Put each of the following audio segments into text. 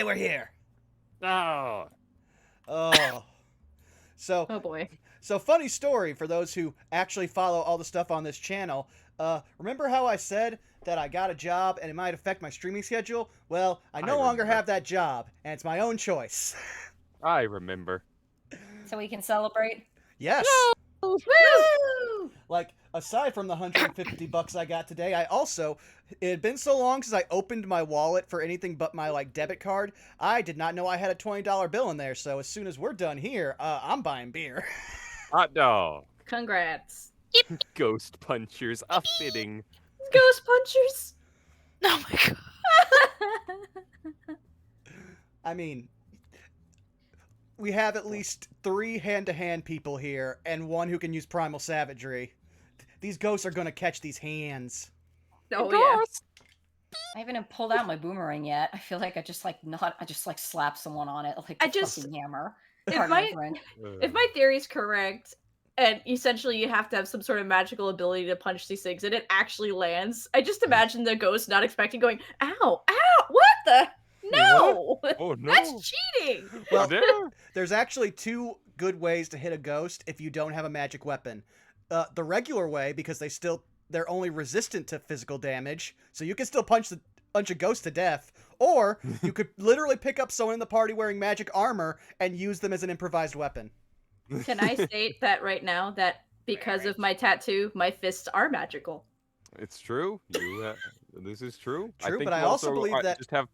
we're here. Oh. Oh. So, Oh boy. so funny story for those who actually follow all the stuff on this channel. Remember how I said that I got a job and it might affect my streaming schedule? Well, I no longer have that job, and it's my own choice. I remember. So we can celebrate? Yes. Woo! Like, aside from the $150 I got today, it had been so long since I opened my wallet for anything but my, like, debit card, I did not know I had a $20 bill in there, so as soon as we're done here, I'm buying beer. Hot dog. Congrats. Ghost punchers. A fitting. Ghost punchers. Oh my god. I mean, we have at least 3 hand-to-hand people here, and 1 who can use primal savagery. These ghosts are gonna catch these hands. Oh yeah. I haven't even pulled out my boomerang yet. I feel like I just slap someone on it like a fucking hammer. If Pardon my my French. if my theory is correct, and essentially you have to have some sort of magical ability to punch these things, and it actually lands, I just imagine the ghost not expecting, going, "Ow, ow, what the? No, Oh no. that's cheating." Well, There. there's actually 2 good ways to hit a ghost if you don't have a magic weapon. The regular way, because they're only resistant to physical damage, so you can still punch a ghost to death. Or you could literally pick up someone in the party wearing magic armor and use them as an improvised weapon. Can I state that right now that because of my tattoo, my fists are magical? It's true. This is true. True, think but you I also believe that- just have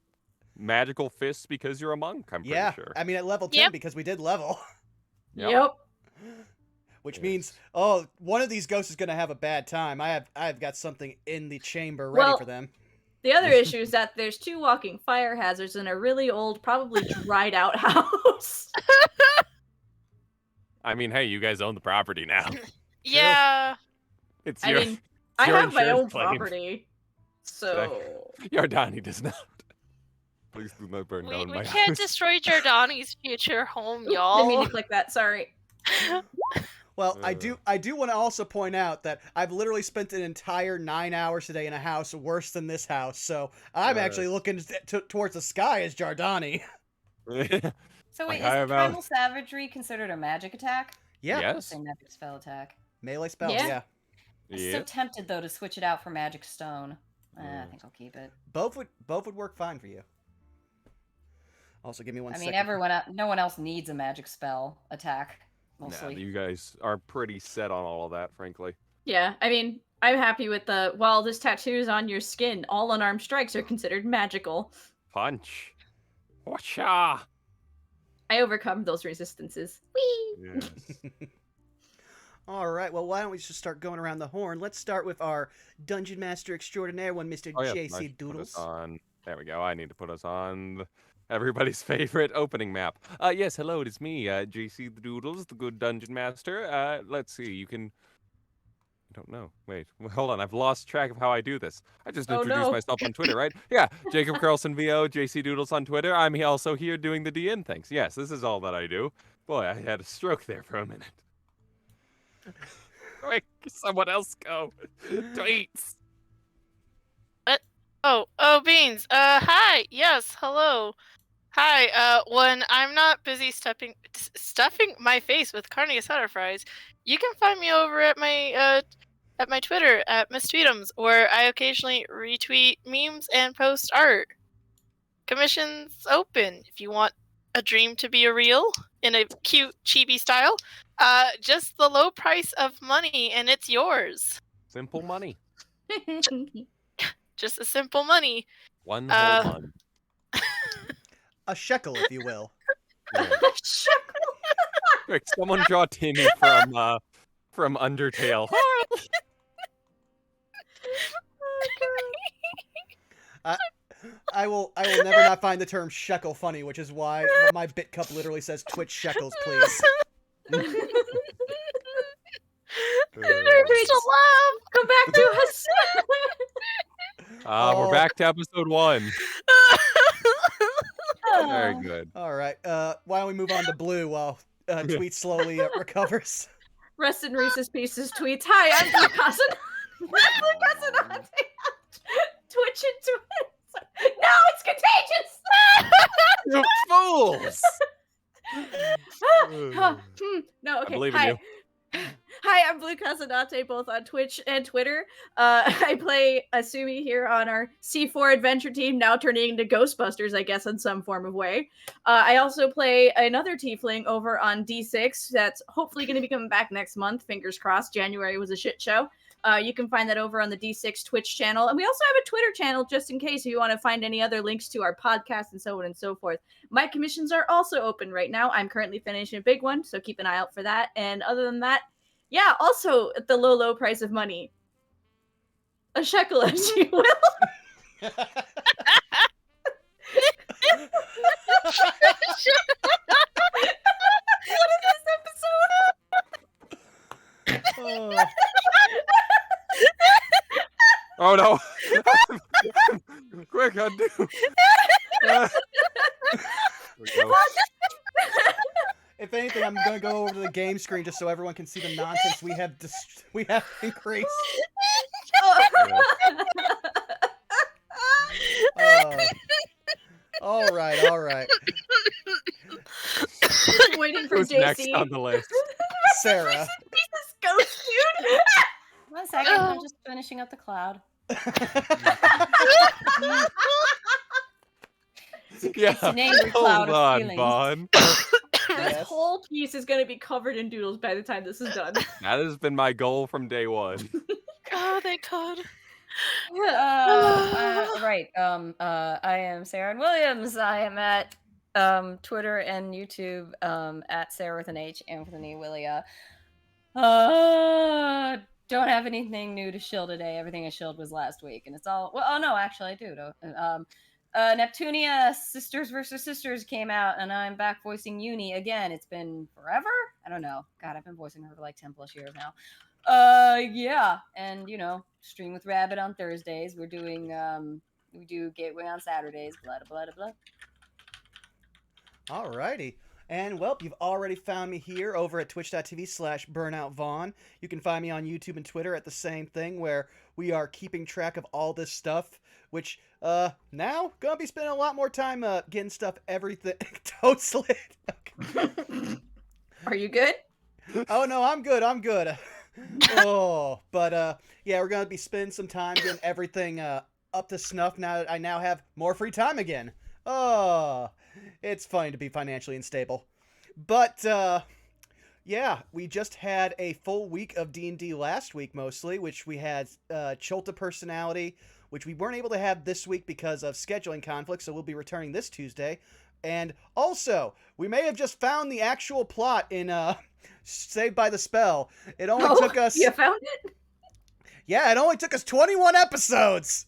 magical fists because you're a monk. I'm pretty Yeah, sure. I mean at level 10 Yep. because we did level. Yep. Which Yes. means, one of these ghosts is gonna have a bad time. I've got something in the chamber ready Well- for them. The other issue is that there's 2 walking fire hazards in a really old, probably dried out house. I mean, hey, you guys own the property now. Yeah. It's I your. mean, I your have my insurance own claim. property, so Yardani does not. Please do not burn We down my can't house. destroy Giordani's future home, Oop, didn't mean y'all. to click that. Sorry. Well, I do want to also point out that I've literally spent an entire 9 hours today in a house worse than this house, so I'm actually looking towards the sky as Giordani. So wait, I have is primal savagery considered a magic attack? Yeah, Yes. Same magic spell attack. melee spells. Yeah. Yeah, I'm so Yeah. tempted though to switch it out for magic stone. I think I'll keep it. both would work fine for you. Also, give me one I second. mean, no one else needs a magic spell attack. Nah, Mostly. you guys are pretty set on all of that, frankly. Yeah, I mean, I'm happy with while this tattoo is on your skin, all unarmed strikes are considered magical. Punch. Whatcha? I overcome those resistances. Whee! Yes. All right, well, why don't we just start going around the horn? Let's start with our Dungeon Master Extraordinaire one, Mr. Oh, yeah, JC I should put Doodles. us on. There we go. I need to put us on everybody's favorite opening map. Yes, hello, it is me, JC the Doodles, the good dungeon master. Let's see, you can. I don't know. Wait, hold on. I've lost track of how I do this. I just Oh, introduced no. myself on Twitter, right? Yeah, Jacob Carlson VO, JC Doodles on Twitter. I'm also here doing the DN things. Yes, this is all that I do. Boy, I had a stroke there for a minute. Quick, someone else go. Tweets. Oh, Beans. Hi. Yes, hello. Hi. When I'm not busy stuffing my face with carne asada fries, you can find me over at my Twitter at Miss Tweetums, where I occasionally retweet memes and post art. Commissions open if you want a dream to be a real in a cute chibi style. Just the low price of money and it's yours. Simple money. Just a simple money. One whole month. A shekel, if you will. Yeah. Quick, someone draw Timmy from Undertale. I will never not find the term shekel funny, which is why my bit cup literally says Twitch shekels, please. It's a laugh. Come back to us. We're back to episode 1. Very good. All right. Why don't we move on to Blue while Tweet slowly recovers? Rest in Reese's Pieces tweets. Hi, I'm Blue Cousin. Blue Cousin on Twitch and Twitch. No, it's contagious. You fools! No, okay. I believe in Hi. you. Hi, I'm Blue Casanate, both on Twitch and Twitter. I play Asumi here on our C4 adventure team, now turning into Ghostbusters, I guess, in some form of way. I also play another tiefling over on D6 that's hopefully going to be coming back next month. Fingers crossed. January was a shit show. You can find that over on the D6 Twitch channel. And we also have a Twitter channel just in case if you want to find any other links to our podcast and so on and so forth. My commissions are also open right now. I'm currently finishing a big one, so keep an eye out for that. And other than that, yeah, also at the low price of money. A shekel, if you will. What is this episode? Oh no! Quick, undo! There we go. If anything, I'm gonna go over to the game screen just so everyone can see the nonsense we have increased. All right. Waiting for Who's JC. next on the list? Sarah. This ghost dude. 1 second, I'm just finishing up the cloud. Yeah. It's an angry cloud Hold of on, feelings. Vaughn. This whole piece is going to be covered in doodles by the time this is done. That has been my goal from day one. Oh, thank God. Right. I am Sarah Williams. I am at Twitter and YouTube at Sarah with an H and with an E, Willia. Don't have anything new to shill today. Everything I shilled was last week, and it's all. Well, oh no, actually I do. Neptunia Sisters vs. Sisters came out, and I'm back voicing Uni again. It's been forever. I don't know. God, I've been voicing her for like 10+ years now. Yeah, and stream with Rabbit on Thursdays. We're doing we do Gateway on Saturdays. Blah blah blah blah. Alrighty. And, well, you've already found me here over at twitch.tv/BurnoutVaughn. You can find me on YouTube and Twitter at the same thing, where we are keeping track of all this stuff, which, now, gonna be spending a lot more time, getting stuff, everything, toad slit. Are you good? Oh, no, I'm good. But yeah, we're gonna be spending some time getting everything, up to snuff now that I now have more free time again. Oh, it's funny to be financially unstable. But, yeah, we just had a full week of D&D last week, mostly, which we had Cholta Personality, which we weren't able to have this week because of scheduling conflicts, so we'll be returning this Tuesday. And also, we may have just found the actual plot in Saved by the Spell. It only took us... You found it? Yeah, it only took us 21 episodes!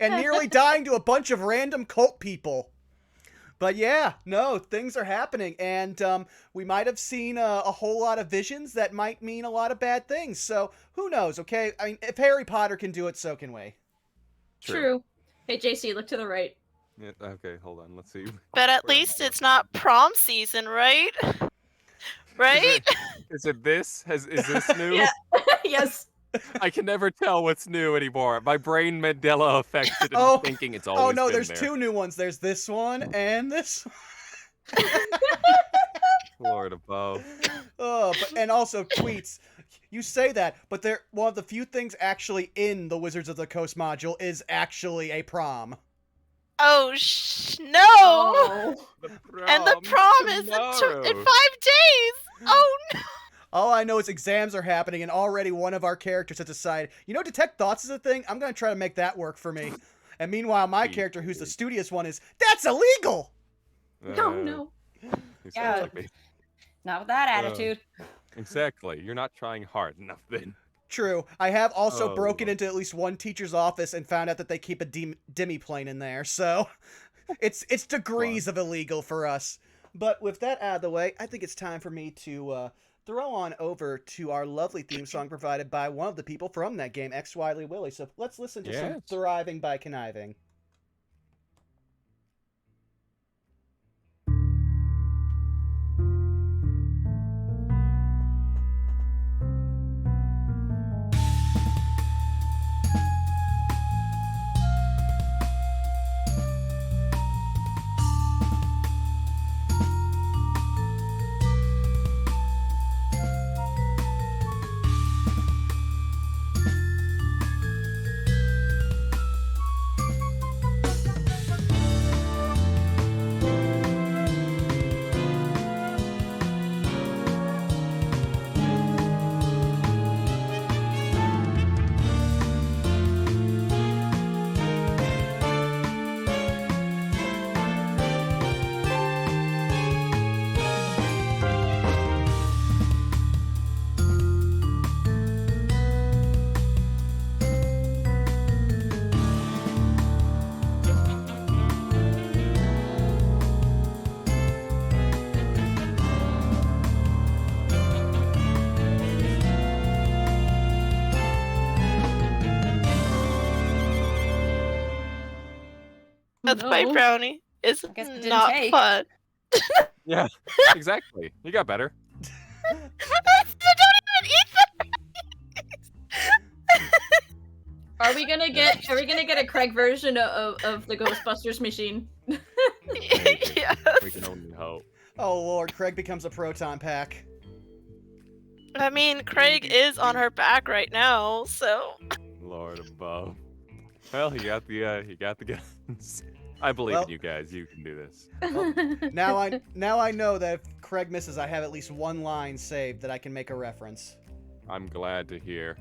And nearly dying to a bunch of random cult people. But yeah, no, things are happening, and we might have seen a whole lot of visions that might mean a lot of bad things, so who knows, okay? I mean, if Harry Potter can do it, so can we. True. Hey, JC, look to the right. Yeah, okay, hold on, let's see. But at Where am least I? it's not prom season, right? Right? Is it this? Is this new? Yeah. Yes. I can never tell what's new anymore. My brain Mandela affected and Oh, thinking it's always Oh no, been there's there. 2 new ones. There's this one and this one. Lord above. Oh, and also tweets. You say that, but one of the few things actually in the Wizards of the Coast module is actually a prom. Oh, no! Oh. And the prom is in 5 days! Oh, no! All I know is exams are happening, and already one of our characters has decided, detect thoughts is a thing? I'm going to try to make that work for me. And meanwhile, my character, who's the studious one, is, that's illegal! No. He sounds Yeah. like me. Not with that attitude. Exactly. You're not trying hard enough then. True. I have also Oh. broken into at least one teacher's office and found out that they keep a demi-plane in there, so it's degrees of illegal for us. But with that out of the way, I think it's time for me to throw on over to our lovely theme song provided by one of the people from that game, X Wiley Willie. So let's listen to some Yes. Thriving by Conniving. That's my no. brownie. It's guess it didn't not take. fun. Yeah, exactly. You got better. I don't even eat them. Are we gonna get a Craig version of the Ghostbusters machine? Maybe. Yes. We can only hope. Oh lord, Craig becomes a proton pack. I mean, Craig is on her back right now, so. Lord above. Well, you got the guns. I believe Well- in you guys. You can do this. Now I know that if Craig misses, I have at least one line saved that I can make a reference. I'm glad to hear.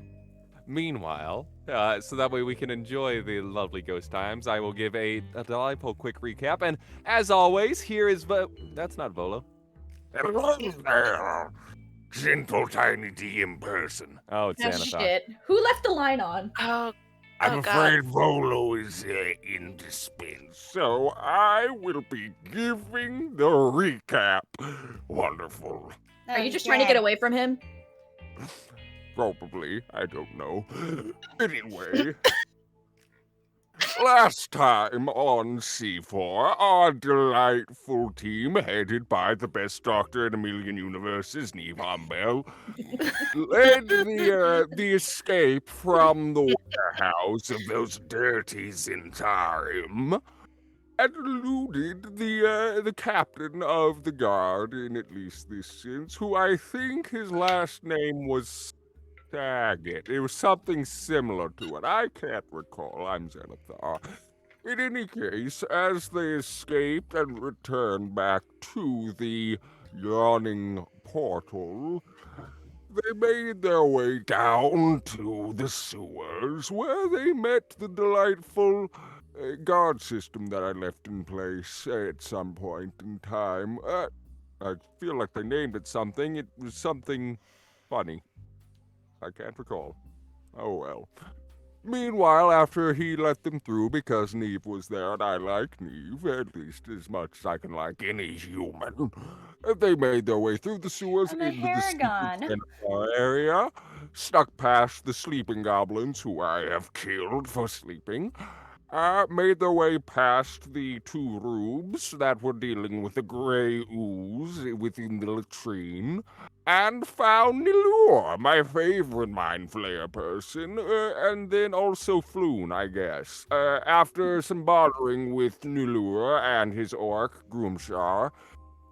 Meanwhile, so that way we can enjoy the lovely ghost times, I will give a delightful quick recap. And as always, here is that's not Volo. Hello there, gentle tiny DM person. Oh, it's Ah, Xanathar. shit. Who left the line on? Oh, I'm Oh, God. afraid Volo is in dispense, so I will be giving the recap. Wonderful. Are you just trying to get away from him? Probably, I don't know. Anyway, last time on C4, our delightful team, headed by the best doctor in a million universes, Neve Bell, led the escape from the warehouse of those dirty Zhentarim, and eluded the captain of the guard in at least this sense, who I think his last name was Saget. It was something similar to it. I can't recall. I'm Xanathar. In any case, as they escaped and returned back to the yawning portal, they made their way down to the sewers, where they met the delightful guard system that I left in place at some point in time. I feel like they named it something. It was something funny. I can't recall. Oh well. Meanwhile, after he let them through because Neve was there and I like Neve, at least as much as I can like any human, they made their way through the sewers And the into the hair secret gone. Xanathar area, snuck past the sleeping goblins who I have killed for sleeping, made their way past the two rooms that were dealing with the gray ooze within the latrine, and found Nilur, my favorite mind flayer person, and then also Floon, I guess. After some bartering with Nilur and his orc, Groomshar,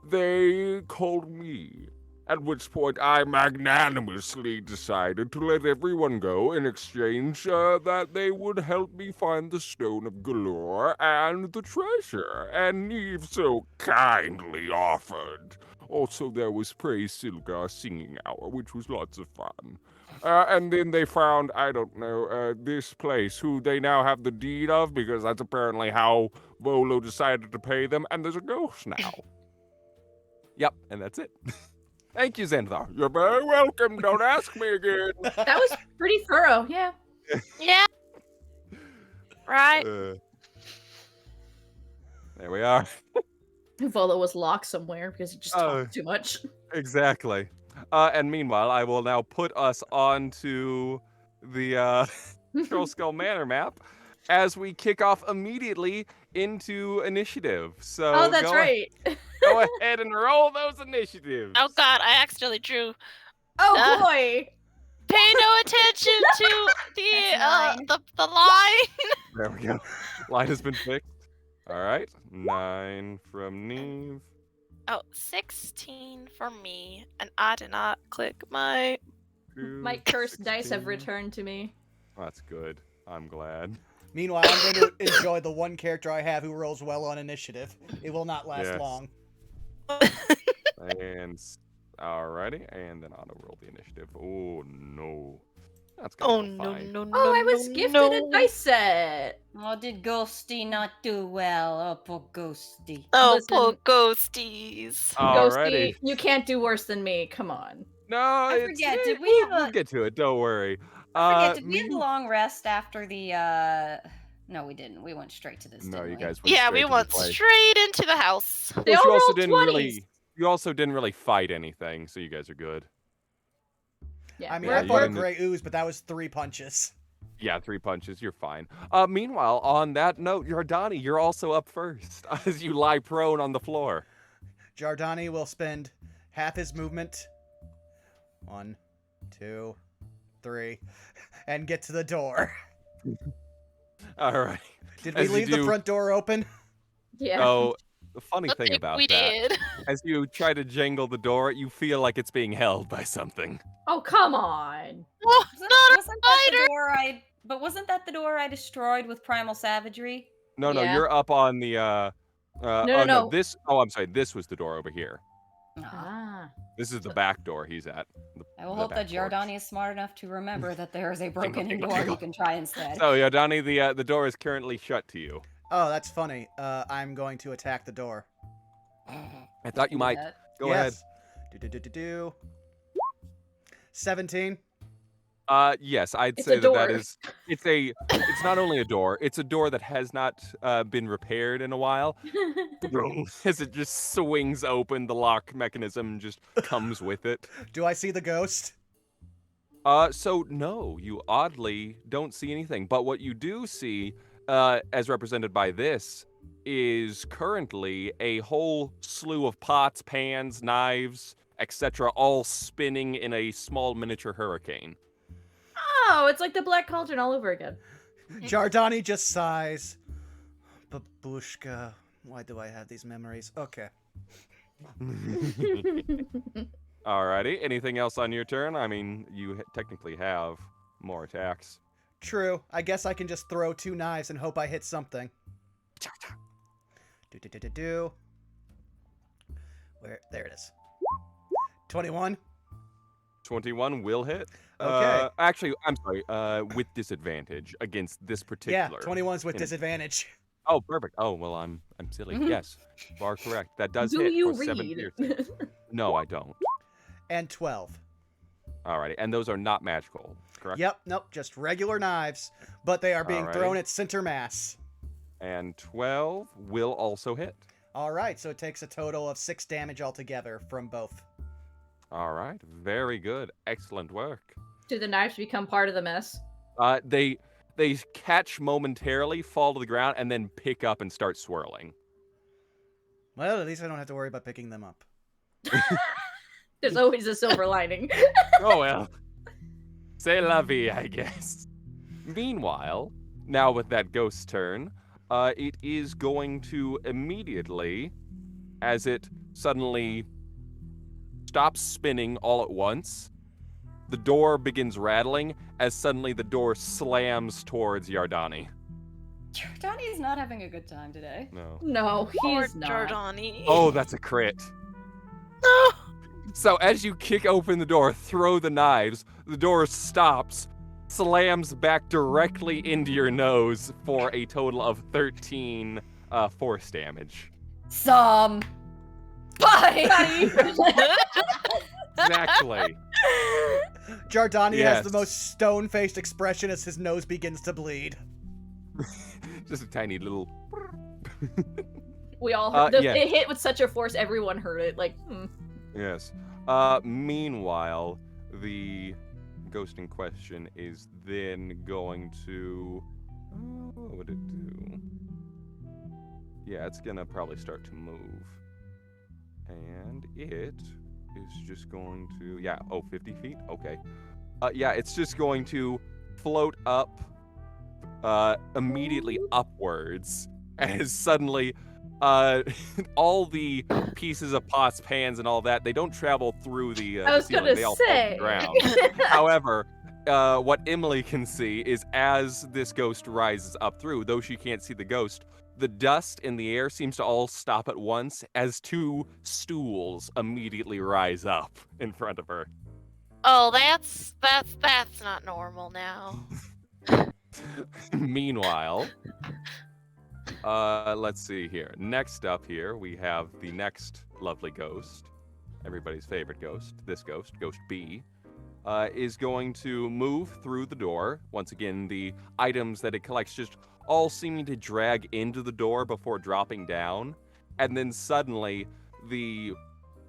they called me. At which point I magnanimously decided to let everyone go in exchange that they would help me find the Stone of Golor and the treasure, and Neve so kindly offered. Also, there was Praise Silgar singing hour, which was lots of fun. And then they found, I don't know, this place, who they now have the deed of, because that's apparently how Volo decided to pay them, and there's a ghost now. Yep, and that's it. Thank you, Xanathar. You're very welcome. Don't ask me again. That was pretty thorough, yeah. Yeah. Right. There we are. Volo was locked somewhere because he just talked too much. Exactly. And meanwhile, I will now put us onto the Trollskull Manor map as we kick off immediately into initiative. So Oh, that's right. Go ahead and roll those initiatives. Oh God, I accidentally drew. Oh boy. Pay no attention to the line. There we go. Line has been fixed. All right. 9 from Neve. Oh, 16 for me, and I did not click my. 2, My cursed dice have 16. returned to me. That's good. I'm glad. Meanwhile, I'm going to enjoy the one character I have who rolls well on initiative. It will not last Yes. long. And alrighty, and then auto roll the initiative. Oh no. That's gonna Oh go no fine. no no! Oh, I was no, gifted no. a dice set. Oh, did Ghosty not do well? Oh, poor Ghosty. Oh, Listen. poor ghosties. Alrighty. Ghosty, you can't do worse than me. Come on. No, I it's, forget, did we we'll, have a- we'll get to it. Don't worry. I forget, did we have a mean- long rest after the No, we didn't. We went straight to this. No, didn't you we? guys went Yeah, straight we to the went play. straight into the house. They Plus, all you also rolled didn't 20s. really. You also didn't really fight anything, so you guys are good. Yeah, I mean, Yeah, I you fought a didn't- gray ooze, but that was 3 punches. Yeah, 3 punches, you're fine. Meanwhile, on that note, Yardani, you're also up first as you lie prone on the floor. Jardani will spend half his movement. 1, 2, 3, and get to the door. All right. Did we As you leave the do- front door open? Yeah. So, the funny I thing think about we that, did. as you try to jangle the door, you feel like it's being held by something. Oh, come on. Oh, Wasn't, not a wasn't that the spider! door I? But wasn't that the door I destroyed with primal savagery? No, Yeah. you're up on the, No. I'm sorry, this was the door over here. Ah. This is the back door he's at. I will the hope that back porch. Giordani is smart enough to remember that there is a broken Jingle, door jingle. he can try instead. So, Yardani, the door is currently shut to you. Oh, that's funny. I'm going to attack the door. I thought you might. Go ahead. Do. 17. Yes, I'd It's say a that door. it's not only a door, it's a door that has not been repaired in a while. As it just swings open, the lock mechanism just comes with it. Do I see the ghost? So no, you oddly don't see anything, but what you do see, as represented by this, is currently a whole slew of pots, pans, knives, etc., all spinning in a small miniature hurricane. Oh, it's like the Black Cauldron all over again. Jardani just sighs. Babushka, why do I have these memories? Okay. Alrighty, anything else on your turn? I mean, you technically have more attacks. True. I guess I can just throw 2 knives and hope I hit something. Do. Where? There it is. 21. 21 will hit. Okay. Actually, I'm sorry. With disadvantage against this Yeah, particular. 21's with in- disadvantage. Oh, perfect. Oh, well, I'm silly. Mhm. Yes, you are correct. That does Do hit you for 7 read? piercing. No, I don't. And 12. Alrighty, and those are not magical, correct? Yep, nope, just regular knives, but they are being Alrighty. thrown at center mass. And 12 will also hit. All right, so it takes a total of 6 damage altogether from both. All right, very good. Excellent work. Do the knives become part of the mess? They catch momentarily, fall to the ground, and then pick up and start swirling. Well, at least I don't have to worry about picking them up. There's always a silver lining. Oh well. C'est la vie, I guess. Meanwhile, now with that ghost's turn, it is going to immediately, as it suddenly stops spinning all at once, the door begins rattling as suddenly the door slams towards Yardani. Giordani is not having a good time today. No. No, Poor he's not. Jordani. Oh, that's a crit. No! So as you kick open the door, throw the knives, the door stops, slams back directly into your nose for a total of 13 force damage. Bye. Exactly. Jardani has the Yes. most stone-faced expression as his nose begins to bleed. Just a tiny little... We all heard yeah. it hit with such a force, everyone heard it. Like, Yes. Meanwhile, the ghost in question is then going to... what would it do? Yeah, it's gonna probably start to move. And it is just going to... Yeah, 50 feet? Okay. Yeah, it's just going to float up immediately upwards as suddenly... all the pieces of pots, pans, and all that, they don't travel through the I was ceiling. gonna They all fall to say. the ground. However, what Emily can see is as this ghost rises up through, though she can't see the ghost, the dust in the air seems to all stop at once as 2 stools immediately rise up in front of her. Oh, that's not normal now. Meanwhile, let's see here. Next up here, we have the next lovely ghost. Everybody's favorite ghost. This ghost, Ghost B, is going to move through the door. Once again, the items that it collects just all seeming to drag into the door before dropping down. And then suddenly, the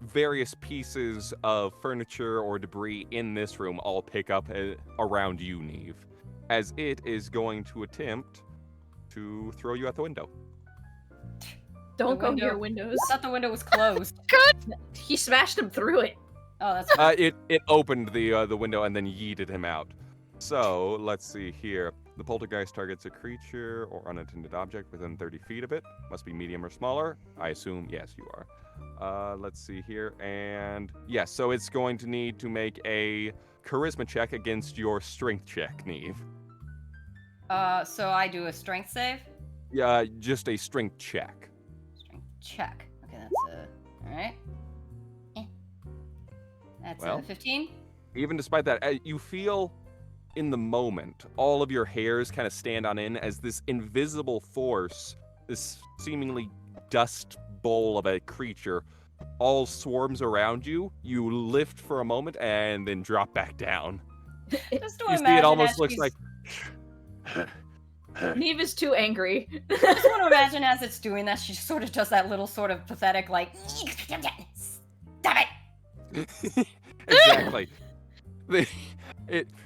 various pieces of furniture or debris in this room all pick up around you, Neve. as it is going to attempt to throw you out the window. Don't The go near window- windows. I thought the window was closed. He smashed him through it. Oh, that's fine. It opened the window and then yeeted him out. So let's see here. The poltergeist targets a creature or unattended object within 30 feet of it. Must be medium or smaller. I assume yes, you are. Let's see here, and yes, so it's going to need to make a charisma check against your strength check, Neve. So I do a strength save? Yeah, just a strength check. Strength check. Okay, that's alright. That's Well. 15? Even despite that, you feel in the moment all of your hairs kind of stand on end as this invisible force, this seemingly dust bowl of a creature, all swarms around you. You lift for a moment and then drop back down. Just to You see, imagine it almost as looks she's- like. Neve is too angry. I just want to imagine as it's doing that, she sort of does that little sort of pathetic, like, stop it! Exactly.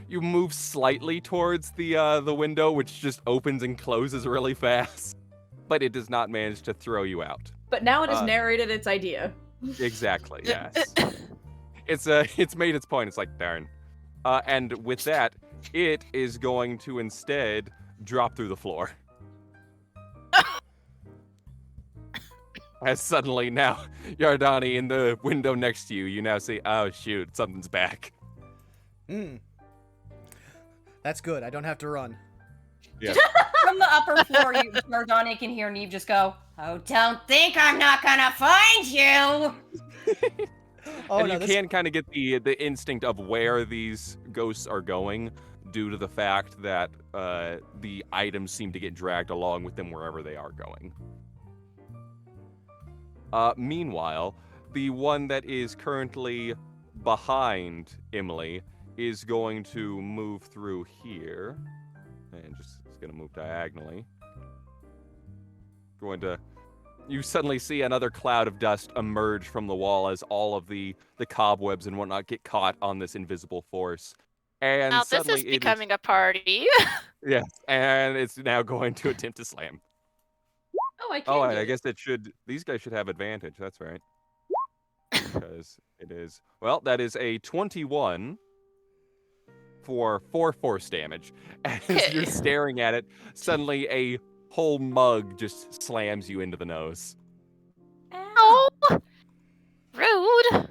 You move slightly towards the window, which just opens and closes really fast, but it does not manage to throw you out. But now it has Uh, narrated its idea. Exactly. Yes. It's made its point. It's like darn. And with that, it is going to instead drop through the floor. As suddenly now, Yardani in the window next to you, you now see, oh shoot, something's back. Hmm. That's good. I don't have to run. Yeah. From the upper floor, Jordani can hear Neve just go, "Oh, don't think I'm not gonna find you!" Oh And no, you this can kind of get the instinct of where these ghosts are going due to the fact that the items seem to get dragged along with them wherever they are going. Meanwhile, the one that is currently behind Emily is going to move through here. And just it's going to move diagonally. You suddenly see another cloud of dust emerge from the wall as all of the cobwebs and whatnot get caught on this invisible force. And Now this suddenly is becoming a party. yes, and it's now going to attempt to slam. Oh, I can't. Oh, do I it. guess these guys should have advantage. That's right. Because it is, well, that is a 21 for 4 force damage. As you're staring at it, suddenly a whole mug just slams you into the nose. Oh, rude.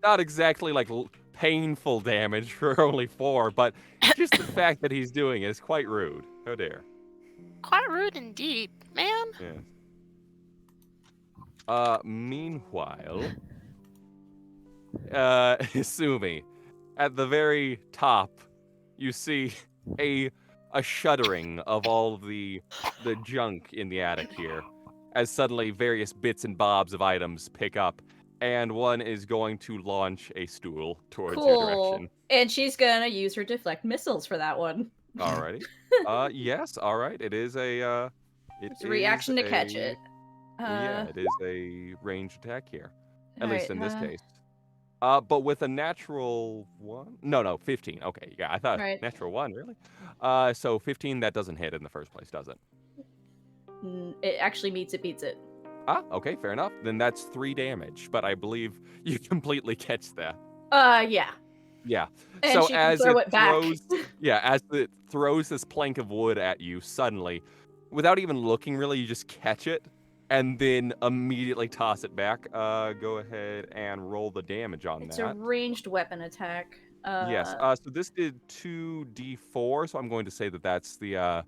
Not exactly like painful damage for only 4, but just the fact that he's doing it is quite rude. Oh dear. Quite rude indeed, man. Yeah. Meanwhile, Sumi, at the very top, you see a shuddering of all the junk in the attic here, as suddenly various bits and bobs of items pick up, and one is going to launch a stool towards your Cool. direction. And she's gonna use her deflect missiles for that one. Alrighty. Yes. All right. It is a. It's a reaction to catch it. Yeah, it is a ranged attack here, at least alright, in this case. But with a natural 1? No, 15. Okay, yeah, I thought Right. natural 1, really? So 15, that doesn't hit in the first place, does it? It actually meets it, beats it. Ah, okay, fair enough. Then that's 3 damage, but I believe you completely catch that. Yeah. Yeah. And So she can as throw it it back. throws, yeah, as it throws this plank of wood at you suddenly, without even looking really, you just catch it and then immediately toss it back. Go ahead and roll the damage on It's that. a ranged weapon attack. Yes. So this did 2d4, so I'm going to say that that's the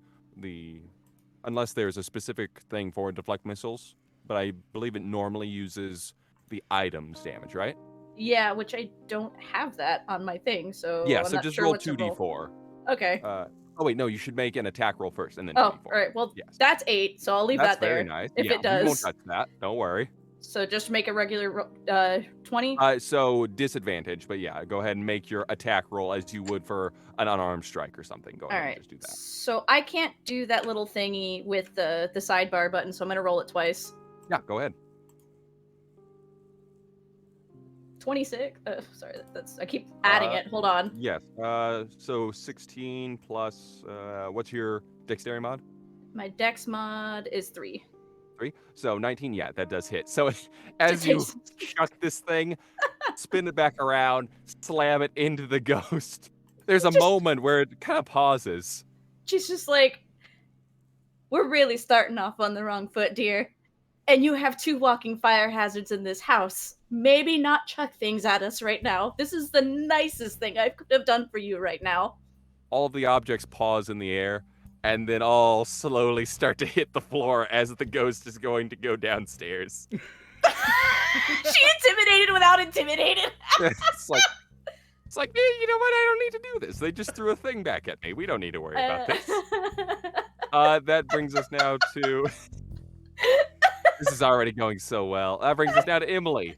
unless there's a specific thing for deflect missiles, but I believe it normally uses the items damage, right? Yeah, which I don't have that on my thing, so Yeah. I'm So not just sure roll what to roll. 2d4. Okay. Oh wait, no, you should make an attack roll first and then Oh, 2d4. all right. Well, Yes. that's 8, so I'll leave That's that there. very nice. if yeah, it we won't does. touch that. Don't worry. So just make a regular 20. So disadvantage, but yeah, go ahead and make your attack roll as you would for an unarmed strike or something. Go All ahead right. and just do that. So I can't do that little thingy with the sidebar button, so I'm gonna roll it twice. Yeah, go ahead. 26. Sorry, that's I keep adding it. Hold on. Yes. So 16 plus. What's your dexterity mod? My dex mod is 3. 3. So 19. Yeah, that does hit. So as you chuck this thing, spin it back around, slam it into the ghost. There's a moment where it kind of pauses. She's just like, we're really starting off on the wrong foot, dear. And you have 2 walking fire hazards in this house. Maybe not chuck things at us right now. This is the nicest thing I could have done for you right now. All of the objects pause in the air, and then all slowly start to hit the floor as the ghost is going to go downstairs. She intimidated without intimidated. It's like, you know what? I don't need to do this. They just threw a thing back at me. We don't need to worry about this. That brings us now to... This is already going so well. That brings us now to Emily,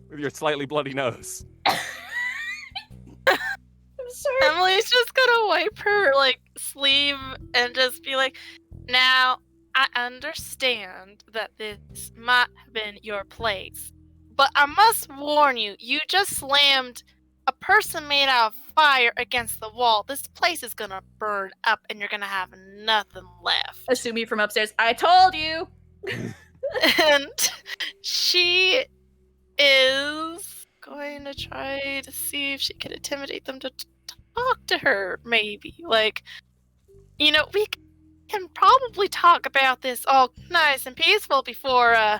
with your slightly bloody nose. I'm sorry. Emily's just gonna wipe her sleeve and just be like, "Now I understand that this might have been your place, but I must warn you, you just slammed a person made out of fire against the wall. This place is gonna burn up, and you're gonna have nothing left." Assuming from upstairs, I told you. And she is going to try to see if she can intimidate them to talk to her, maybe. We can probably talk about this all nice and peaceful before, I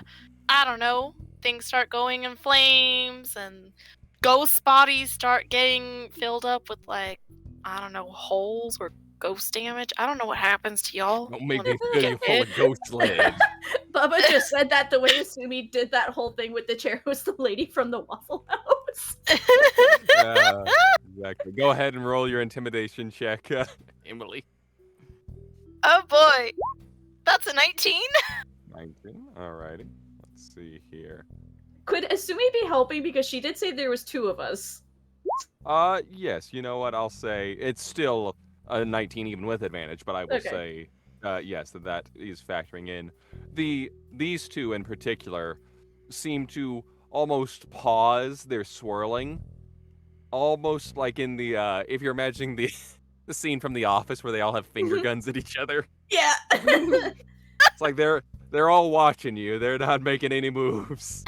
don't know, things start going in flames and ghost bodies start getting filled up with, I don't know, holes or ghost damage. I don't know what happens to y'all. Don't make me fill you full of ghost lead. Bubba just said that the way Asumi did that whole thing with the chair was the lady from the Waffle House. Exactly. Go ahead and roll your intimidation check, Emily. Oh boy. That's a 19. 19. Alrighty. Let's see here. Could Asumi be helping because she did say there was 2 of us? Yes. You know what? I'll say it's still a 19 even with advantage, but I will say, yes, that is factoring in. These 2 in particular seem to almost pause their swirling, almost like in the if you're imagining the scene from The Office where they all have finger guns at each other. Yeah. It's like they're all watching you. They're not making any moves.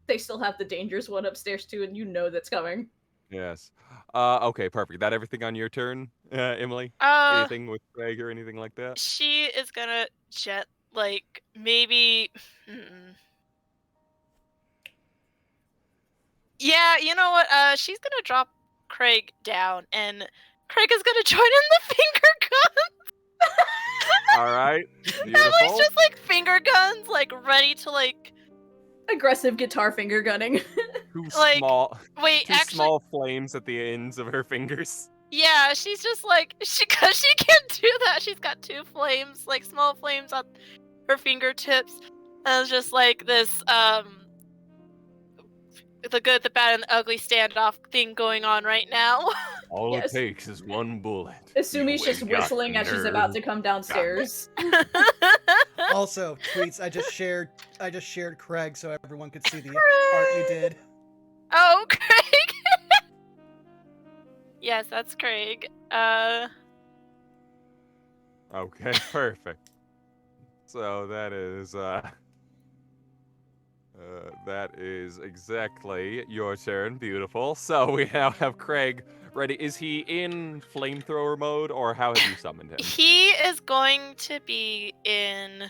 They still have the dangerous one upstairs too, and you know that's coming. Yes. Okay, perfect. That everything on your turn, Emily? Anything with Craig or anything like that? She is gonna maybe. Yeah, you know what? She's gonna drop Craig down, and Craig is gonna join in the finger gun. All right. Beautiful. Emily's just finger guns, ready to aggressive guitar finger gunning. Two Wait, small flames at the ends of her fingers. Yeah, she's just because she can't do that. She's got 2 flames, small flames on her fingertips, and it's just this the good, the bad, and the ugly standoff thing going on right now. All it takes is one bullet. Asumi's just whistling as she's about to come downstairs. Also, tweets. I just shared Craig so everyone could see the art you did. Oh, Craig. Yes, that's Craig. Okay, perfect. So that is exactly your turn. Beautiful. So we now have Craig ready. Is he in flamethrower mode, or how have you summoned him? He is going to be in...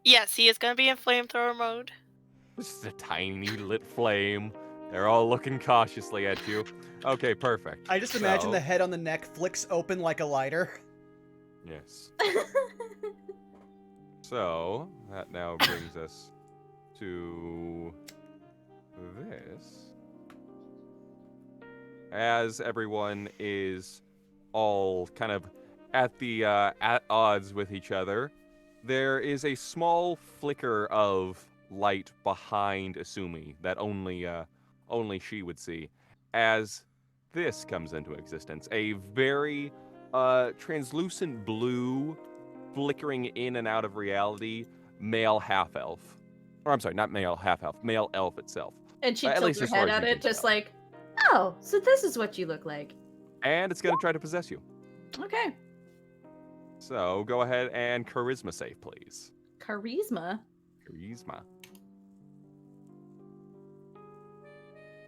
Yes, he is going to be in flamethrower mode. This is a tiny lit flame. They're all looking cautiously at you. Okay, perfect. I just imagine the head on the neck flicks open like a lighter. Yes. So, that now brings us to this. As everyone is all kind of at odds with each other, there is a small flicker of light behind Asumi that only she would see as this comes into existence. A very translucent blue, flickering in and out of reality, male half-elf. Or I'm sorry, not male half-elf, male elf itself. And she At tilts least her as far head as at you it, can just tell. like, oh, so this is what you look like. And it's gonna try to possess you. Okay. So go ahead and charisma save, please. Charisma. Charisma.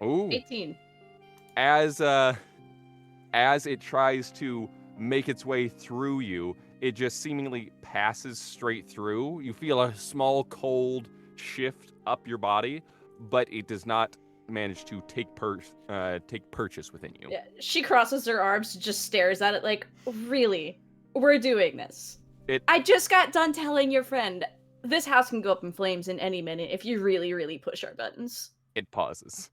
Ooh. 18. As it tries to make its way through you, it just seemingly passes straight through. You feel a small cold shift up your body, but it does not manage to take purchase within you. Yeah, she crosses her arms, just stares at it like, really? We're doing this. I just got done telling your friend, this house can go up in flames in any minute if you really, really push our buttons. It pauses.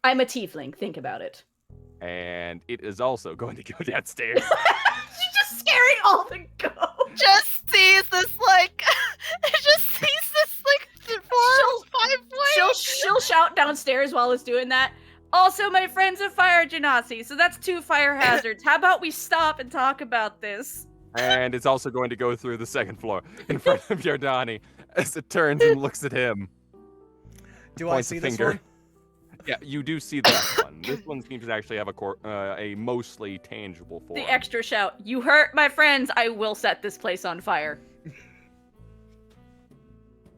I'm a tiefling, think about it. And it is also going to go downstairs. She's just scaring all the ghosts. Just sees this like, it just sees this like She'll shout downstairs while it's doing that. Also, my friend's a fire genasi, so that's 2 fire hazards. How about we stop and talk about this? And it's also going to go through the 2nd floor in front of Yardani as it turns and looks at him. Do I Points see a this finger. one? Yeah, you do see that one. This one seems to actually have a mostly tangible form. The extra shout, you hurt my friends, I will set this place on fire.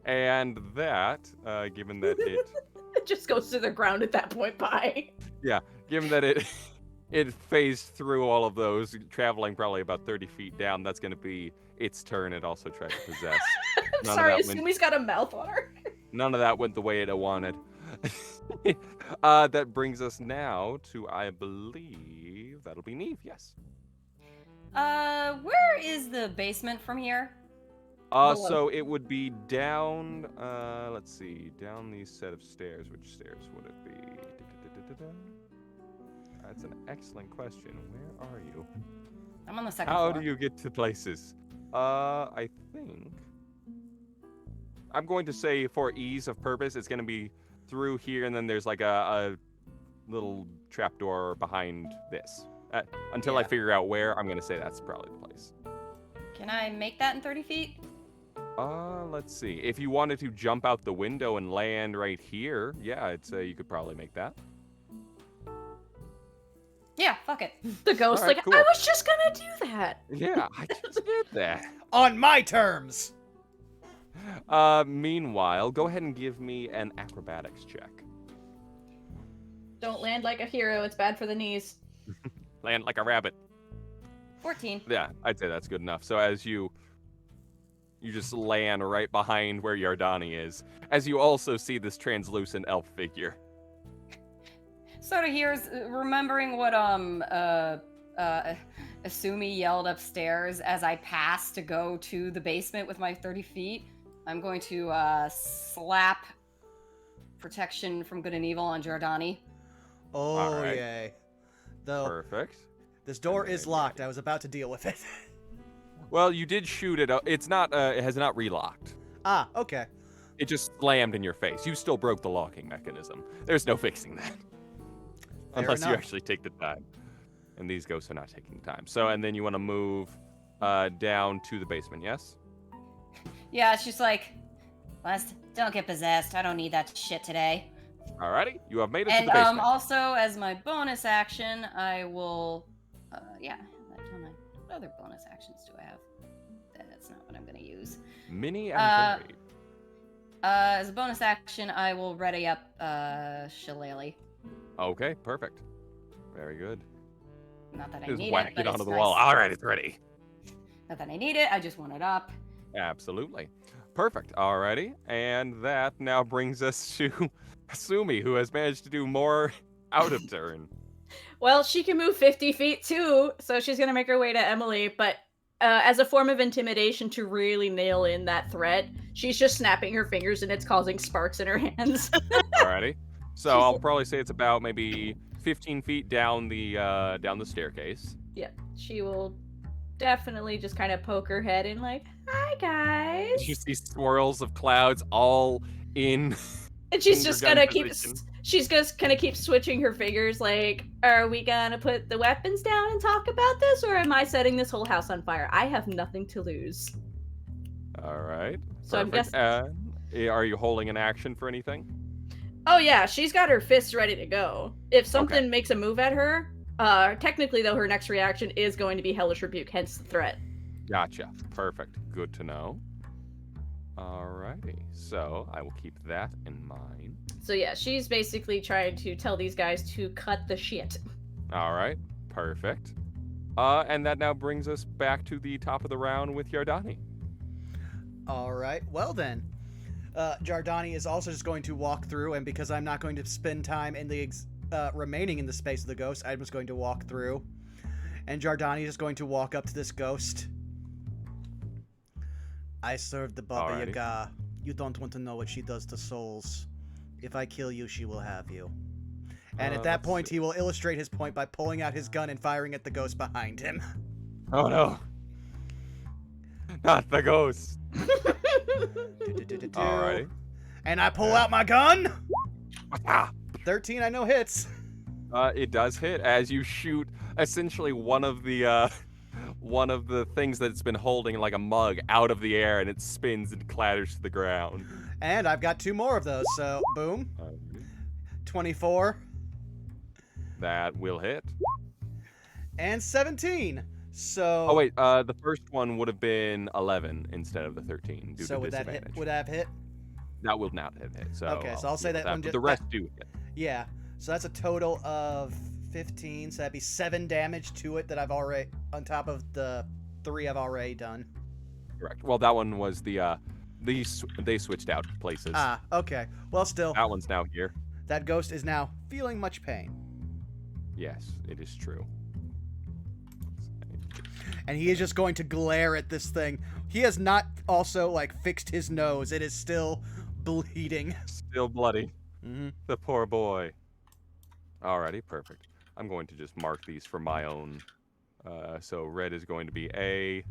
And that, given that it... It just goes to the ground at that point, bye. Yeah, given that it phased through all of those, traveling probably about 30 feet down, that's going to be its turn. It also tried to possess. I'm sorry, Sumi's got a mouth on her. None of that went the way it wanted. That brings us now to, I believe, that'll be Neve, yes. Where is the basement from here? So it would be down, let's see, down these set of stairs. Which stairs would it be? That's an excellent question. Where are you? I'm on the 2nd How floor. do you get to places? I think I'm going to say for ease of purpose, it's going to be through here, and then there's like a little trapdoor behind this. Until I Yeah. figure out where, I'm going to say that's probably the place. Can I make that in 30 feet? Let's see. If you wanted to jump out the window and land right here, yeah, I'd say you could probably make that. Yeah, fuck it. The ghost, Alright, like, cool. I was just gonna do that. Yeah, I just did that. On my terms! Meanwhile, go ahead and give me an acrobatics check. Don't land like a hero, it's bad for the knees. Land like a rabbit. 14. Yeah, I'd say that's good enough. So as you just land right behind where Yardani is, as you also see this translucent elf figure. Sort of here's remembering what Asumi yelled upstairs as I passed to go to the basement with my 30 feet. I'm going to slap protection from good and evil on Giordani. Oh, Alright. yay. Though, Perfect. this door is locked. I was about to deal with it. Well, you did shoot it. It's not. It has not relocked. Ah, okay. It just slammed in your face. You still broke the locking mechanism. There's no fixing that. Fair Unless you enough. actually take the time. And these ghosts are not taking the time. So, and then you want to move down to the basement, yes? Yeah, she's like, don't get possessed. I don't need that shit today. Alrighty, you have made it to And the basement. also, as my bonus action, I will, what other bonus actions do I have? That's not what I'm gonna use. Mini and varied. As a bonus action, I will ready up, Shillelagh. Okay, perfect. Very good. Not that I Just need whack it, but it onto it's the nice. wall. Alright, it's ready. Not that I need it, I just want it up. Absolutely. Perfect. Alrighty. And that now brings us to Asumi, who has managed to do more out of turn. Well, she can move 50 feet too, so she's gonna make her way to Emily, but as a form of intimidation to really nail in that threat, she's just snapping her fingers and it's causing sparks in her hands. Alrighty. So I'll probably say it's about maybe 15 feet down the staircase. Yeah, she will definitely just kind of poke her head in like, hi guys. You see swirls of clouds all in. And she's in just your gun gonna keep position. she's just gonna keep switching her fingers like, are we gonna put the weapons down and talk about this, or am I setting this whole house on fire? I have nothing to lose. All right. So I'm perfect. Are you holding an action for anything? Oh yeah, she's got her fists ready to go. If something makes a move at her, technically though, her next reaction is going to be Hellish Rebuke, hence the threat. Gotcha. Perfect. Good to know. Alrighty. So I will keep that in mind. So yeah, she's basically trying to tell these guys to cut the shit. Alright. Perfect. And that now brings us back to the top of the round with Yardani. All right. Well then, Jardani is also just going to walk through, and because I'm not going to spend time in the remaining in the space of the ghost, I'm just going to walk through. And Jardani is going to walk up to this ghost. I served the Baba Alrighty. Yaga. You don't want to know what she does to souls. If I kill you, she will have you. And at that let's point, see. he will illustrate his point by pulling out his gun and firing at the ghost behind him. Oh no. Not the ghost. Alrighty. And I pull out my gun. Ah! 13, I know hits. It does hit as you shoot essentially one of the things that it's been holding like a mug out of the air, and it spins and clatters to the ground. And I've got 2 more of those, so boom. 24 That will hit. and 17. So Oh wait, the first one would have been 11 instead of the 13 due so to would that disadvantage. hit? Would that have hit? That will not have hit. So Okay, so I'll say deal with that one but just- the rest do hit. Yeah. So that's a total of 15. So that'd be 7 damage to it that I've already on top of the 3 I've already done. Correct. Well, that one was the they switched out places. Ah, okay. Well, still, That one's now here. that ghost is now feeling much pain, Yes, it is true. and he is just going to glare at this thing. He has not also like fixed his nose. It is still bleeding. Still bloody. Mm-hmm. The poor boy. Alrighty, perfect. I'm going to just mark these for my own. So red is going to be A.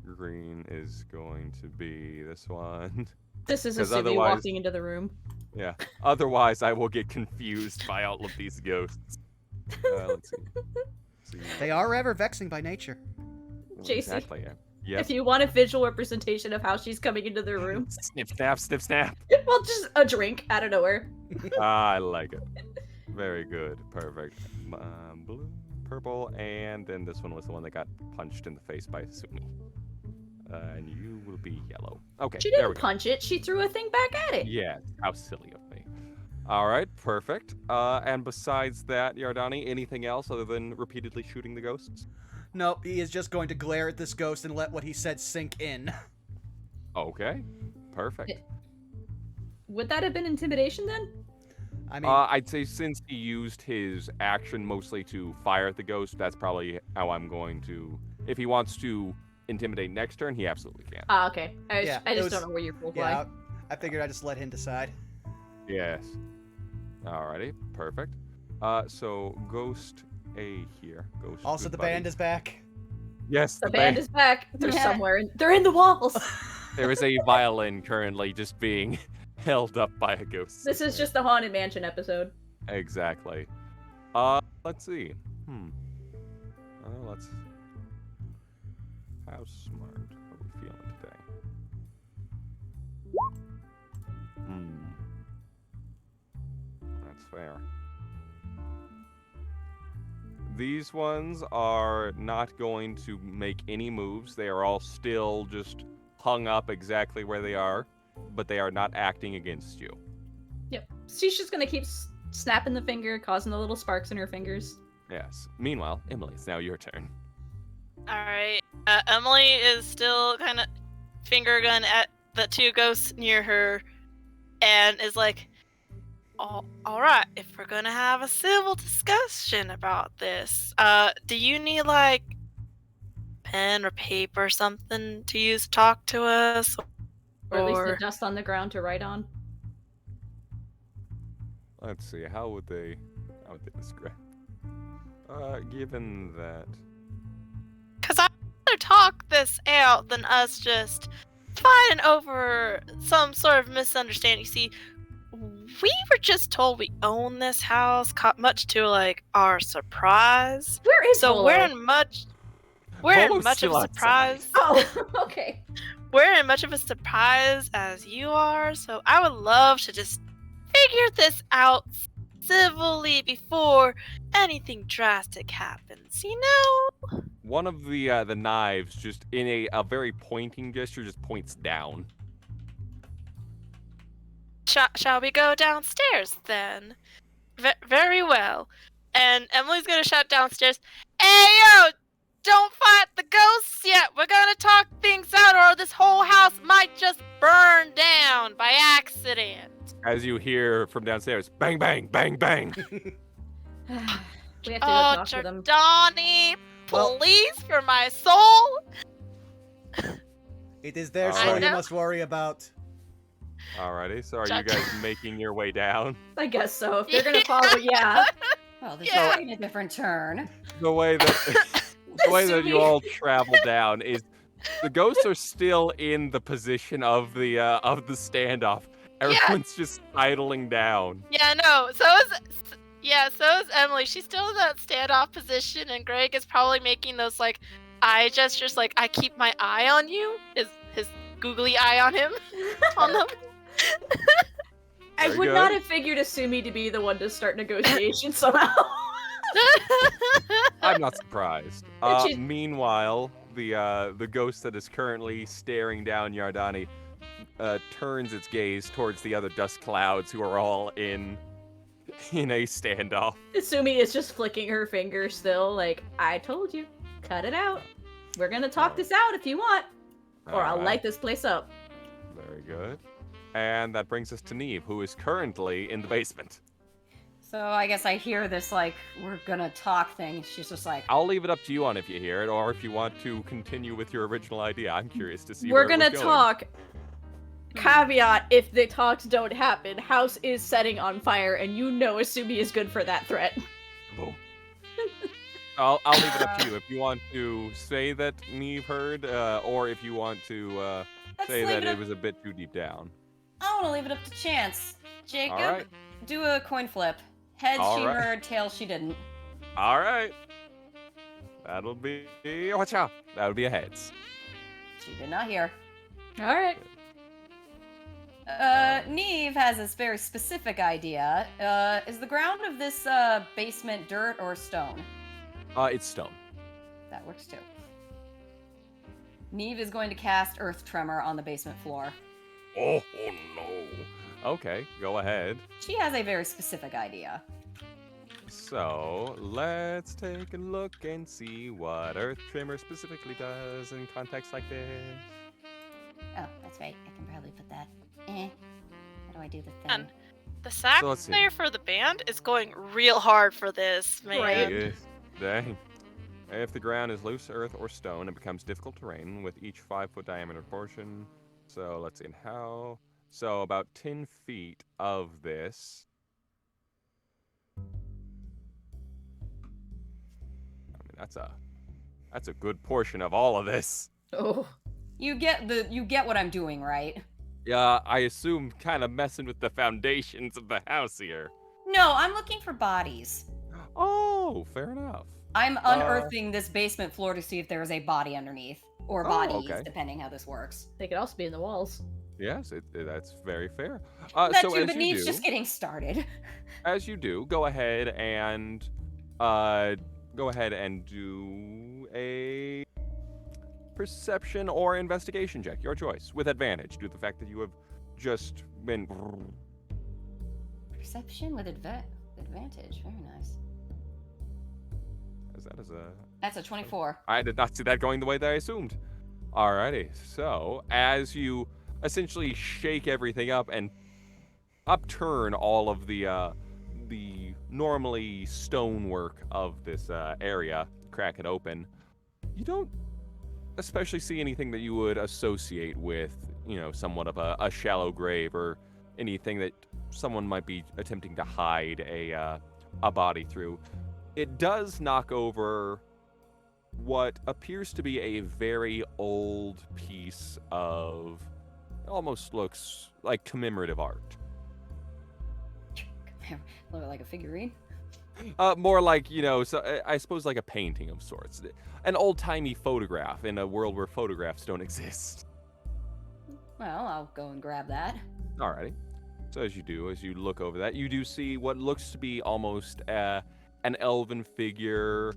Green is going to be this one. This is a 'Cause Sylvie otherwise- walking into the room. Yeah. Otherwise, I will get confused by all of these ghosts. Let's see. They are ever vexing by nature. JC. Exactly. Yeah. Yes. If you want a visual representation of how she's coming into the room, Snip, snap, snip, snap. well, just a drink out of nowhere. I like it. Very good. Perfect. Blue, purple, and then this one was the one that got punched in the face by Sumi. And you will be yellow. Okay, She there we didn't go. punch it. She threw a thing back at it. Yeah, how silly of me. All right, perfect. And besides that, Yardani, anything else other than repeatedly shooting the ghosts? Nope, he is just going to glare at this ghost and let what he said sink in. Okay, perfect. Would that have been intimidation then? I mean, I'd say since he used his action mostly to fire at the ghost, that's probably how I'm going to. If he wants to intimidate next turn, he absolutely can. Ah, okay. I Yeah, it just was- don't know where your rule yeah, I figured I'd just let him decide. Yes. Alrighty, perfect. So Ghost A here. Ghost. Also, good the buddy. band is back. Yes, The band is back. They're Yeah. somewhere. They're in the walls. There is a violin currently just being held up by a ghost. This is just the Haunted Mansion episode. Exactly. Let's see. Let's. How smart are we feeling today? That's fair. These ones are not going to make any moves. They are all still just hung up exactly where they are, but they are not acting against you. Yep. She's just gonna keep snapping the finger, causing the little sparks in her fingers. Yes. Meanwhile, Emily, it's now your turn. All right. Emily is still kind of finger gun at the 2 ghosts near her, and is like, all right, if we're gonna have a civil discussion about this, do you need like pen or paper or something to use to talk to us, Or at least the dust on the ground to write on. Let's see. How would they describe? Given that. Because I'd rather talk this out than us just fighting over some sort of misunderstanding. You see, we were just told we own this house, much to like our surprise. Where is So Volo? we're in much Volo's of a still outside. surprise. Oh, okay. We're in much of a surprise as you are. So I would love to just figure this out civilly before anything drastic happens, you know? One of the knives, just in a very pointing gesture, just points down. Shall we go downstairs then? Very well. And Emily's gonna shout downstairs, "Hey yo! Don't fight the ghosts yet! We're gonna talk things out or this whole house might just burn down by accident." As you hear from downstairs, bang, bang, bang, bang. We have to go Oh, talk to them. Jordani, Well- please, for my soul. It is their I soul you know. must worry about. Alrighty, so are you guys making your way down? I guess so. If they're gonna follow, yeah. Well, this Yeah. is taking a different turn. The way that the way that you Sumi. all travel down is the ghosts are still in the position of the standoff. Everyone's just idling down. Yeah, no. So is Emily. She's still in that standoff position, and Greg is probably making those like eye gestures, like I keep my eye on you. His googly eye on him, on them. I Very would good. not have figured Asumi to be the one to start negotiations somehow. I'm not surprised. She's- Meanwhile, the ghost that is currently staring down Yardani turns its gaze towards the other dust clouds who are all in a standoff. Asumi is just flicking her finger still, like, I told you, cut it out. We're gonna talk this out if you want, or I'll Alright, light this place up. Very good. And that brings us to Neve, who is currently in the basement. So I guess I hear this like we're gonna talk thing. She's just like, I'll leave it up to you on if you hear it, or if you want to continue with your original idea. I'm curious to see We're where it was gonna going. talk. Caveat, if the talks don't happen, house is setting on fire, and you know Asumi is good for that threat. Boom. I'll leave it up to you if you want to say that Neve heard, or if you want to let's say leave that it it up. was a bit too deep down. I want to leave it up to chance. Jacob, All right. do a coin flip. Heads All she right. heard, tails she didn't. All right. That'll be watch out. That'll be a heads. She did not hear. All right. Neve has this very specific idea. Is the ground of this basement dirt or stone? It's stone. That works too. Neve is going to cast Earth Tremor on the basement floor. Oh no. Okay, go ahead. She has a very specific idea. So let's take a look and see what Earth Tremor specifically does in contexts like this. Oh, that's right. I can probably put that. How do I do the thing? And the sax So let's see. player for the band is going real hard for this, man. Right. Yes. Dang. If the ground is loose earth or stone, it becomes difficult terrain with each 5-foot diameter portion. So let's see how. So about 10 feet of this. I mean, that's a good portion of all of this. Oh. You get what I'm doing, right? Yeah, I assume kind of messing with the foundations of the house here. No, I'm looking for bodies. Oh, fair enough. I'm unearthing this basement floor to see if there is a body underneath. Or Oh, bodies, okay. depending how this works. They could also be in the walls. That's very fair. That so too, as but you Neve's do, just getting started. as you do, go ahead and do a perception or investigation check, your choice, with advantage due to the fact that you have just been. Perception with advantage. Very nice. That's a 24. I did not see that going the way that I assumed. Alrighty, so as you essentially shake everything up and upturn all of the normally stonework of this area, crack it open, you don't especially see anything that you would associate with, somewhat of a shallow grave or anything that someone might be attempting to hide a body through. It does knock over what appears to be a very old piece of, almost looks like commemorative art. Look like a figurine. More like, I suppose like a painting of sorts. An old-timey photograph in a world where photographs don't exist. Well, I'll go and grab that. Alrighty. So as you look over that, you do see what looks to be almost an elven figure,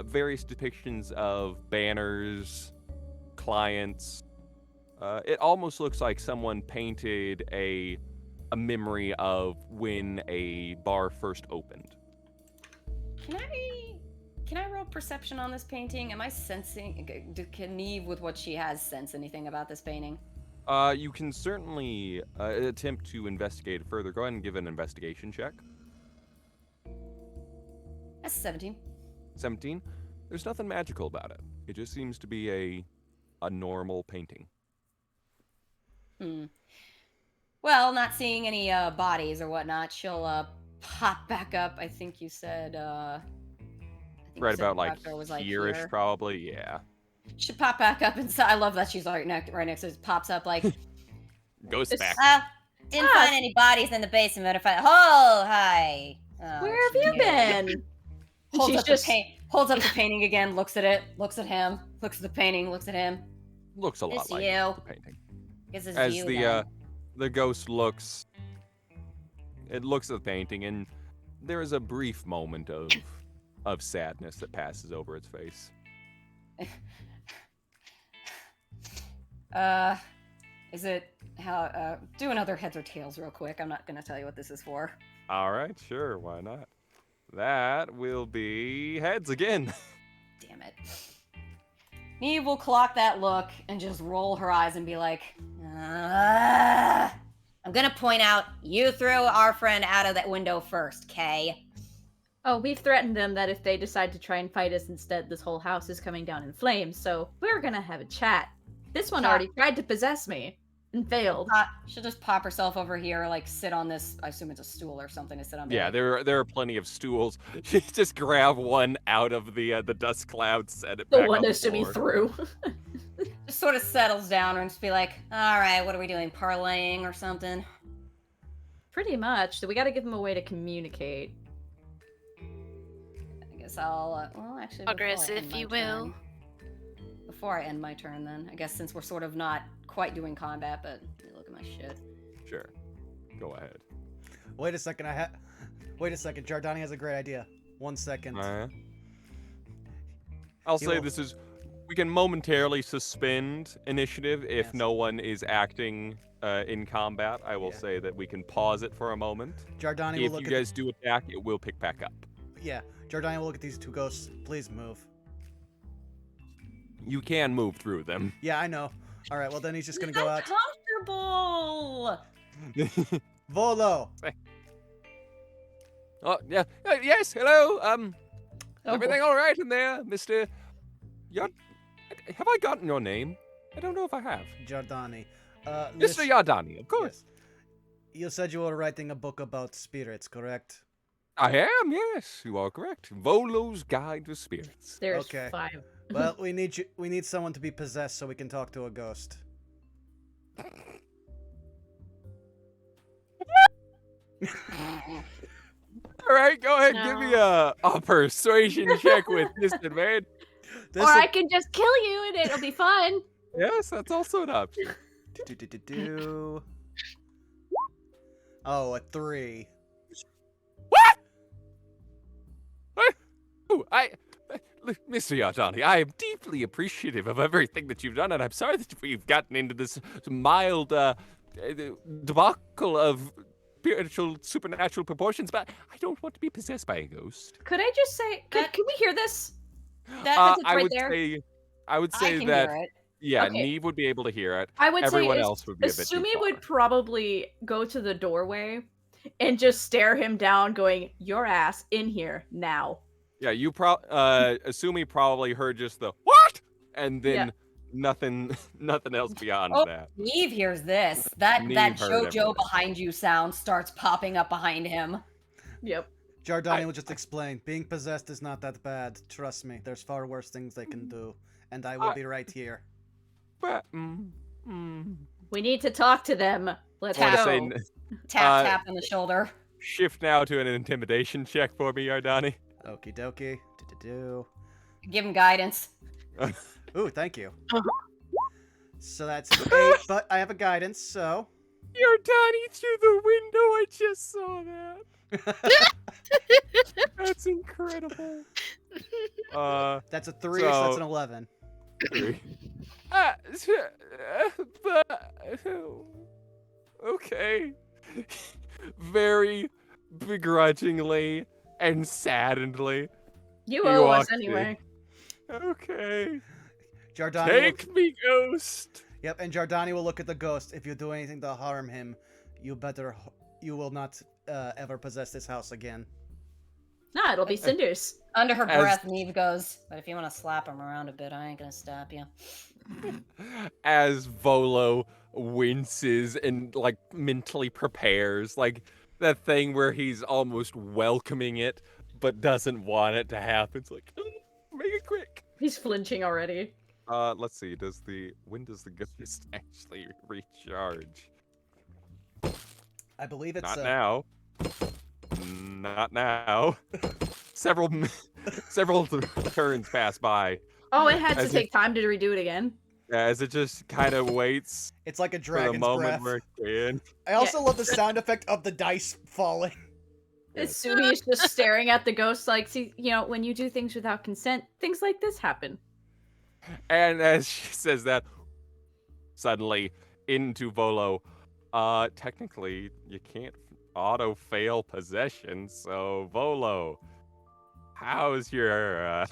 various depictions of banners, clients. It almost looks like someone painted a memory of when a bar first opened. Can I roll perception on this painting? Am I sensing? Can Neve, with what she has, sense anything about this painting? You can certainly attempt to investigate further. Go ahead and give an investigation check. That's 17. 17. There's nothing magical about it. It just seems to be a normal painting. Well, not seeing any bodies or whatnot, she'll pop back up. I think you said. Right about the like doctor was, like, here-ish, here. probably. Yeah. Should pop back up inside. I love that she's right next to it. Pops up like. Goes back. Didn't find any bodies in the basement. Oh, hi. Oh, Where have you been? Holds She's up, just- holds up the painting again, looks at it, looks at him, looks at the painting, looks at him. Looks a lot It's like you. the painting. Guess it's As you, the then. the ghost looks, it looks at the painting, and there is a brief moment of sadness that passes over its face. Is it how? Do another heads or tails real quick. I'm not gonna tell you what this is for. All right, sure, why not? That will be heads again. Damn it. Neve will clock that look and just roll her eyes and be like, I'm gonna point out you threw our friend out of that window first, Kay. Oh, we've threatened them that if they decide to try and fight us instead, this whole house is coming down in flames, so we're gonna have a chat. This one Chat. already tried to possess me and failed. She'll just pop herself over here, like sit on this. I assume it's a stool or something to sit on. Yeah, there are plenty of stools. You just grab one out of the dust cloud, set it The back one on the assuming floor. through. Just sort of settles down and just be like, all right, what are we doing? Parlaying or something? Pretty much. So we gotta give them a way to communicate. I guess I'll. Well, actually, Progress, if you will. Before I end my turn, then I guess since we're sort of not quite doing combat, but let me look at my shit. Sure, go ahead. Wait a second. Wait a second. Jardani has a great idea. 1 second. I'll He say will- this is. We can momentarily suspend initiative if Yes. no one is acting in combat. I will Yeah. say that we can pause it for a moment. Jardani will If look you at guys do attack, it will pick back up. yeah. Jardani will look at these two ghosts. Please move. You can move through them. Yeah, I know. All right. Well, then he's just gonna go out. Comfortable. Volo. Oh yeah. Yes. Hello. Oh, Everything all right in there, Mister? Have I gotten your name? I don't know if I have. Jardani. Mr. Yardani, of course. Yes. You said you were writing a book about spirits, correct? I am. Yes, you are correct. Volo's Guide to Spirits. There's Okay. 5. Well, we need someone to be possessed so we can talk to a ghost. All right, go ahead. Give me a persuasion check with disadvantage. This Or I can just kill you and it'll be fun. Yes, that's also an option. do. Oh, a 3. Ooh, Mr. Yardani, I am deeply appreciative of everything that you've done, and I'm sorry that we've gotten into this mild debacle of spiritual, supernatural proportions, but I don't want to be possessed by a ghost. Could I just say, can we hear this? That's I right would there. I would I say can that hear it. yeah, Okay. Neve would be able to hear it. I would Everyone say else would be a bit too Asumi far. would probably go to the doorway and just stare him down, going, "Your ass in here now." Yeah, you Asumi probably heard just the what, and then Yeah. nothing else beyond Oh, that. Neve hears this. That Neve heard JoJo everything. behind you sound starts popping up behind him. Yep. Jardani will just explain. Being possessed is not that bad. Trust me. There's far worse things they can do, and I will be right here. But We need to talk to them. Let's I want to go. say Tap tap on the shoulder. shift now to an intimidation check for me, Yardani. Okie dokie. Do. Give him guidance. Ooh, thank you. Uh-huh. So that's an 8, but I have a guidance, so You're Donnie through the window. I just saw that. That's incredible. That's a 3, so that's So- an 11. 3. Okay. Very begrudgingly and saddenedly. You He owe us walked in. anyway. Okay. Jardani Take me, ghost. Yep, and Jardani will look at the ghost. If you do anything to harm him, you will not ever possess this house again. Nah, it'll be cinders. Under her As- breath, Neve goes, "But if you want to slap him around a bit, I ain't gonna stop you." As Volo winces and like mentally prepares, like that thing where he's almost welcoming it but doesn't want it to happen. It's like, make it quick. He's flinching already. Let's see. When does the ghost actually recharge? I believe it's Not now. Not now. several turns pass by Oh, it had to As take time to redo it again. as it just kind of waits It's like a for the dragon's moment breath. where it can. I also love the sound effect of the dice falling. Sumi is just staring at the ghost like, see, when you do things without consent, things like this happen. And as she says that, suddenly into Volo, technically you can't auto fail possession. So Volo, how's your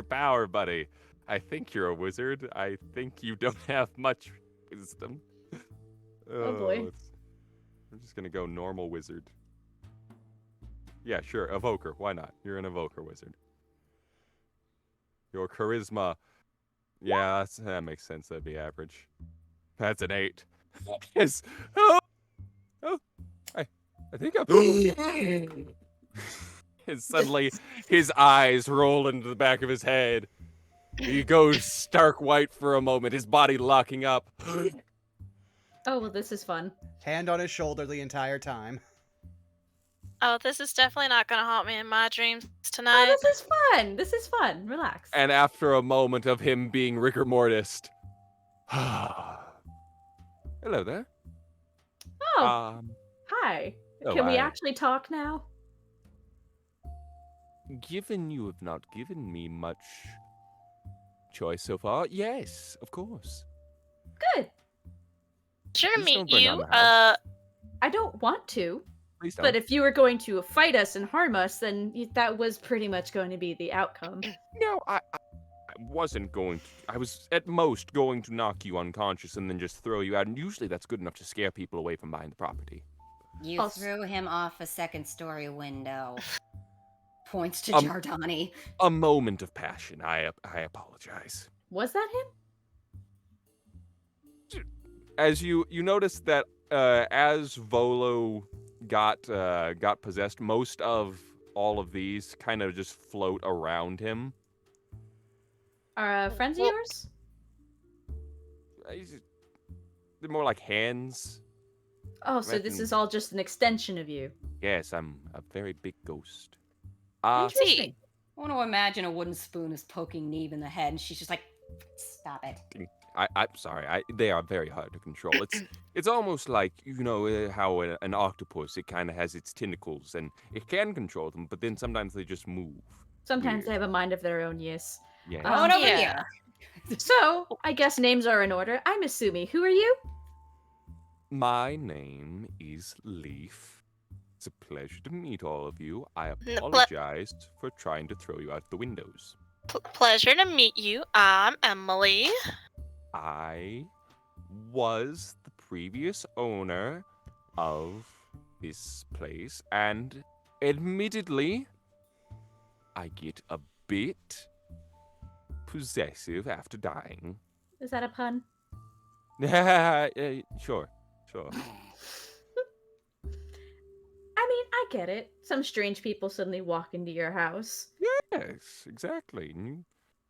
power, buddy? I think you're a wizard. I think you don't have much wisdom. Oh, boy. I'm just gonna go normal wizard. Yeah, sure, evoker. Why not? You're an evoker wizard. Your charisma. Yeah, that makes sense. That'd be average. That's an 8. Yes. Oh, I think I'm. And suddenly, his eyes roll into the back of his head. He goes stark white for a moment, his body locking up. Oh, well, this is fun. Hand on his shoulder the entire time. Oh, this is definitely not gonna haunt me in my dreams Oh, tonight. this is fun. This is fun. Relax. And after a moment of him being rigor mortis, hello there. Oh, hi. hello, Can we I- actually talk now? Given you have not given me much choice so far, yes, of course. Good. Sure to Please meet don't burn down you. the house. I don't want to, Please don't. but if you were going to fight us and harm us, then that was pretty much going to be the outcome. No, I wasn't going to. I was at most going to knock you unconscious and then just throw you out. And usually that's good enough to scare people away from buying the property. You Also- threw him off a second-story window. Points to Um, Jardani. A moment of passion. I apologize. Was that him? As you notice that as Volo got possessed, most of all of these kind of just float around him. Are friends of Well- yours? They're more like hands. Oh, so this reckon- is all just an extension of you. Yes, I'm a very big ghost. Interesting. I want to imagine a wooden spoon is poking Neve in the head, and she's just like, "Stop it." I'm sorry. They are very hard to control. It's almost like how an octopus, it kind of has its tentacles and it can control them, but then sometimes they just move. Sometimes Weird. they have a mind of their own, yes. Yeah. Come on over Yeah. here. So, I guess names are in order. I'm Asumi. Who are you? My name is Leaf. It's a pleasure to meet all of you. I ple- apologize for trying to throw you out the windows. Pleasure to meet you. I'm Emily. I was the previous owner of this place, and admittedly, I get a bit possessive after dying. Is that a pun? Sure. I mean, I get it. Some strange people suddenly walk into your house. Yes, exactly. You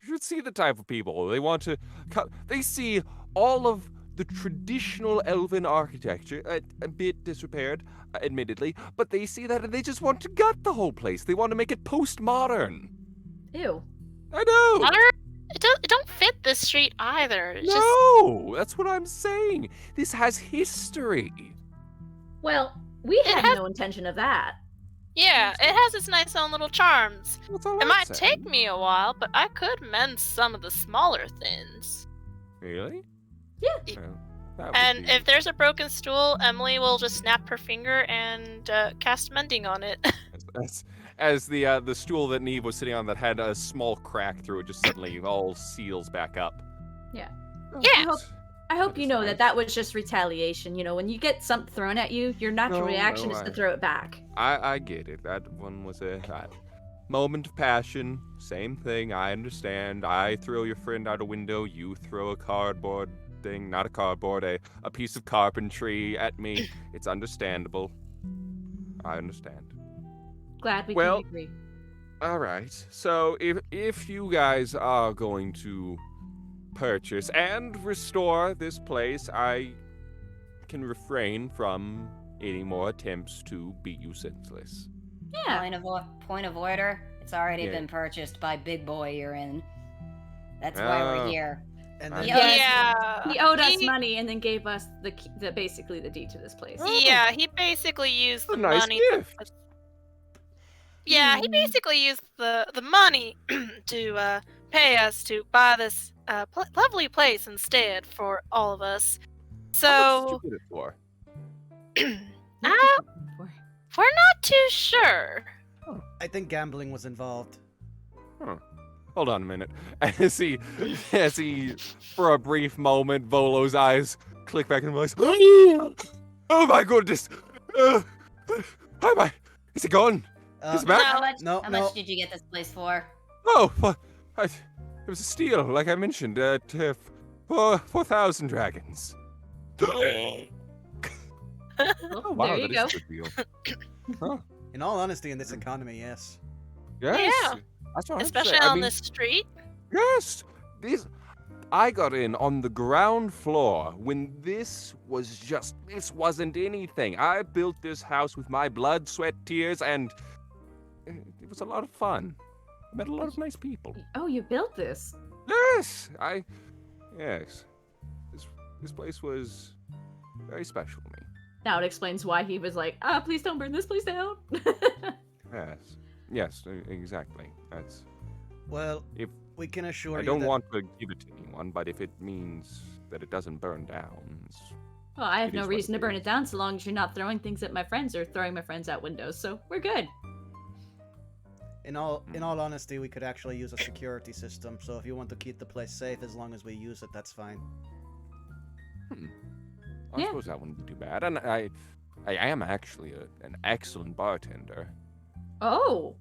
should see the type of people. They want to. They see all of the traditional elven architecture, a bit disrepaired, admittedly, but they see that and they just want to gut the whole place. They want to make it postmodern. Ew. I know. It don't fit this street either. It's just No, that's what I'm saying. This has history. Well, we It had has- no intention of that. Yeah, it has its nice own little charms. That's all It I'm might saying. take me a while, but I could mend some of the smaller things. Really? Yeah. Well, that would And be- if there's a broken stool, Emily will just snap her finger and cast mending on it. as the stool that Neve was sitting on that had a small crack through it just suddenly all seals back up. Yeah. Oh, Yeah. that's- I hope That you is know nice. that was just retaliation. You know, when you get something thrown at you, your natural No, reaction no, is to I- throw it back. I get it. That one was a moment of passion. Same thing. I understand. I throw your friend out a window. You throw a cardboard thing, not a cardboard, a piece of carpentry at me. It's understandable. I understand. Glad we Well- can agree. All right. So if you guys are going to purchase and restore this place, I can refrain from any more attempts to beat you senseless. Yeah. Point of order. It's already Yeah. been purchased by Big Boy you're in. That's why we're Oh. here. And Uh, then Yes. Yeah. He owed us he- money and then gave us basically the deed to this place. Yeah, he basically used A the nice money. gift. Yeah, he basically used the money to pay us to buy this lovely place instead for all of us. How much So did you get it for? we're not too sure. I think gambling was involved. Hold on a minute. As he, for a brief moment, Volo's eyes click back and realize, oh my goodness! Hi, my, is it gone? Is it back? How much? No, how no. much did you get this place for? Oh, it was a steal, like I mentioned, at 4,000 dragons. Well, Oh, wow, there you that go. is a good deal. In all honesty, in this economy, yes. Yes. Yeah. That's what Especially I'm saying. on this street. Yes. I got in on the ground floor when this wasn't anything. I built this house with my blood, sweat, tears, and it was a lot of fun. I met a lot of nice people. Oh, you built this. Yes. Yes. This place was very special to me. Now it explains why he was like, please don't burn this place down. Yes. Yes, exactly. That's. Well, If- we can assure I you don't that... want to give it to anyone, but if it means that it doesn't burn down, Well, I have It no is what reason it to burn is. it down so long as you're not throwing things at my friends or throwing my friends out windows, so we're good. In all honesty, we could actually use a security system. So if you want to keep the place safe, as long as we use it, that's fine. I Yeah. suppose that wouldn't be too bad. And I am actually an excellent bartender. Oh,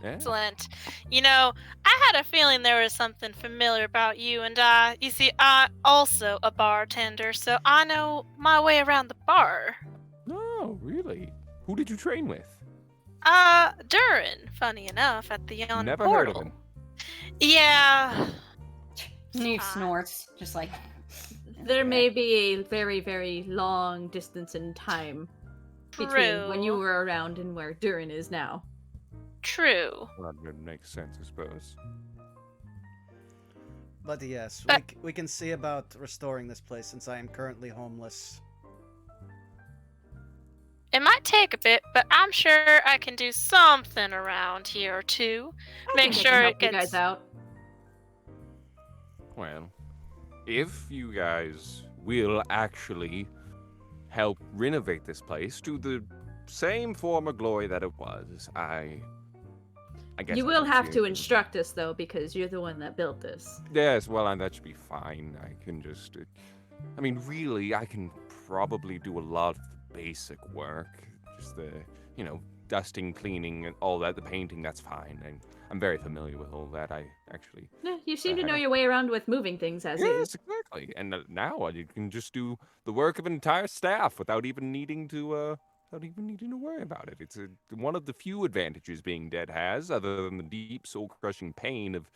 Yeah. Excellent. You know, I had a feeling there was something familiar about you and I. You see, I'm also a bartender, so I know my way around the bar. Oh, really? Who did you train with? Durin, funny enough, at the Yon Never portal. heard of him. Yeah. Neve Ah. snorts, just like. there may be a very, very long distance in time between when you True. were around and where Durin is now. True. Well, that makes sense, I suppose. But yes, But- we can see about restoring this place since I am currently homeless. It might take a bit, but I'm sure I can do something around here too. I Make think I sure can it help you gets guys out. Well, if you guys will actually help renovate this place to the same form of glory that it was, I guess You I will don't have see to anything- instruct us though, because you're the one that built this. Yes, well, and that should be fine. I can just. I mean, really, I can probably do a lot of the basic work. Just the, dusting, cleaning, and all that. The painting, that's fine. I'm very familiar with all that. I actually. Yeah, you seem to know Uh-huh. your way around with moving things as Yes, is. exactly. And now you can just do the work of an entire staff without even needing to. Without even needing to worry about it. It's one of the few advantages being dead has, other than the deep, soul-crushing pain of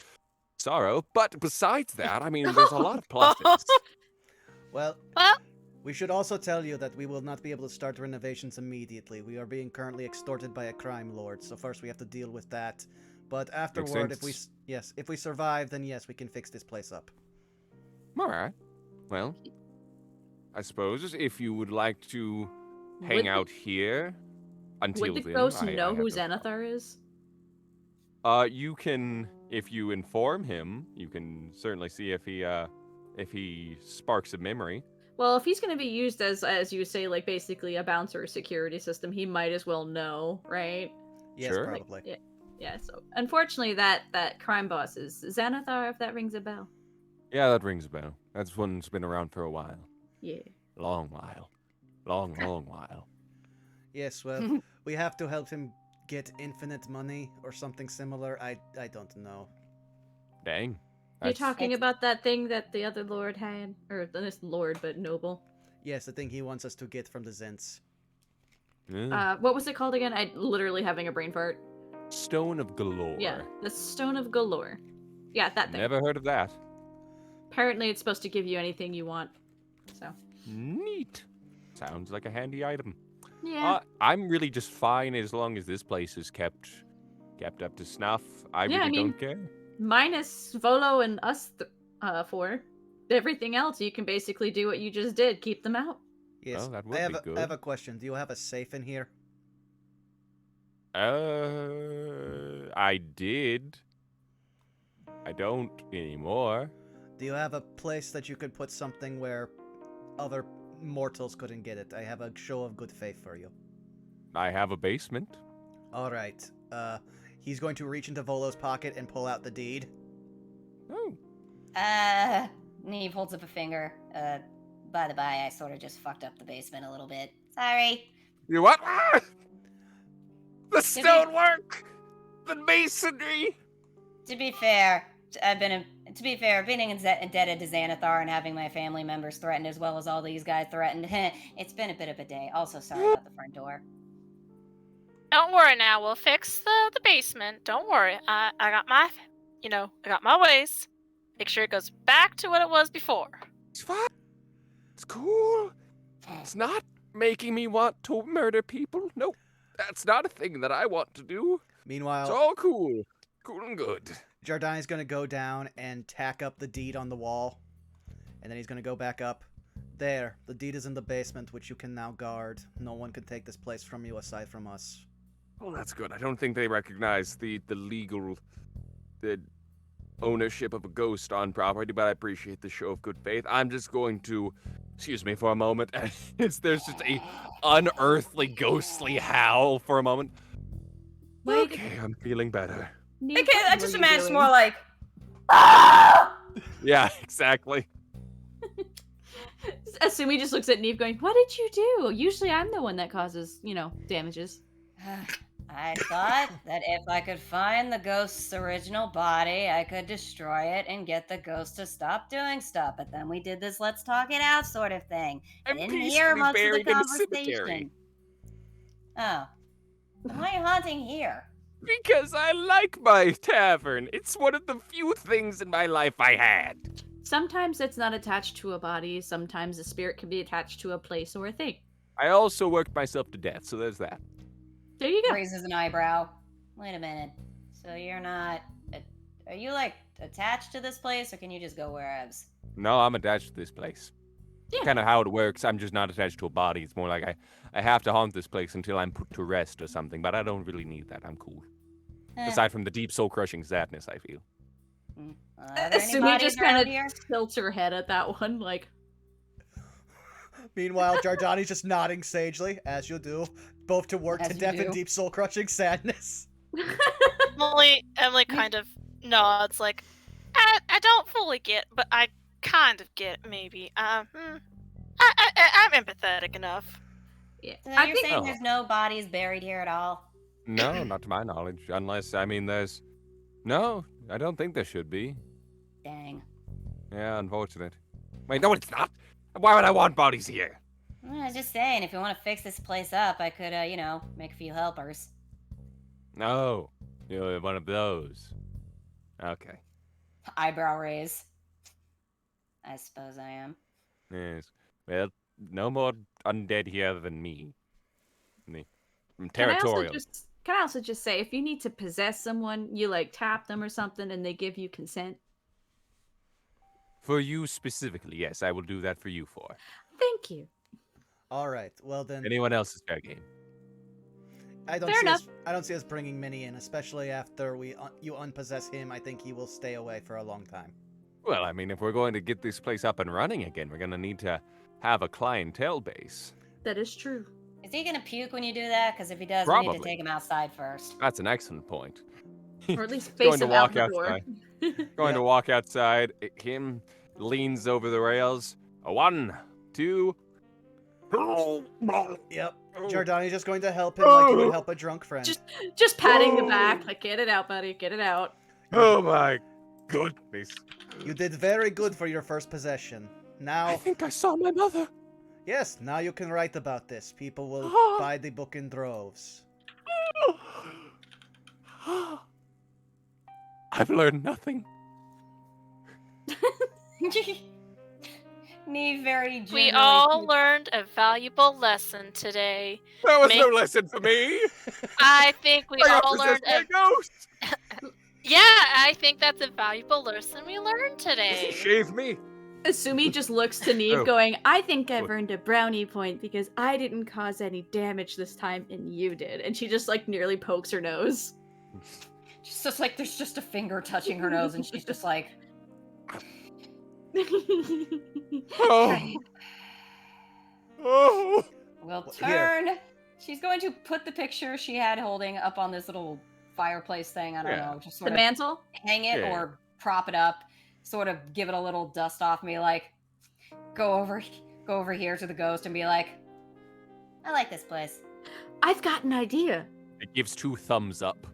sorrow. But besides that, I mean, there's a lot of pluses. Well, Well, we should also tell you that we will not be able to start renovations immediately. We are being currently extorted by a crime lord, so first we have to deal with that. But afterward, sense. if we survive, then yes, we can fix this place up. All right. Well, I suppose if you would like to hang Would out here until Would the then. ghost I know have who no problem. Xanathar is? You can, if you inform him, you can certainly see if he sparks a memory. Well, if he's going to be used as you say, like basically a bouncer or security system, he might as well know, right? Yes, Sure. probably. Yeah. So unfortunately, that crime boss is Xanathar. If that rings a bell. Yeah, that rings a bell. That's one's been around for a while. Yeah. Long while. Long while. Yes, well, we have to help him get infinite money or something similar. I don't know. Dang. You're That's- talking about that thing that the other lord had, or this lord, but noble. Yes, the thing he wants us to get from the Zents. Yeah. What was it called again? I literally having a brain fart. Stone of Golor. Yeah, the Stone of Golor. Yeah, that thing. Never heard of that. Apparently, it's supposed to give you anything you want. So. Neat. Sounds like a handy item. Yeah. I'm really just fine as long as this place is kept up to snuff. I Yeah, really I mean- don't care. Minus Volo and us four. Everything else, you can basically do what you just did. Keep them out. Yes, Oh, that would I have be a, good. I have a question. Do you have a safe in here? I did. I don't anymore. Do you have a place that you could put something where other mortals couldn't get it? I have a show of good faith for you. I have a basement. All right. He's going to reach into Volo's pocket and pull out the deed. Oh. Neve holds up a finger. By the by, I sort of just fucked up the basement a little bit. Sorry. You what? Ah! The stonework! The masonry! To be fair, being indebted to Xanathar and having my family members threatened as well as all these guys threatened, it's been a bit of a day. Also, sorry about the front door. Don't worry now. We'll fix the basement. Don't worry. I got my, I got my ways. Make sure it goes back to what it was before. It's fine. It's cool. It's not making me want to murder people. Nope. That's not a thing that I want to do. It's Meanwhile, all cool. Cool and good. Jardani's going to go down and tack up the deed on the wall. And then he's going to go back up. There, the deed is in the basement, which you can now guard. No one can take this place from you aside from us. Well, that's good. I don't think they recognize the legal ownership of a ghost on property, but I appreciate the show of good faith. I'm just going to, excuse me for a moment, there's just a unearthly, ghostly howl for a moment. Wait, Okay, I'm feeling better. Neve, Okay, I what just were you imagine doing? more like, ah! Yeah, exactly. Asumi just looks at Neve going, "What did you do? Usually I'm the one that causes, damages." I thought that if I could find the ghost's original body, I could destroy it and get the ghost to stop doing stuff. But then we did this let's talk it out sort of thing. I I'm didn't hear peacefully much of the buried in a cemetery. conversation. Oh. Why are you haunting here? Because I like my tavern. It's one of the few things in my life I had. Sometimes it's not attached to a body. Sometimes a spirit can be attached to a place or a thing. I also worked myself to death, so there's that. There you go. Raises an eyebrow. Wait a minute. So you're not... Are you, attached to this place, or can you just go wherever? No, I'm attached to this place. Yeah. Kind of how it works. I'm just not attached to a body. It's more like I have to haunt this place until I'm put to rest or something, but I don't really need that. I'm cool. Aside from the deep soul-crushing sadness I feel. Are there any Asumi bodies just kind around of here? tilts her head at that one, like, Meanwhile, Jardani's just nodding sagely, as you do, both to work As to you death do. in deep soul-crushing sadness. Emily kind of nods, like, I don't fully get, but I kind of get, maybe. I'm empathetic enough. yeah. So I you're think saying Oh. there's no bodies buried here at all? No, not to my knowledge. Unless, there's... No, I don't think there should be. Dang. Yeah, unfortunate. Wait, no, it's not! Why would I want bodies here? Well, I was just saying, if you want to fix this place up, I could, make a few helpers. No, you're one of those. Okay, Eyebrow raise. I suppose I am. yes. Well, no more undead here than me. I'm Can territorial. I also just say, if you need to possess someone, you tap them or something, and they give you consent. For you specifically, yes, I will do that for you four. Thank you. All right. Well then, Anyone else is fair game. I don't Fair see enough. us. I don't see us bringing Minnie in, especially after you unpossess him. I think he will stay away for a long time. Well, I mean, if we're going to get this place up and running again, we're going to need to have a clientele base. That is true. Is he gonna puke when you do that? Because if he does, we need to Probably. take him outside first. That's an excellent point. Or at least Going face to him out walk the door. outside. Going to walk outside. Him leans over the rails. A 1, 2. Yep. Giordani's just going to help him like you would help a drunk friend. Just patting the back, like, get it out, buddy, get it out. Oh my goodness. You did very good for your first possession. I Now, think I saw my mother. yes, now you can write about this. People will buy the book in droves. I've learned nothing. Neve very generally. We all learned a valuable lesson today. That was Make- no lesson for me. I think we I got all learned possessed by a ghost. Yeah, I think that's a valuable lesson we learned today. Shave me. Asumi just looks to Neve Oh. going, I think I've What? earned a brownie point because I didn't cause any damage this time and you did. And she just like nearly pokes her nose. Just looks like there's just a finger touching her nose, and she's just like, Oh. Oh. "We'll Here. turn." She's going to put the picture she had holding up on this little fireplace thing. I don't Yeah. know, just The sort of mantle? hang it Yeah. or prop it up, sort of give it a little dust off me, like go over here to the ghost and be like, "I like this place." I've got an idea. It gives 2 thumbs up.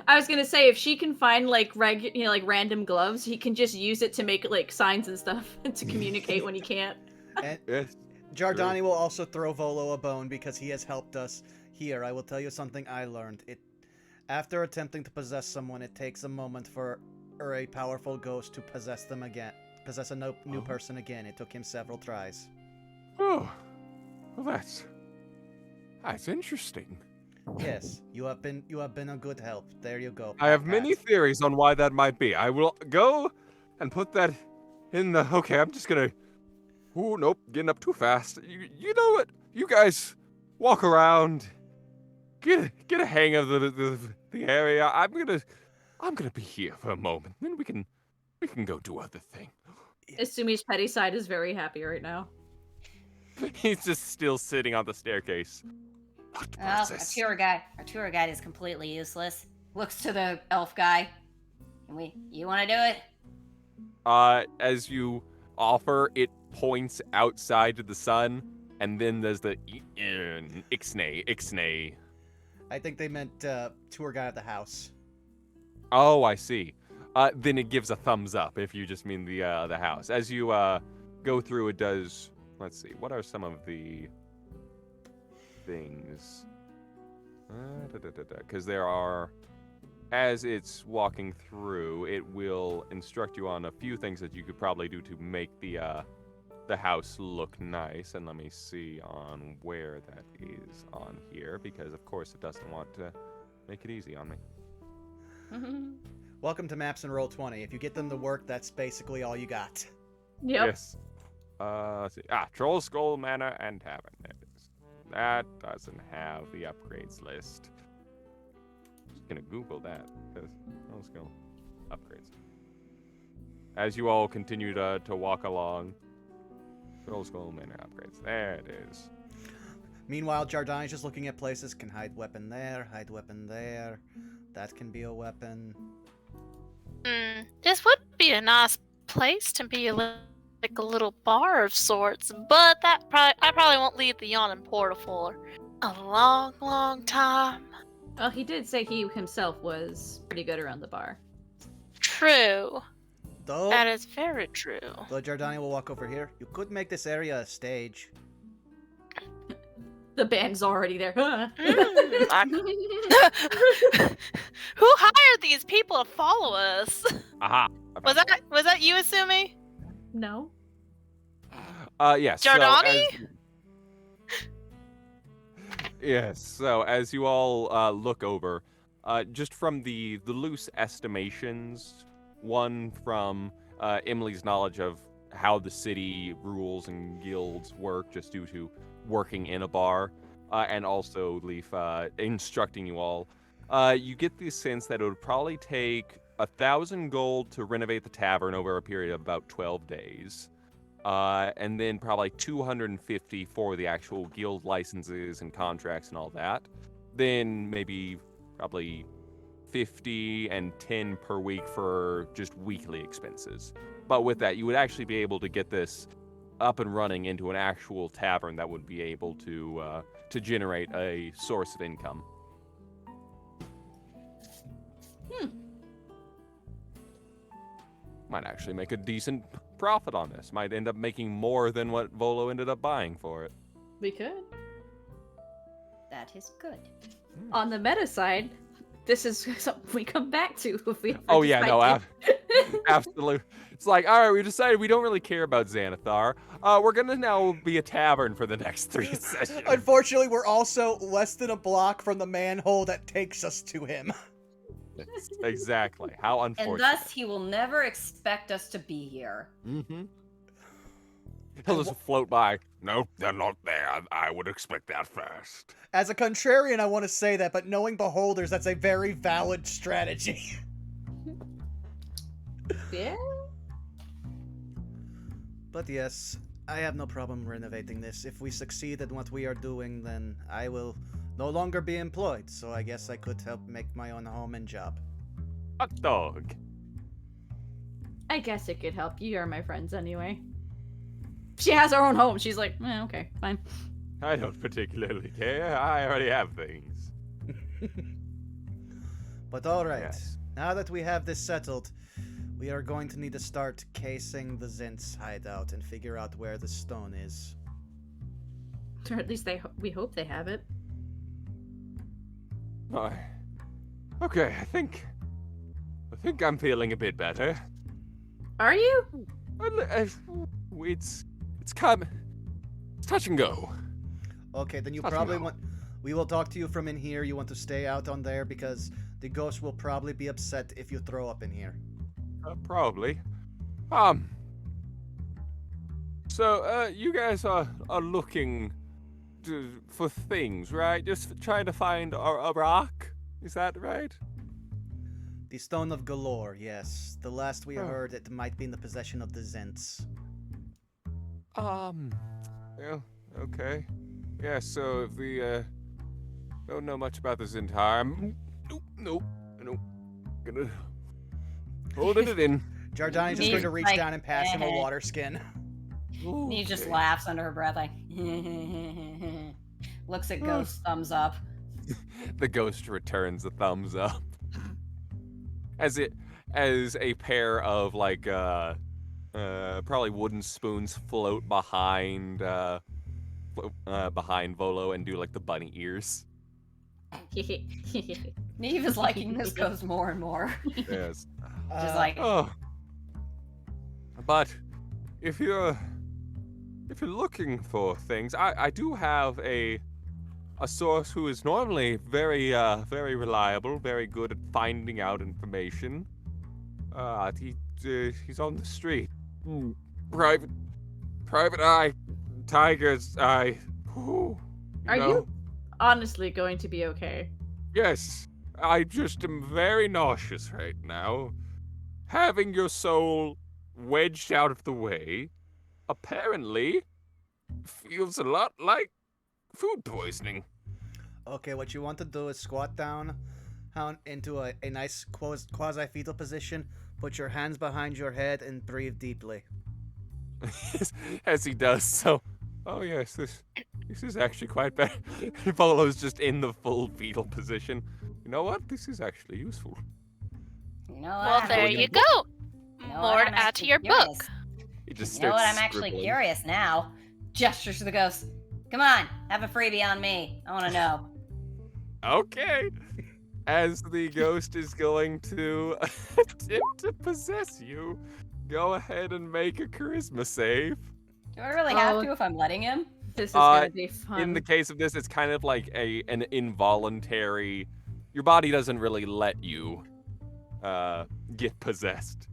I was gonna say if she can find like like random gloves, he can just use it to make like signs and stuff to communicate when he can't. And Yes. Giordani will also throw Volo a bone because he has helped us here. I will tell you something I learned. After attempting to possess someone, it takes a moment for a powerful ghost to possess them again. Possess a new person again. It took him several tries. Oh. Well, that's interesting. Yes, you have been a good help. There you go. I have Pat, many pat. theories on why that might be. I will go and put that in the. Okay, I'm just gonna. Oh nope, getting up too fast. You know what? You guys walk around, get a hang of the area. I'm gonna be here for a moment. Then we can go do other thing. Asumi's petty side is very happy right now. He's just still sitting on the staircase. What Well, our process? tour guide is completely useless. Looks to the elf guy. You want to do it? As you offer, it points outside to the sun, and then there's the ixnay. I think they meant tour guide of the house. Oh, I see. Then it gives a thumbs up if you just mean the house. As you go through, it does. Let's see. What are some of the things? Because there are. As it's walking through, it will instruct you on a few things that you could probably do to make the house look nice. And let me see on where that is on here, because of course it doesn't want to make it easy on me. Welcome to Maps and Roll20. If you get them to work, that's basically all you got. Yep. Yes. Let's see. Trollskull Manor and Tavern. There it is. That doesn't have the upgrades list. Just gonna Google that. Trollskull upgrades. As you all continue to walk along, Trollskull Manor upgrades. There it is. Meanwhile, Giordani's just looking at places. Can hide weapon there, hide weapon there. That can be a weapon. This would be a nice place to be like a little bar of sorts, but I probably won't leave the yawning portal for a long, long time. Well, he did say he himself was pretty good around the bar. True. Though, That is very true. though Giordani will walk over here. You could make this area a stage. The band's already there. Who hired these people to follow us? Aha. Was that you, Asumi? No. Yes. Giordani? Yes. So as you all look over, just from the loose estimations, one from Emily's knowledge of how the city rules and guilds work, just due to working in a bar, and also Leaf instructing you all. You get the sense that it would probably take 1,000 gold to renovate the tavern over a period of about 12 days. And then probably 250 for the actual guild licenses and contracts and all that. Then maybe probably 50 and 10 per week for just weekly expenses. But with that, you would actually be able to get this up and running into an actual tavern that would be able to generate a source of income. Might actually make a decent profit on this. Might end up making more than what Volo ended up buying for it. We could. That is good. On the meta side, this is something we come back to if we. Oh yeah, no, absolutely. It's like, all right, we decided we don't really care about Xanathar. We're gonna now be a tavern for the next 3 sessions. Unfortunately, we're also less than a block from the manhole that takes us to him. Exactly. How unfortunate. And thus, he will never expect us to be here. Mm-hmm. He'll just float by. No, they're not there. I would expect that first. As a contrarian, I want to say that, but knowing beholders, that's a very valid strategy. Yeah. But yes, I have no problem renovating this. If we succeed at what we are doing, then I will no longer be employed, so I guess I could help make my own home and job. Hot dog. I guess it could help. You are my friends anyway. She has her own home. She's like, okay, fine. I don't particularly care. I already have things. But alright, Yes. now that we have this settled, we are going to need to start casing the Zint's hideout and figure out where the stone is. Or at least we hope they have it. Okay, I think I'm feeling a bit better. Are you? It's touch and go. Okay, then you Touch and probably go. want... We will talk to you from in here. You want to stay out on there because the ghost will probably be upset if you throw up in here. Probably. So, you guys are looking for things, right? Just trying to find a rock? Is that right? The Stone of Golor, yes. The last we Oh. heard, it might be in the possession of the Zents. Yeah, okay. Yeah, so if we, don't know much about this in time... Nope. Gonna... holding it in. Jardani's just Me, going to reach like, down and pass him a water skin. Ooh, And he just okay. laughs under her breath, like, looks at Ghost, thumbs up. The ghost returns a thumbs up. As a pair of like probably wooden spoons float behind behind Volo and do like the bunny ears. Neve is liking this Ghost more and more. Yes. Just like, Oh. But if you're looking for things, I do have a source who is normally very reliable, very good at finding out information. He's on the street. Private eye, tiger's eye. Ooh, Are know? you honestly going to be okay? Yes, I just am very nauseous right now. Having your soul wedged out of the way apparently feels a lot like food poisoning. Okay, what you want to do is squat down into a nice quasi-fetal position, put your hands behind your head, and breathe deeply. As he does so. Oh yes, this is actually quite bad. Volo's just in the full fetal position. You know what? This is actually useful. you know Well, what? there you go. You know what? More I'm to add to actually your curious. book. He just You know what? starts I'm actually scribbling. curious now. Gestures to the Ghost. Come on, have a freebie on me. I want to know. Okay. As the ghost is going to attempt to possess you, go ahead and make a charisma save. Do I really have Oh. to if I'm letting him? This is gonna be fun. In the case of this, it's kind of like an involuntary. Your body doesn't really let you get possessed.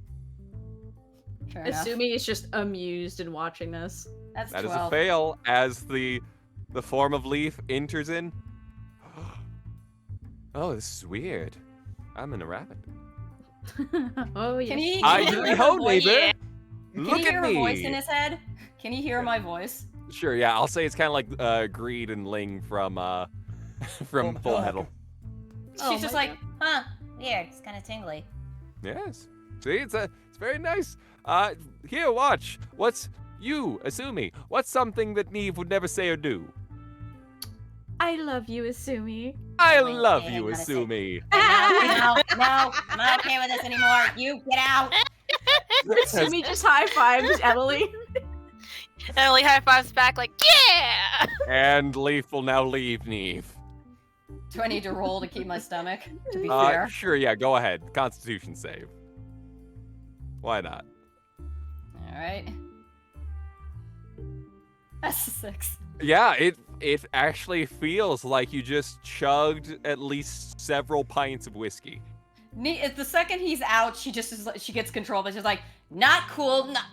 Fair enough. Assuming he's just amused in watching this. That's That is 12. a fail. As the the form of Leaf enters in. Oh, this is weird. I'm in a rabbit. Oh yeah. Can he I hear really her hope, voice? neighbor. Can Look he hear at her voice me. in his head? Can he hear my voice? Sure, yeah. I'll say it's kind of like Greed and Ling from Full Full Metal. Metal. Oh She's just my like, huh, weird. It's kind of tingly. Yes. See, it's very nice. Here, watch. Asumi? What's something that Neve would never say or do? I love you, Asumi. I Wait, love hang you, on a sec. Asumi. No, I'm not okay with this anymore. You get out. Asumi just high fives Emily. Emily high fives back like, yeah! And Leaf will now leave Neve. Do I need to roll to keep my stomach? To be fair. Sure, yeah. Go ahead. Constitution save. Why not? All right. That's a 6. Yeah, it actually feels like you just chugged at least several pints of whiskey. The second he's out, she gets control, but she's like, not cool. Not...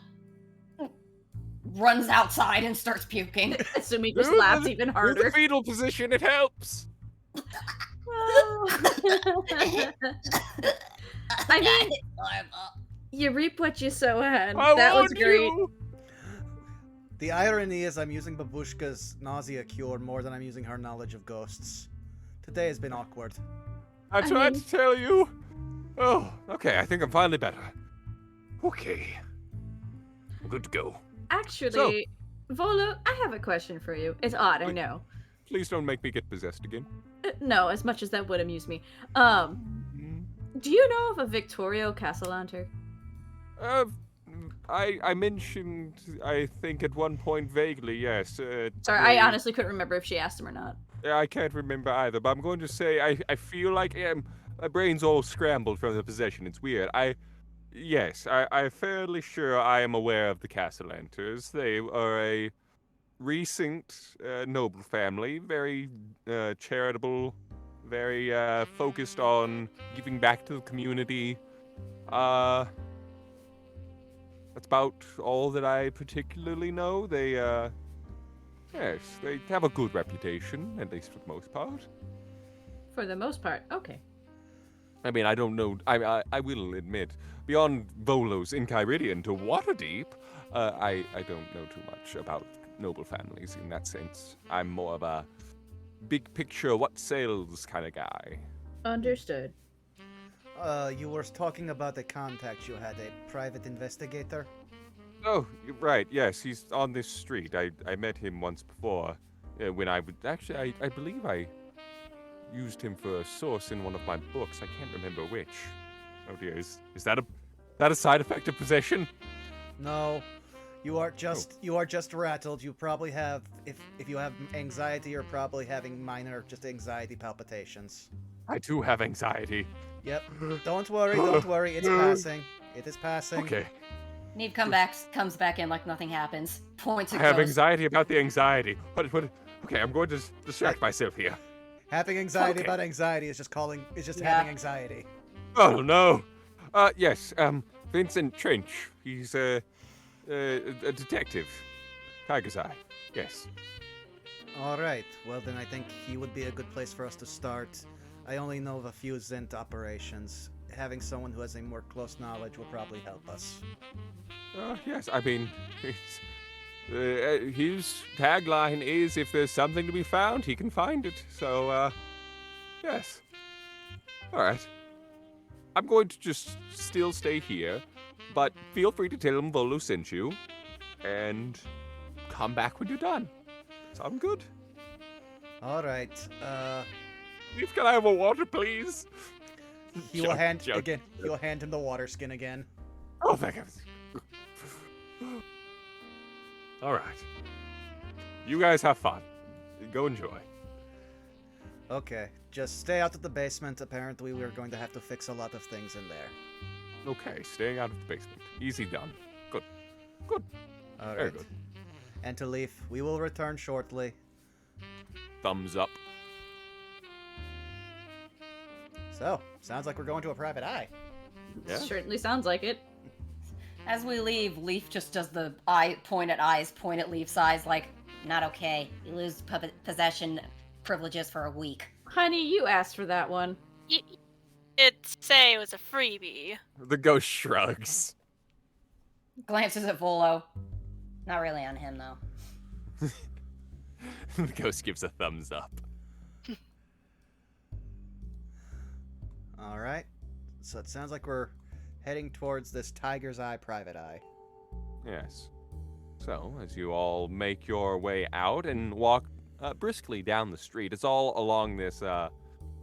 Runs outside and starts puking. Asumi just laughs even In the harder. fetal position, it helps. I mean, you reap what you sow, hen. I That was warned great. you. The irony is I'm using Babushka's nausea cure more than I'm using her knowledge of ghosts. Today has been awkward. I tried mean- to tell you. Oh, okay. I think I'm finally better. Okay. I'm good to go. Actually, Volo, I have a question for you. It's odd, I know. Please don't make me get possessed again. No, as much as that would amuse me. Do you know of a Victorio Castellanter? I mentioned, I think at one point vaguely, yes. Sorry, they- I honestly couldn't remember if she asked him or not. I can't remember either, but I'm going to say I feel like my brain's all scrambled from the possession. It's weird. I'm fairly sure I am aware of the Castellanters. They are a recent noble family, very charitable, very focused on giving back to the community. That's about all that I particularly know. They yes, they have a good reputation, at least for the most part. For the most part, okay. I mean, I don't know. I will admit, beyond Volo's in Kyridian to Waterdeep, I don't know too much about noble families in that sense. I'm more of a big picture, what sells kind of guy. Understood. You were talking about the contact you had, a private investigator? Oh, right. Yes, he's on this street. I met him once before when I would actually. I believe I used him for a source in one of my books. I can't remember which. Oh dear, is that a side effect of possession? No. You are just rattled. You probably have if you have anxiety, you're probably having minor just anxiety palpitations. I do have anxiety. Yep. Don't worry, it's passing. It is passing. Okay. Neve comes back in like nothing happens. Points I at have Ghost. anxiety about the anxiety. What? Okay, I'm going to distract myself here. Having anxiety Okay. about anxiety is just Yeah. having anxiety. Oh no. Yes. Vincent Trench. He's a detective. Tiger's Eye. Yes. All right. Well, then I think he would be a good place for us to start. I only know of a few Zent operations. Having someone who has a more close knowledge will probably help us. Yes. I mean, his tagline is, "If there's something to be found, he can find it." So, yes. All right. I'm going to just still stay here, but feel free to tell him Volo sent you, and come back when you're done. Sound good? All right. Leaf, can I have a water, please? He will Joke, hand joke. again. He will hand him the water skin again. Oh, thank heavens. All right. You guys have fun. Go enjoy. Okay. Just stay out of the basement. Apparently, we're going to have to fix a lot of things in there. Okay, staying out of the basement. Easy done. Good. Good. All Very right. good. And to Leaf, we will return shortly. Thumbs up. So, sounds like we're going to a private eye. Yeah. Certainly sounds like it. As we leave, Leaf just does the eye point at eyes, point at Leaf's eyes, like, not okay. You lose possession privileges for a week. Honey, you asked for that one. It'd say it was a freebie. The ghost shrugs. Glances at Volo. Not really on him, though. The ghost gives a thumbs up. All right. So it sounds like we're heading towards this Tiger's Eye private eye. Yes. So, as you all make your way out and walk briskly down the street, it's all along this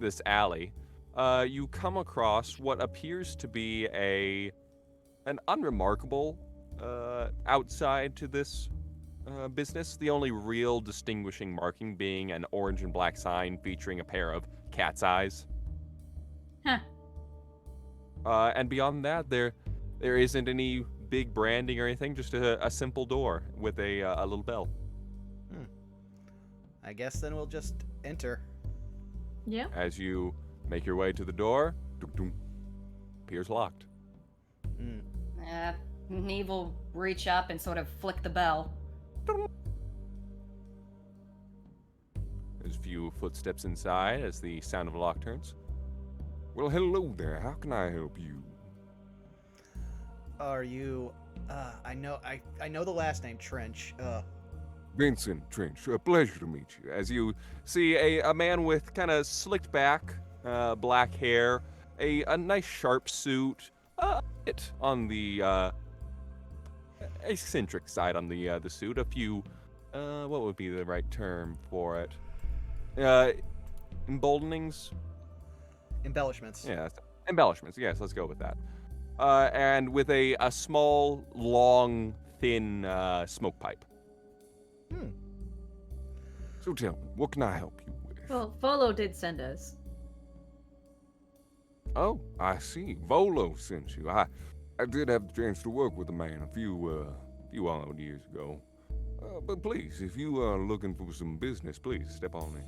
this alley. You come across what appears to be an unremarkable outside to this business. The only real distinguishing marking being an orange and black sign featuring a pair of cat's eyes. Huh. And beyond that, there isn't any big branding or anything. Just a simple door with a little bell. I guess then we'll just enter. Yeah. As you make your way to the door, appears locked. Neve will reach up and sort of flick the bell. There's a few footsteps inside as the sound of a lock turns. Well, hello there. How can I help you? Are you? I know the last name Trench. Vincent Trench. A pleasure to meet you. As you see a man with kind of slicked back, black hair, a nice sharp suit, it on the eccentric side on the suit. A few, what would be the right term for it? Emboldenings. Embellishments. Yes, embellishments. Yes, let's go with that. And with a small, long, thin smoke pipe. So tell me, what can I help you with? Well, Volo did send us. Oh, I see. Volo sent you. I did have the chance to work with the man a few odd years ago. But please, if you are looking for some business, please step on in.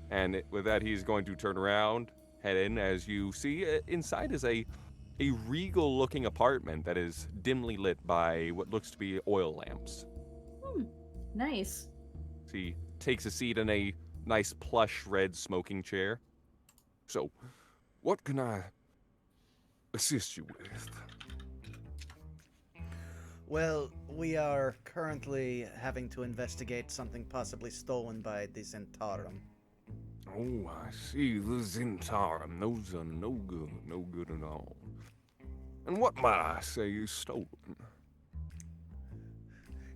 And with that, he's going to turn around, head in. As you see, inside is a regal-looking apartment that is dimly lit by what looks to be oil lamps. Nice. So he takes a seat in a nice plush red smoking chair. So, what can I assist you with? Well, we are currently having to investigate something possibly stolen by the Zhentarim. Oh, I see. The Zhentarim. Those are no good at all. And what might I say is stolen?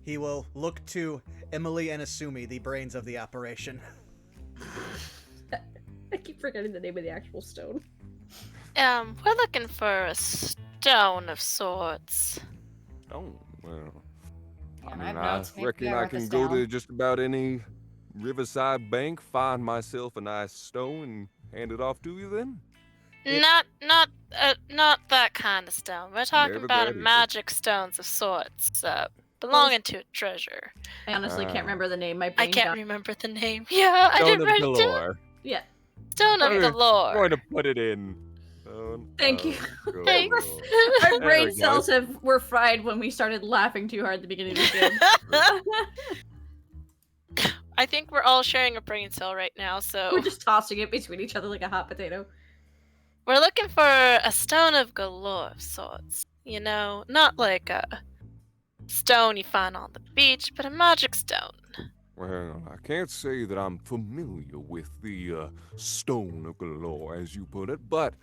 He will look to Emily and Asumi, the brains of the operation. I keep forgetting the name of the actual stone. We're looking for a stone of sorts. Oh, well. Yeah, I and mean, I've I notes. Maybe reckon I wrote this can go to down. just about any riverside bank, find myself a nice stone, and hand it off to you then? Not that kind of stone. We're talking Never about that either. magic stones of sorts, belonging to a treasure. I honestly can't remember the name. My I brain can't got... remember the name. Yeah, I Stone didn't of write it down. Galore. Yeah. Stone of I'm Galore. going to put it in. Stone Thank you. of Thanks. Galore. Our There brain we go. cells were fried when we started laughing too hard at the beginning of the game. I think we're all sharing a brain cell right now, so We're just tossing it between each other like a hot potato. we're looking for a stone of galore of sorts. You know, not like a stone you find on the beach, but a magic stone. Well, I can't say that I'm familiar with the Stone of Golor, as you put it, but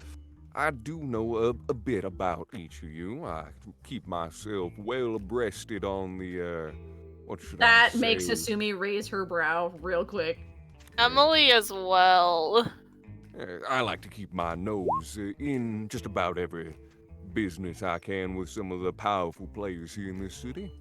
I do know a bit about each of you. I keep myself well abreasted on the, what should I That say? makes Asumi raise her brow real quick. Emily as well. I like to keep my nose in just about every business I can with some of the powerful players here in this city.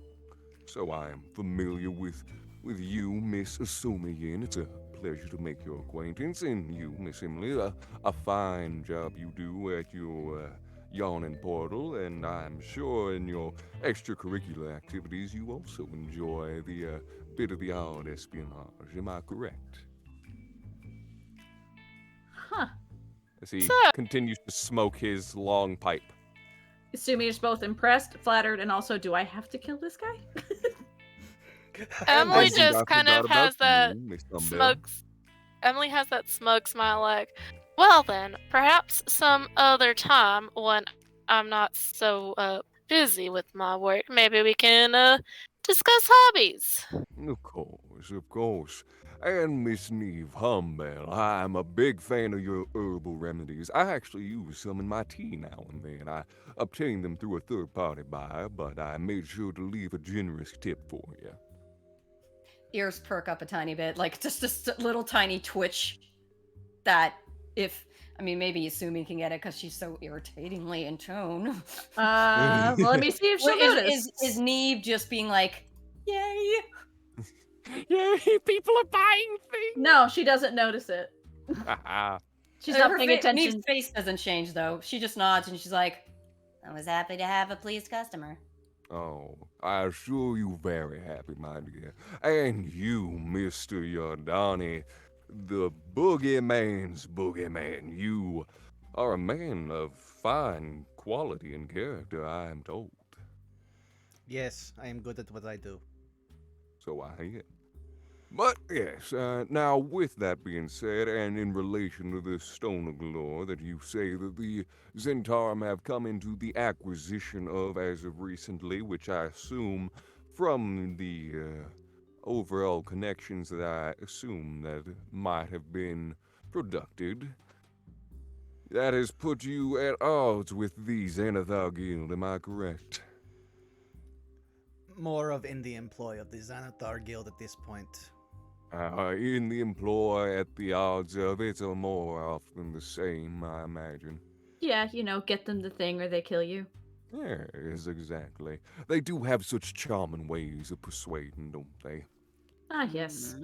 So I am familiar with you, Miss Asumian. It's a pleasure to make your acquaintance. And you, Miss Emily, a fine job you do at your yawning portal. And I'm sure in your extracurricular activities you also enjoy the bit of the odd espionage. Am I correct? Huh. As he So- continues to smoke his long pipe. Asumi is both impressed, flattered, and also, do I have to kill this guy? Emily And just I kind forgot of has about that you, Miss Thumbell. smug. Emily has that smug smile, like, well then, perhaps some other time when I'm not so busy with my work, maybe we can discuss hobbies. Of course, of course. And Miss Neve Humble, I'm a big fan of your herbal remedies. I actually use some in my tea now and then. I obtained them through a third-party buyer, but I made sure to leave a generous tip for you. Ears perk up a tiny bit, like just a little tiny twitch. That if maybe Asumi can get it because she's so irritatingly in tone. Well, let me see if she'll notice. Is Neve just being like, yay? Yay, people are buying things! No, she doesn't notice it. She's not paying attention. Neve's face doesn't change though. She just nods and she's like, I was happy to have a pleased customer. Oh, I assure you very happy, my dear. And you, Mr. Yardani, the boogeyman's boogeyman. You are a man of fine quality and character, I am told. Yes, I am good at what I do. So I hear. But yes, now with that being said, and in relation to the Stone of Golor that you say that the Zhentarim have come into the acquisition of as of recently, which I assume from the overall connections that I assume that might have been productive, that has put you at odds with the Xanathar Guild, am I correct? More of in the employ of the Xanathar Guild at this point. In the employ, at the odds of it, or more often the same, I imagine. Yeah, get them the thing or they kill you. Yes, exactly. They do have such charming ways of persuading, don't they? Ah, yes.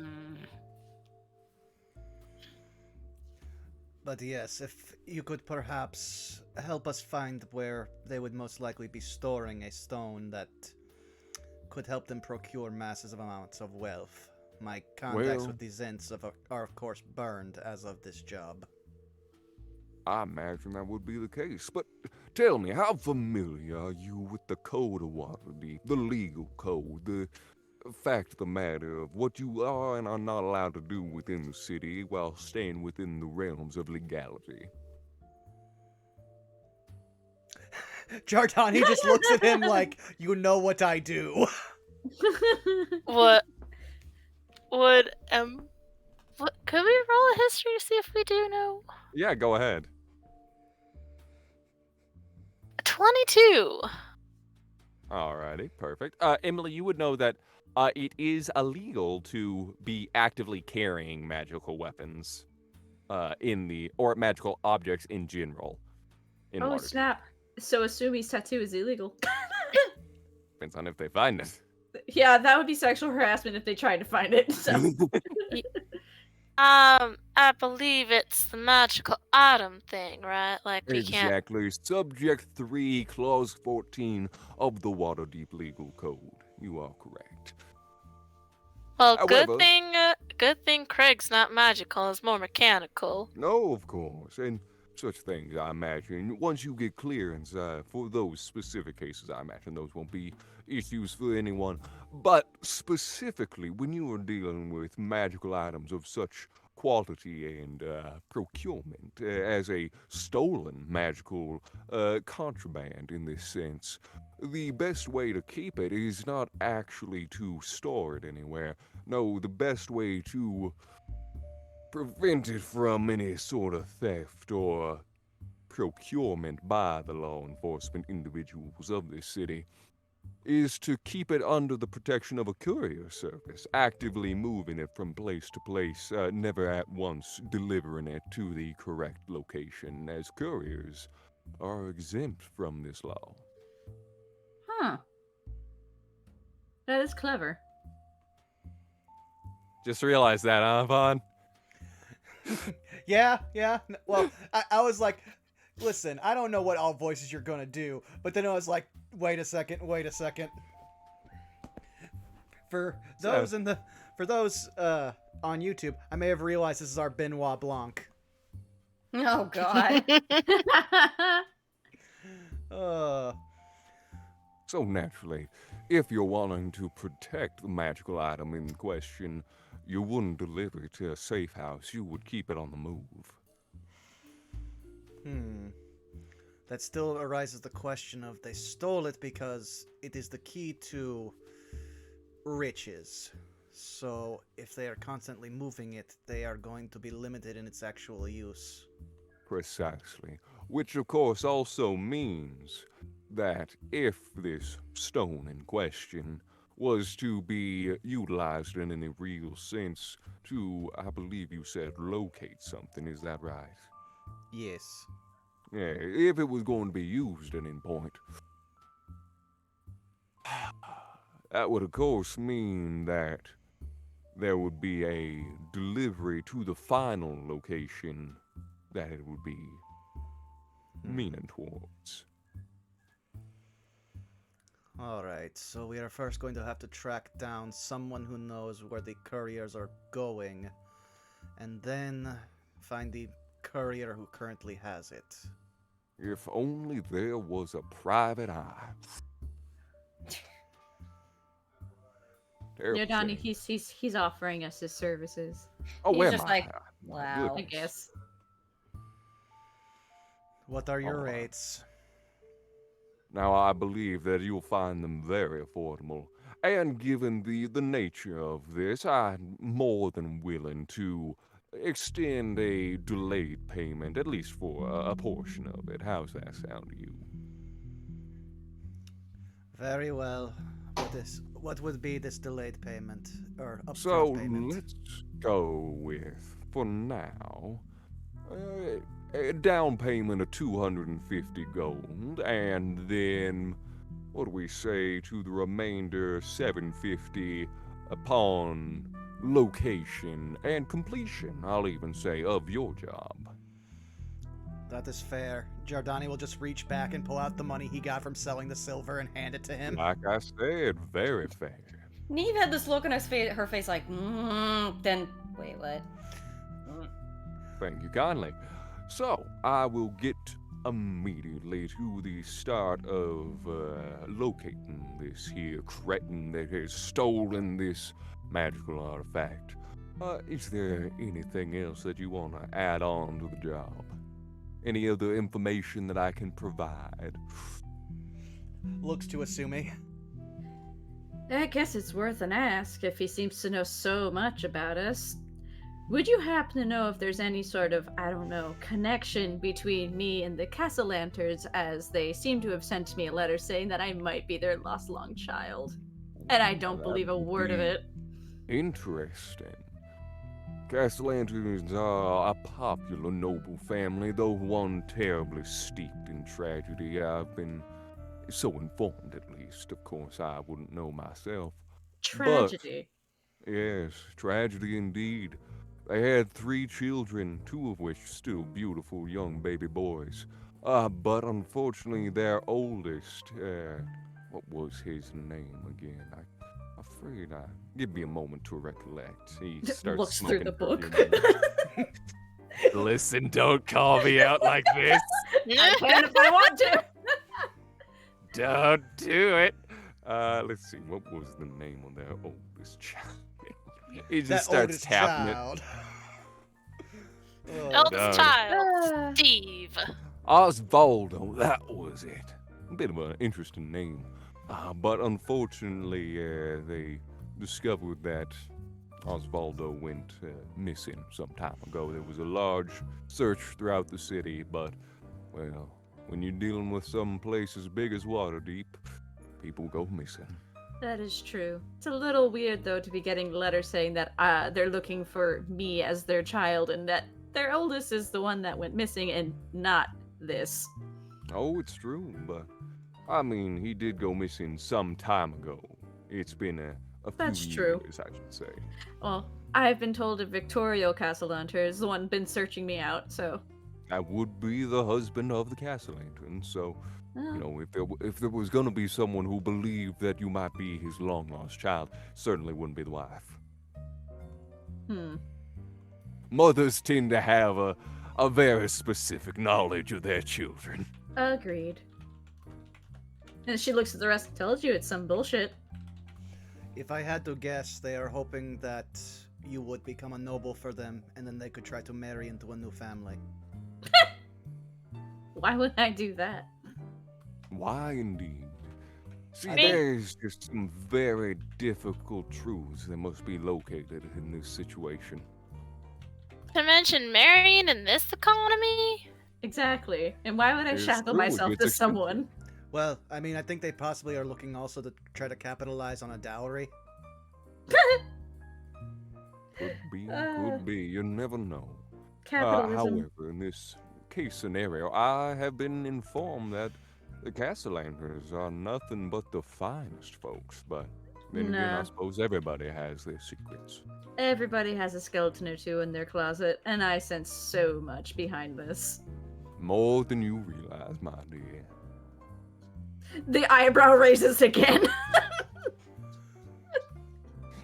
But yes, if you could perhaps help us find where they would most likely be storing a stone that could help them procure massive amounts of wealth. My contacts with the Zents are of course burned as of this job. I imagine that would be the case, but tell me, how familiar are you with the Code of Waterdeep, the legal code, the fact of the matter of what you are and are not allowed to do within the city while staying within the realms of legality? Jardani just looks at him like, you know what I do. What could we roll a history to see if we do know? Yeah, go ahead. 22. Alrighty, perfect. Emily, you would know that it is illegal to be actively carrying magical weapons or magical objects in general. In Oh, Waterdeep. snap. So Asumi's tattoo is illegal. Depends on if they find it. Yeah, that would be sexual harassment if they tried to find it. So. I believe it's the magical item thing, right? Like we can't. Exactly. Subject 3, Clause 14 of the Waterdeep Legal Code. You are correct. Well, However- good thing Craig's not magical. It's more mechanical. No, of course. And such things, I imagine, once you get clearance for those specific cases, I imagine those won't be issues for anyone. But specifically, when you are dealing with magical items of such quality and procurement as a stolen magical contraband in this sense, the best way to keep it is not actually to store it anywhere. No, the best way to prevent it from any sort of theft or procurement by the law enforcement individuals of this city is to keep it under the protection of a courier service, actively moving it from place to place, never at once delivering it to the correct location, as couriers are exempt from this law. Huh. That is clever. Just realized that, huh, Vaughn? Yeah. Well, I was like, listen, I don't know what all voices you're gonna do, but then I was like, wait a second. For those on YouTube, I may have realized this is our Benoit Blanc. Oh god. Uh, So naturally, if you're wanting to protect the magical item in question, you wouldn't deliver it to a safe house. You would keep it on the move. That still arises the question of they stole it because it is the key to riches. So if they are constantly moving it, they are going to be limited in its actual use. Precisely. Which, of course, also means that if this stone in question was to be utilized in any real sense to, I believe you said, locate something, is that right? Yes. Yeah, if it was going to be used at any point. That would, of course, mean that there would be a delivery to the final location that it would be meaning towards. Alright, so we are first going to have to track down someone who knows where the couriers are going, and then find the courier who currently has it. If only there was a private eye. Terrible Donnie, shame. he's offering us his services. Oh, He's where just am I? like, wow. I guess. What are your Alright. rates? Now, I believe that you'll find them very affordable. And given the nature of this, I'm more than willing to extend a delayed payment, at least for a portion of it. How's that sound to you? Very well. What would be this delayed payment or upfront So payment? let's go with, for now, a down payment of 250 gold, and then, what do we say to the remainder, 750 upon location and completion, I'll even say, of your job. That is fair. Giordani will just reach back and pull out the money he got from selling the silver and hand it to him. Like I said, very fair. Neve had this look on her face like, then, wait, what? Thank you kindly. So, I will get immediately to the start of locating this here cretin that has stolen this magical artifact. Is there anything else that you want to add on to the job? Any other information that I can provide? Looks too assuming. I guess it's worth an ask if he seems to know so much about us. Would you happen to know if there's any sort of, I don't know, connection between me and the Castellanters, as they seem to have sent me a letter saying that I might be their lost long child? And I don't believe a word of it. Interesting. Castellanters are a popular noble family, though one terribly steeped in tragedy. I've been so informed, at least. Of course, I wouldn't know myself. Tragedy. Yes, tragedy indeed. They had 3 children, 2 of which still beautiful young baby boys. But unfortunately, their oldest, what was his name again? I'm afraid give me a moment to recollect. He starts Looks through smoking the for a book. few moments. Listen, don't call me out like this. I can if I want to. Don't do it. Let's see, what was the name of their oldest child? He just That starts oldest tapping child. Oh, Eldest no. child, Steve. it. Osvaldo, that was it. A bit of an interesting name. But unfortunately, they discovered that Osvaldo went missing some time ago. There was a large search throughout the city, but, well, when you're dealing with some place as big as Waterdeep, people go missing. That is true. It's a little weird, though, to be getting letters saying that they're looking for me as their child and that their oldest is the one that went missing and not this. Oh, it's true, but, I mean, he did go missing some time ago. It's been a few That's true. years, I should say. Well, I've been told that Victorio Castellanter is the one been searching me out, so... That would be the husband of the castle entrance, so... You know, if there was gonna be someone who believed that you might be his long-lost child, certainly wouldn't be the wife. Mothers tend to have a very specific knowledge of their children. Agreed. And she looks at the rest. Told you it's some bullshit. If I had to guess, they are hoping that you would become a noble for them, and then they could try to marry into a new family. Why would I do that? Why indeed? See, I there's just some very difficult truths that must be located in this situation. To mention marrying in this economy? Exactly. And why would I It's shackle true, myself it's to expensive. someone? Well, I mean, I think they possibly are looking also to try to capitalize on a dowry. Could be, you never know. Capitalism. However, in this case scenario, I have been informed that the Castellaners are nothing but the finest folks, but then again, No. I suppose everybody has their secrets. Everybody has a skeleton or two in their closet, and I sense so much behind this. More than you realize, my dear. The eyebrow raises again.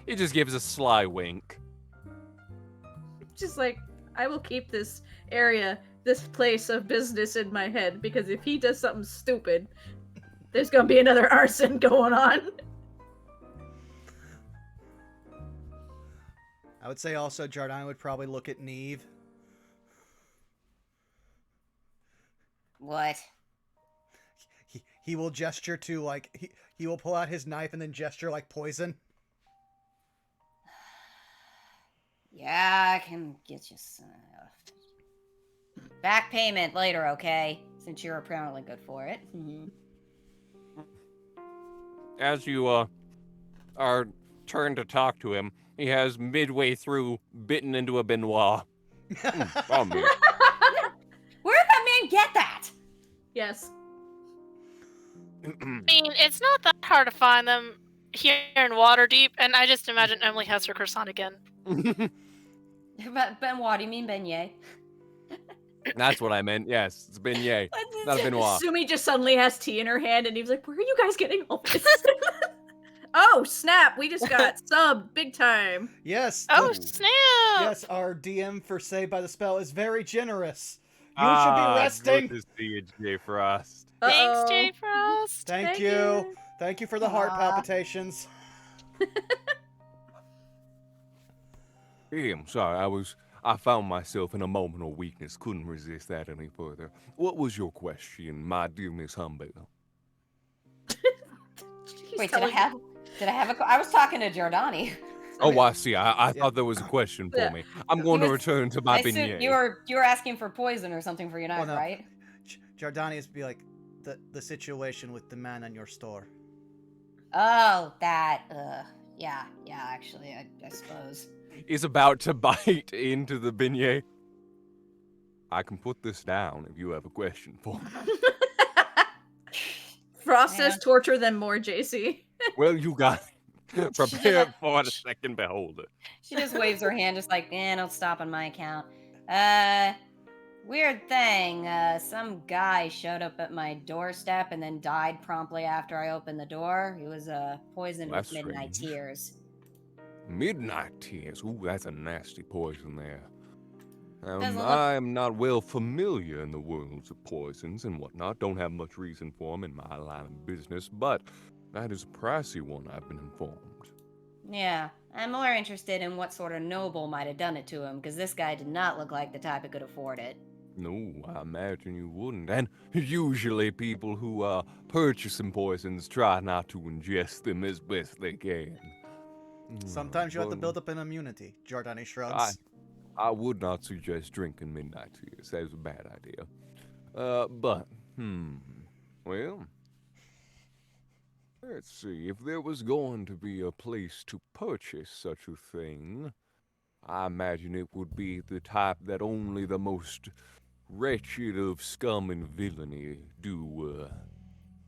He just gives a sly wink. Just like, I will keep this area, this place of business in my head, because if he does something stupid, there's gonna be another arson going on. I would say also Jardine would probably look at Neve. What? He will gesture to, like, he will pull out his knife and then gesture like poison. Yeah, I can get you some. Back payment later, okay? Since you're apparently good for it. As you are turned to talk to him, he has midway through bitten into a Benoit. Oh, man. Where did that man get that? Yes. I mean, it's not that hard to find them here in Waterdeep, and I just imagine Emily has her croissant again. Benoit, do you mean beignet? That's what I meant. Yes, it's beignet, not a Benoit. Sumi just suddenly has tea in her hand, and he's like, "Where are you guys getting all this?" Oh snap! We just got subbed big time. Yes. Oh, the- snap! yes, our DM for Saved by the Spell is very generous. You should be resting. Good to see you, J. Frost. Thanks, Uh-oh. Jay Frost. Thank you. Thank you for the heart Aw. palpitations. Hey, I'm sorry, I found myself in a moment of weakness, couldn't resist that any further. What was your question, my dear Miss Humble? He's Wait, telling- did I have a? I was talking to Giordani. Oh, I see. I Yeah. thought there was a question for Yeah. me. I'm going to was- return to my I assume beignet. you were asking for poison or something for your knife, no. right? Jardani is be like, the situation with the man in your store. Oh, that. Yeah, actually, I suppose. He's about to bite into the beignet. I can put this down if you have a question for me. Frost Yeah. says torture them more, JC. Well, you got it. Prepare Yeah. for the second beholder. She just waves her hand, just like, don't stop on my account. Weird thing. Some guy showed up at my doorstep and then died promptly after I opened the door. He was poisoned with That's midnight strange. tears. Midnight tears. Ooh, that's a nasty poison there. Doesn't look- I am not well familiar in the worlds of poisons and whatnot. Don't have much reason for them in my line of business, but that is a pricey one, I've been informed. Yeah, I'm more interested in what sort of noble might have done it to him, because this guy did not look like the type who could afford it. No, I imagine you wouldn't. And usually people who are purchasing poisons try not to ingest them as best they can. Sometimes you have to But build up an immunity. Jardani shrugs. I would not suggest drinking midnight tears. That is a bad idea. Well, let's see. If there was going to be a place to purchase such a thing, I imagine it would be the type that only the most wretched of scum and villainy do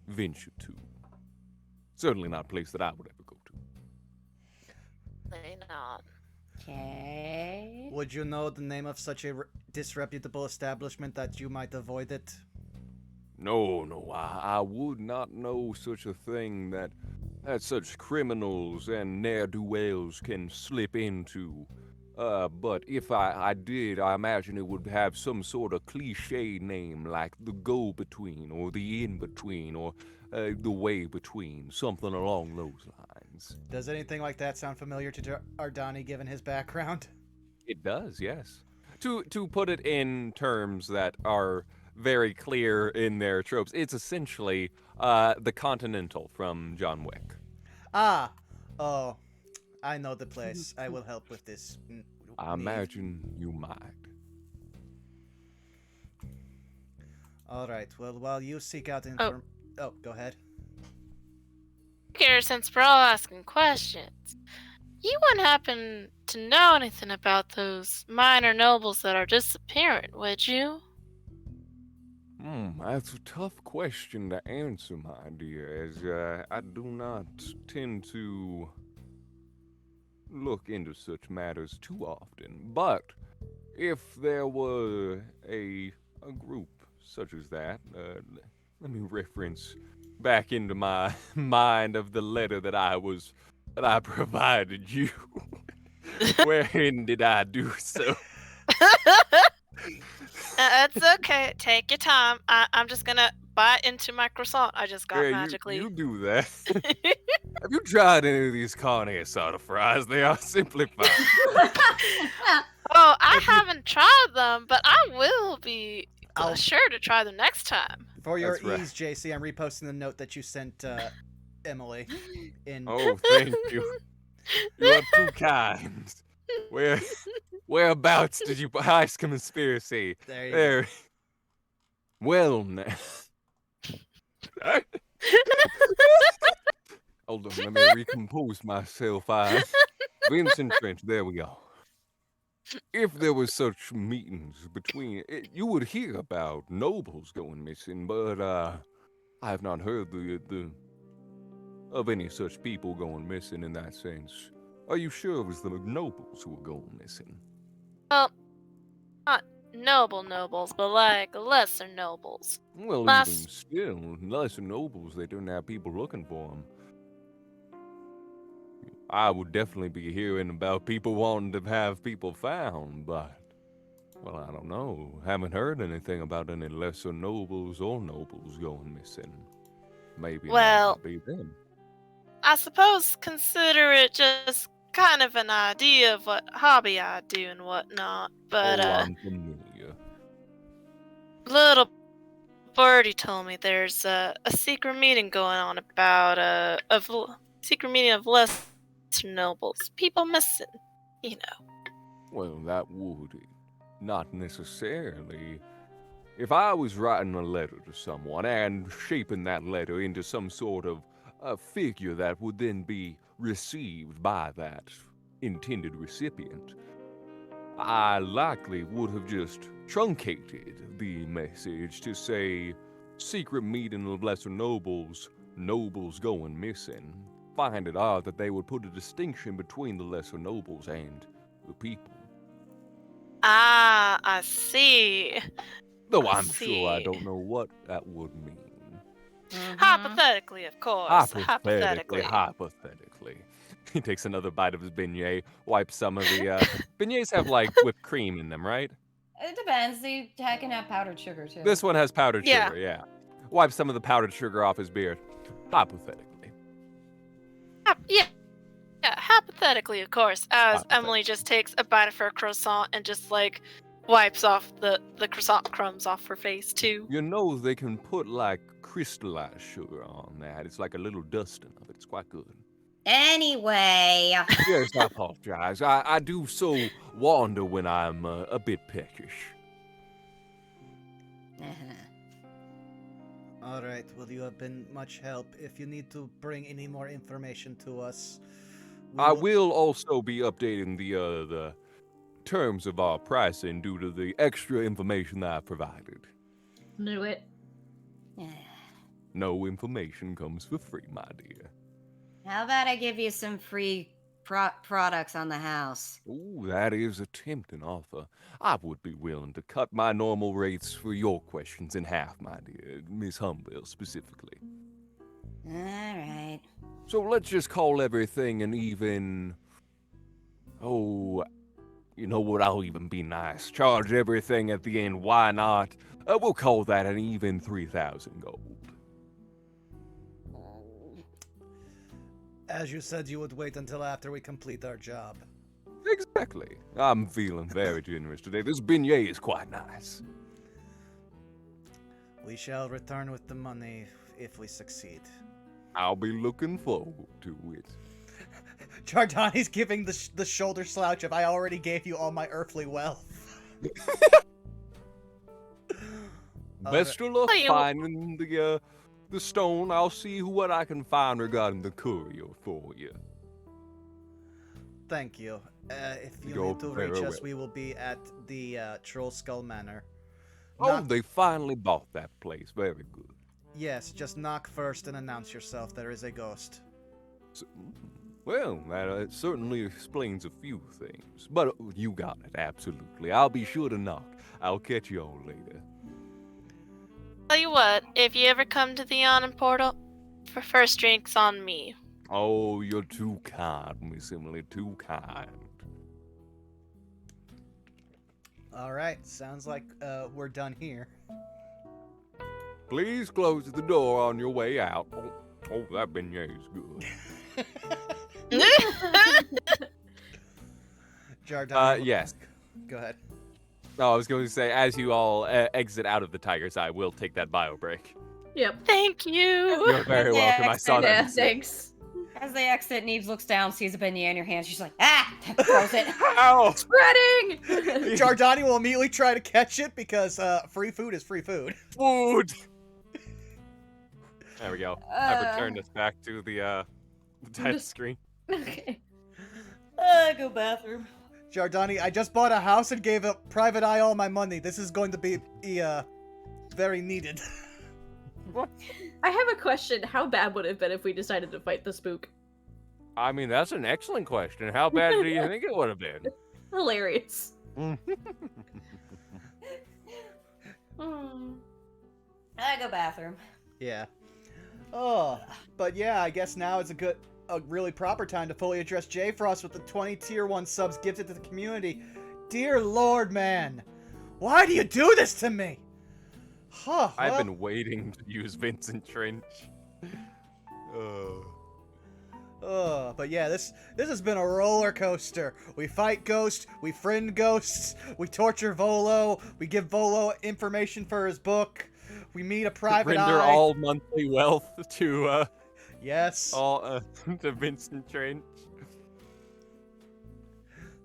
venture to. Certainly not a place that I would ever go to. They not. Okay. Would you know the name of such a disreputable establishment that you might avoid it? No, I would not know such a thing that such criminals and ne'er-do-wells can slip into. But if I did, I imagine it would have some sort of cliche name like the go-between or the in-between or the way-between, something along those lines. Does anything like that sound familiar to Ardani given his background? It does, yes. To put it in terms that are very clear in their tropes, it's essentially the Continental from John Wick. Ah, oh, I know the place. I will help with this. I imagine you might. All right. Well, while you seek out oh, go ahead. Here, since we're all asking questions, you wouldn't happen to know anything about those minor nobles that are disappearing, would you? That's a tough question to answer, my dear, as I do not tend to look into such matters too often. But if there were a group such as that, let me reference back into my mind of the letter that I provided you. Wherein did I do so? It's okay. Take your time. I'm just gonna bite into my croissant I just got Yeah, magically. you do that. Have you tried any of these carne asada fries? They are simply fine. Oh, I haven't tried them, but I will be I'll- sure to try them next time. For your That's right. ease, JC, I'm reposting the note that you sent Emily. Oh, thank you. You are too kind. Whereabouts did you heist conspiracy? There you go. There. Well, now. Hold on, let me recompose myself. Vincent Trench, there we go. If there was such meetings between, you would hear about nobles going missing, but I have not heard of any such people going missing in that sense. Are you sure it was the nobles who were going missing? Well, not nobles, but like lesser nobles. Well, Last- even still, lesser nobles, they don't have people looking for them. I would definitely be hearing about people wanting to have people found, but, well, I don't know. Haven't heard anything about any lesser nobles or nobles going missing. Maybe Well- not be them. I suppose consider it just kind of an idea of what hobby I do and whatnot. But I'm familiar. little birdie told me there's a secret meeting going on about secret meeting of lesser nobles, people missing. You know. Well, that would not necessarily. If I was writing a letter to someone and shaping that letter into some sort of a figure that would then be received by that intended recipient, I likely would have just truncated the message to say, secret meeting of lesser nobles, nobles going missing. Find it odd that they would put a distinction between the lesser nobles and the people. Ah, I see. Though I I'm sure I see. don't know what that would mean. Hypothetically, of course. Hypothetically. He takes another bite of his beignet, wipes some of the beignets have like whipped cream in them, right? It depends. They can have powdered sugar too. This one has powdered Yeah. sugar, yeah. Wipes some of the powdered sugar off his beard. Hypothetically. Yeah, hypothetically, of course, as Hypothetically. Emily just takes a bite of her croissant and just like wipes off the croissant crumbs off her face too. You know they can put like crystallized sugar on that. It's like a little dusting of it. It's quite good. Anyway. Yes, I apologize. I do so wander when I'm a bit peckish. All right. Well, you have been much help. If you need to bring any more information to us, I will also be updating the terms of our pricing due to the extra information that I provided. Knew it. No information comes for free, my dear. How about I give you some free products on the house? Ooh, that is a tempting offer. I would be willing to cut my normal rates for your questions in half, my dear, Miss Humville specifically. All right. So let's just call everything an even, You know what? I'll even be nice. Charge everything at the end. Why not? We'll call that an even 3,000 gold. As you said, you would wait until after we complete our job. Exactly. I'm feeling very generous today. This beignet is quite nice. We shall return with the money if we succeed. I'll be looking forward to it. Jardani's giving the shoulder slouch of, I already gave you all my earthly wealth. Best of luck Oh, you- finding the stone. I'll see what I can find regarding the courier for you. Thank you. If you You're need to very reach us, welcome. we will be at the Trollskull Manor. Oh, Knock- they finally bought that place. Very good. Yes, just knock first and announce yourself. There is a ghost. Well, that certainly explains a few things. But you got it, absolutely. I'll be sure to knock. I'll catch you all later. Tell you what, if you ever come to the Yawning Portal, for first drinks on me. Oh, you're too kind, Miss Emily, too kind. All right, sounds like we're done here. Please close the door on your way out. Oh, that beignet is good. Jardani. Yes. Go ahead. No, I was going to say, as you all exit out of the Tiger's Eye, we'll take that bio break. Yep. Thank you. You're very Yeah, welcome. I saw Yeah, that. thanks. As they exit, Neves looks down, sees a beignet in your hand. She's like, ah! Throws it. Ow! Spreading! Jardani will immediately try to catch it because free food is free food. Food! There we go. I've Uh. returned us back to the title screen. Okay. Go bathroom. Jardani, I just bought a house and gave a private eye all my money. This is going to be very needed. I have a question. How bad would it have been if we decided to fight the spook? I mean, that's an excellent question. How bad do you think it would have been? Hilarious. I go bathroom. Yeah. Oh, but yeah, I guess now is a really proper time to fully address J Frost with the 20 tier 1 subs gifted to the community. Dear Lord, man, why do you do this to me? Huh, I've well, been waiting to use Vincent Trench. but yeah, this has been a roller coaster. We fight ghosts, we friend ghosts, we torture Volo, we give Volo information for his book, we meet a private Render eye. all monthly wealth to Yes. all to Vincent Trench.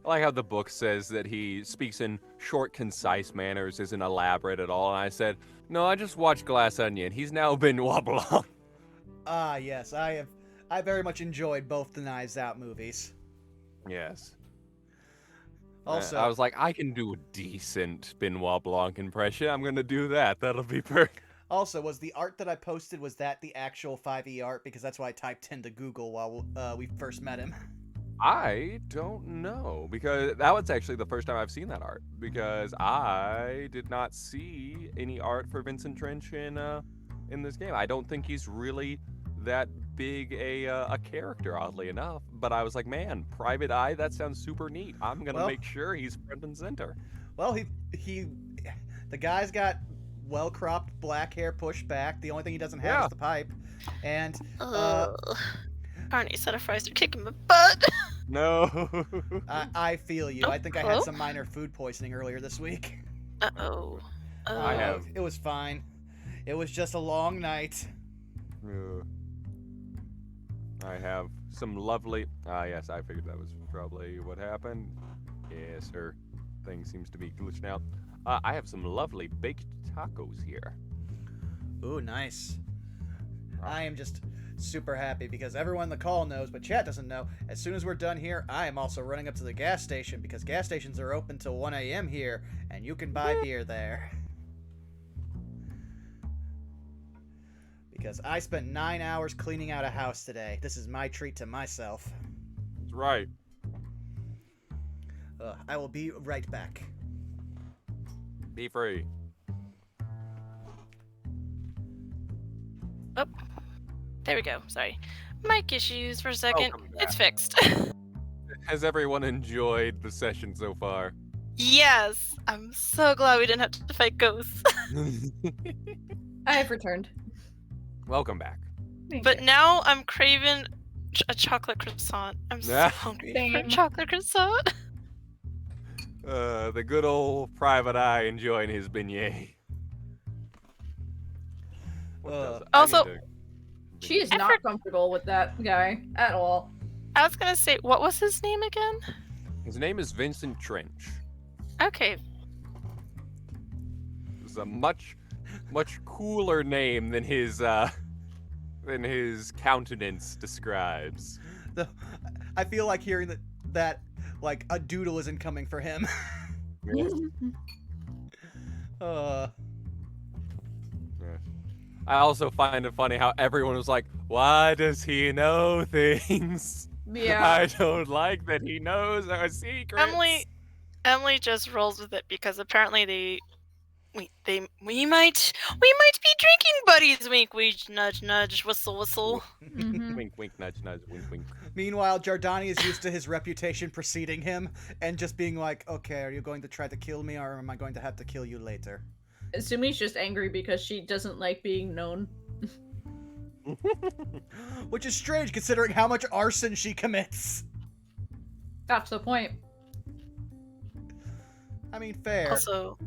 I like how the book says that he speaks in short, concise manners, isn't elaborate at all. And I said, no, I just watched Glass Onion. He's now Benoit Blanc. Ah, yes, I very much enjoyed both the Knives Out movies. Yes. Also, I was like, I can do a decent Benoit Blanc impression. I'm gonna do that. That'll be perfect. Also, was the art that I posted, was that the actual 5e art? Because that's what I typed into Google while we first met him. I don't know, because that was actually the first time I've seen that art, because I did not see any art for Vincent Trench in this game. I don't think he's really that big a character, oddly enough. But I was like, man, Private Eye, that sounds super neat. I'm gonna Well- make sure he's front and center. Well, the guy's got well-cropped black hair pushed back. The only thing he doesn't have Yeah. is the pipe. And Ugh. Carney said fries are kicking my butt. No. I feel you. Oh, I think I hello? had some minor food poisoning earlier this week. Uh-oh. I have. It was fine. It was just a long night. I have some lovely. Yes, I figured that was probably what happened. Yes, her thing seems to be glitching out. I have some lovely baked tacos here. Ooh, nice. I am just super happy because everyone in the call knows, but chat doesn't know. As soon as we're done here, I am also running up to the gas station because gas stations are open till 1 a.m. here, and you can buy beer there. Because I spent 9 hours cleaning out a house today. This is my treat to myself. That's right. I will be right back. Be free. There we go. Sorry. Mic issues for a second. Welcome It's back. fixed. Has everyone enjoyed the session so far? Yes, I'm so glad we didn't have to fight ghosts. I have returned. Welcome back. Thank But you. now I'm craving a chocolate croissant. I'm so hungry for a Same. chocolate croissant. The good old Private Eye enjoying his beignet. What does it? I Also- need to- She is not comfortable with that guy at all. I was gonna say, what was his name again? His name is Vincent Trench. Okay. It's a much cooler name than his countenance describes. I feel like hearing that like a doodle isn't coming for him. Yes. uh, I also find it funny how everyone was like, "Why does he know things?" Yeah. I don't like that he knows our secrets. Emily just rolls with it because apparently we might be drinking buddies. Wink, wink, nudge, nudge, whistle, whistle. Mhm. Wink, wink, nudge, nudge, wink, wink. Meanwhile, Jardani is used to his reputation preceding him and just being like, okay, are you going to try to kill me or am I going to have to kill you later? Sumi's just angry because she doesn't like being known. Which is strange considering how much arson she commits. Got to the point. I mean, fair. Also,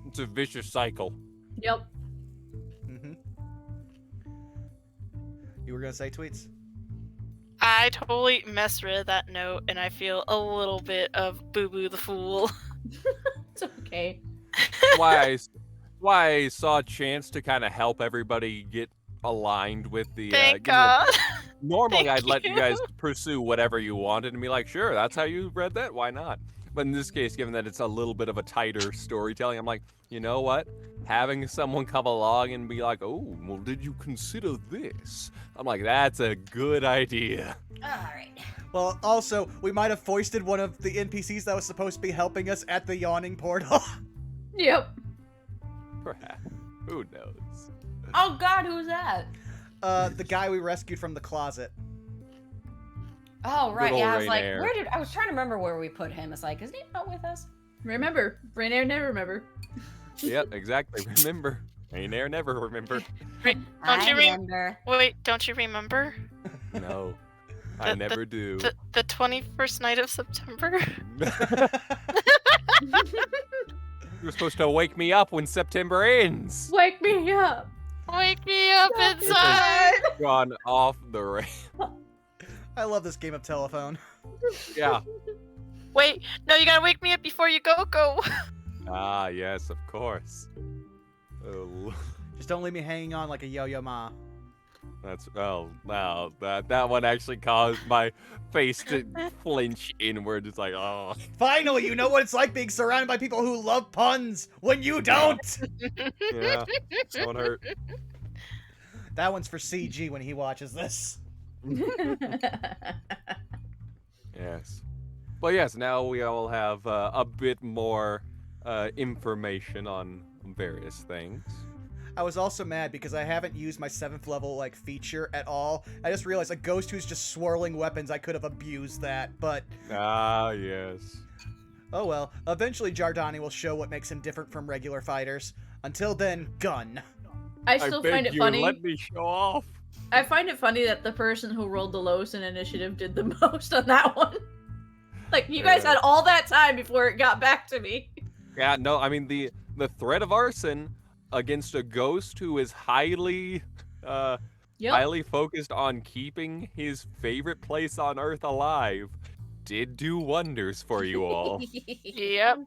It's a vicious cycle. Yep. Mm-hmm. You were gonna say tweets? I totally misread that note, and I feel a little bit of Boo Boo the Fool. It's okay. why I saw a chance to kind of help everybody get aligned with the. Thank give me a- God. Normally, Thank I'd let you you. guys pursue whatever you wanted and be like, sure, that's how you read that. Why not? But in this case, given that it's a little bit of a tighter storytelling, I'm like, you know what? Having someone come along and be like, oh, well, did you consider this? I'm like, that's a good idea. All right. Well, also, we might have foisted one of the NPCs that was supposed to be helping us at the yawning portal. Yep. Perhaps. Who knows? Oh God, who's that? The guy we rescued from the closet. Oh right, Good yeah. old I was like, Rainier. I was trying to remember where we put him. It's like, is he not with us? Remember, Rainier never remember. Yep, exactly. Remember. Ain't there never remember. Don't I you re- remember. Wait, don't you remember? No. I never do. The 21st night of September? You're supposed to wake me up when September ends. Wake me up. Wake me up Stop inside! Gone off the rail. I love this game of telephone. Yeah. Wait, no, you gotta wake me up before you go. Ah, yes, of course. Oh, Just don't leave me hanging on like a yo-yo ma. that's wow. That one actually caused my face to flinch inward. It's like, oh, Finally, you know what it's like being surrounded by people who love puns when you don't! yeah. That one hurt. That one's for CG when he watches this. Yes. Well, yes. Now we all have a bit more information on various things. I was also mad because I haven't used my 7th level, like, feature at all. I just realized a ghost who's just swirling weapons, I could have abused that, but... Ah, yes. Oh well. Eventually Jardani will show what makes him different from regular fighters. Until then, gun. I still beg find it you, funny. let me show off. I find it funny that the person who rolled the lowest in initiative did the most on that one. Like, you guys Yeah. had all that time before it got back to me. Yeah, no, I mean the threat of arson against a ghost who is highly Yep. highly focused on keeping his favorite place on Earth alive did do wonders for you all. Yep.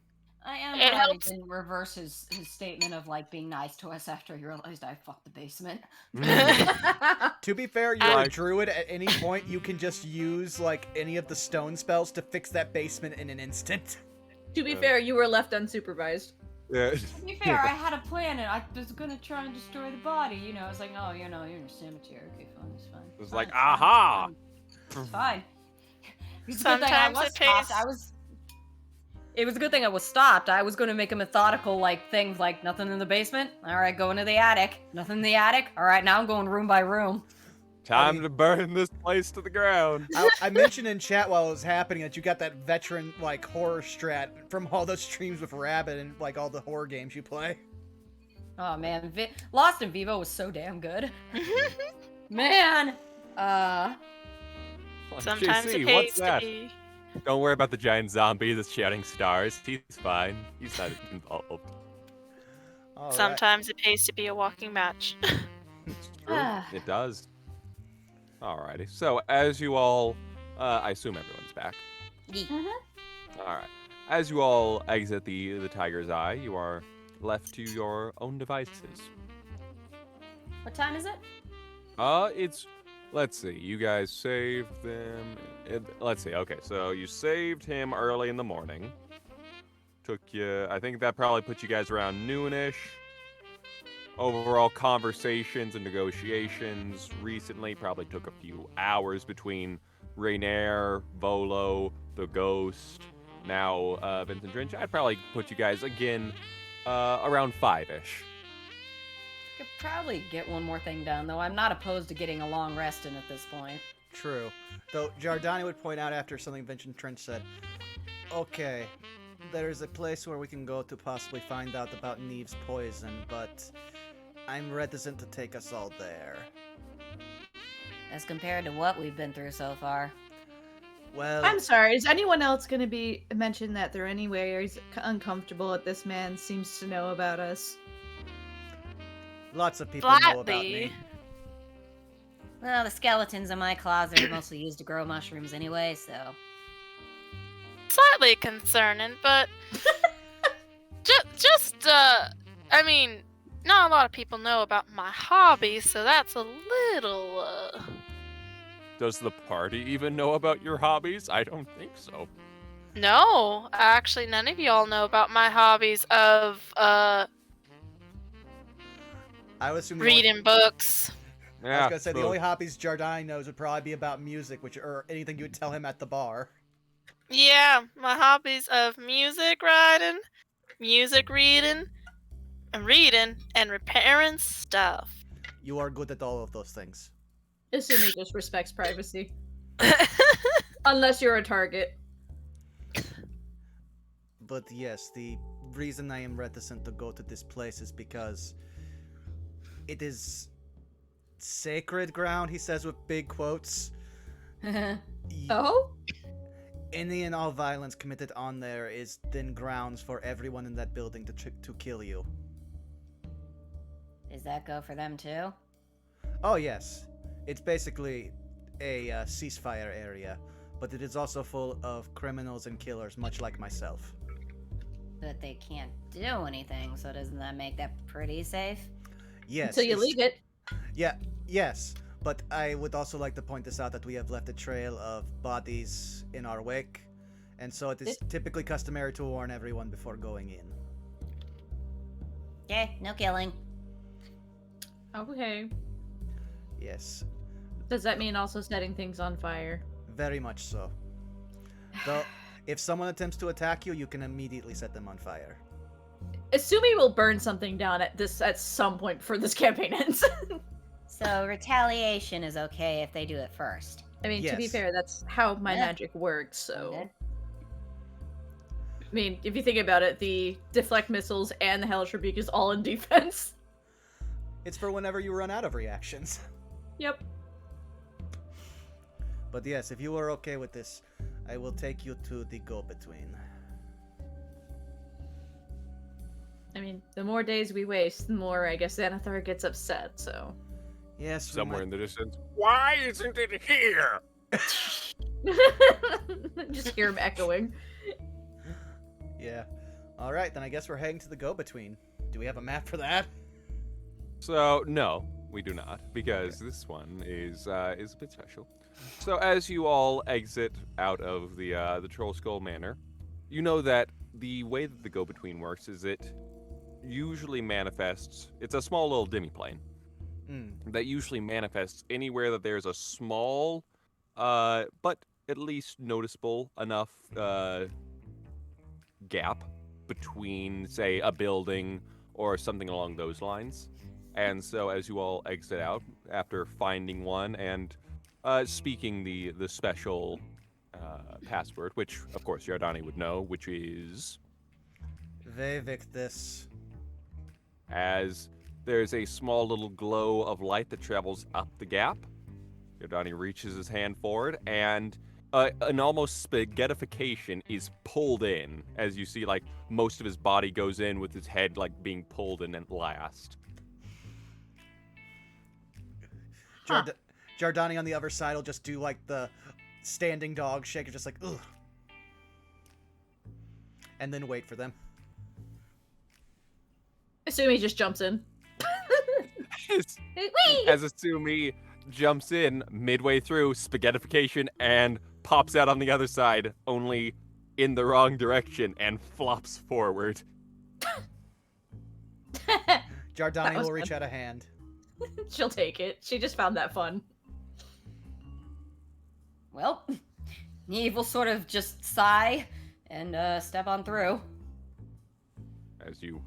I am It glad helps. he didn't reverse his statement of like being nice to us after he realized I fucked the basement. To be fair, you're a Like- druid. At any point, you can just use, like, any of the stone spells to fix that basement in an instant. To be fair, you were left unsupervised. Yeah. To be fair, I had a plan and I was gonna try and destroy the body. You know, I was like, oh, you know, you're in a cemetery. Okay, fine, it's fine. It was fine, like, it's fine, it's aha! fine. It's fine. It's a good thing I Sometimes was it stopped. pays. It was a good thing I was stopped. I was gonna make a methodical like thing, like nothing in the basement. All right, go into the attic. Nothing in the attic. All right, now I'm going room by room. Time to burn this place to the ground. I mentioned in chat while it was happening that you got that veteran like horror strat from all those streams with Rabbit and like all the horror games you play. Oh man, Lost in Vivo was so damn good. Man. Sometimes JC, it what's pays to that? be. Don't worry about the giant zombie that's shouting stars. He's fine. He's not involved. All right. Sometimes it pays to be a walking match. It's true. It does. Alrighty. So as you all, I assume everyone's back. All right. As you all exit the Tiger's Eye, you are left to your own devices. What time is it? It's, let's see, you guys saved them. Let's see. Okay, so you saved him early in the morning. Took you, I think that probably put you guys around noonish. Overall conversations and negotiations recently probably took a few hours between Rainier, Volo, the Ghost, now Vincent Drench. I'd probably put you guys again around 5-ish. Could probably get one more thing done, though. I'm not opposed to getting a long rest in at this point. True. Though Giordani would point out after something Vincent Trench said, okay, there's a place where we can go to possibly find out about Neve's poison, but I'm reticent to take us all there. As compared to what we've been through so far. Well, I'm sorry, is anyone else going to be mention that they're anywhere uncomfortable that this man seems to know about us? lots of people know about Flatly. me. Well, the skeletons in my closet are mostly used to grow mushrooms anyway, so... Slightly concerning, but I mean, not a lot of people know about my hobby, so that's a little, Does the party even know about your hobbies? I don't think so. No, actually, none of y'all know about my hobbies of, I would assume the only, reading books. I was Yeah. gonna say the only hobbies Giordani knows would probably be about music, or anything you would tell him at the bar. Yeah, my hobbies of music writing, music reading, and repairing stuff. You are good at all of those things. Assume he just respects privacy. Unless you're a target. But yes, the reason I am reticent to go to this place is because it is sacred ground, he says with big quotes. Y- Oh? Any and all violence committed on there is then grounds for everyone in that building to kill you. Does that go for them too? Oh yes, it's basically a ceasefire area, but it is also full of criminals and killers, much like myself. But they can't do anything, so doesn't that make that pretty safe? Yes. Until you it's- leave it. Yeah, yes. But I would also like to point this out that we have left a trail of bodies in our wake, and so it is typically customary to warn everyone before going in. Okay, no killing. Okay. Yes, Does that mean also setting things on fire? very much so. Though, if someone attempts to attack you, you can immediately set them on fire. Assuming we'll burn something down at some point before this campaign ends. So retaliation is okay if they do it first. I mean, to be Yes. fair, that's how my Yeah. magic works, so... Okay. I mean, if you think about it, the deflect missiles and the Hellish Rebuke is all in defense. It's for whenever you run out of reactions. Yep. But yes, if you are okay with this, I will take you to the go-between. I mean, the more days we waste, the more, I guess, Xanathar gets upset, so... Yes, we Somewhere in might- the distance. Why isn't it here? Just hear him echoing. Yeah. All right, then I guess we're heading to the go-between. Do we have a map for that? So no, we do not, because this one is a bit special. So as you all exit out of the Trollskull Manor, you know that the way that the go-between works is it usually manifests. It's a small little demi-plane that usually manifests anywhere that there's a small, but at least noticeable enough gap between, say, a building or something along those lines. And so as you all exit out, after finding one and speaking the special password, which of course Yardani would know, which is Vevictus. as there's a small little glow of light that travels up the gap. Yardani reaches his hand forward, and an almost spaghettification is pulled in as you see, like, most of his body goes in with his head, like, being pulled in at last. Huh. Jardani on the other side will just do, like, the standing dog shake, just like, ugh. And then wait for them. Assume he just jumps in. As Asumi jumps in midway through spaghettification and pops out on the other side, only in the wrong direction, and flops forward. Jardani was will reach fun. out a hand. She'll take it. She just found that fun. Well, Neve will sort of just sigh and step on through. As you,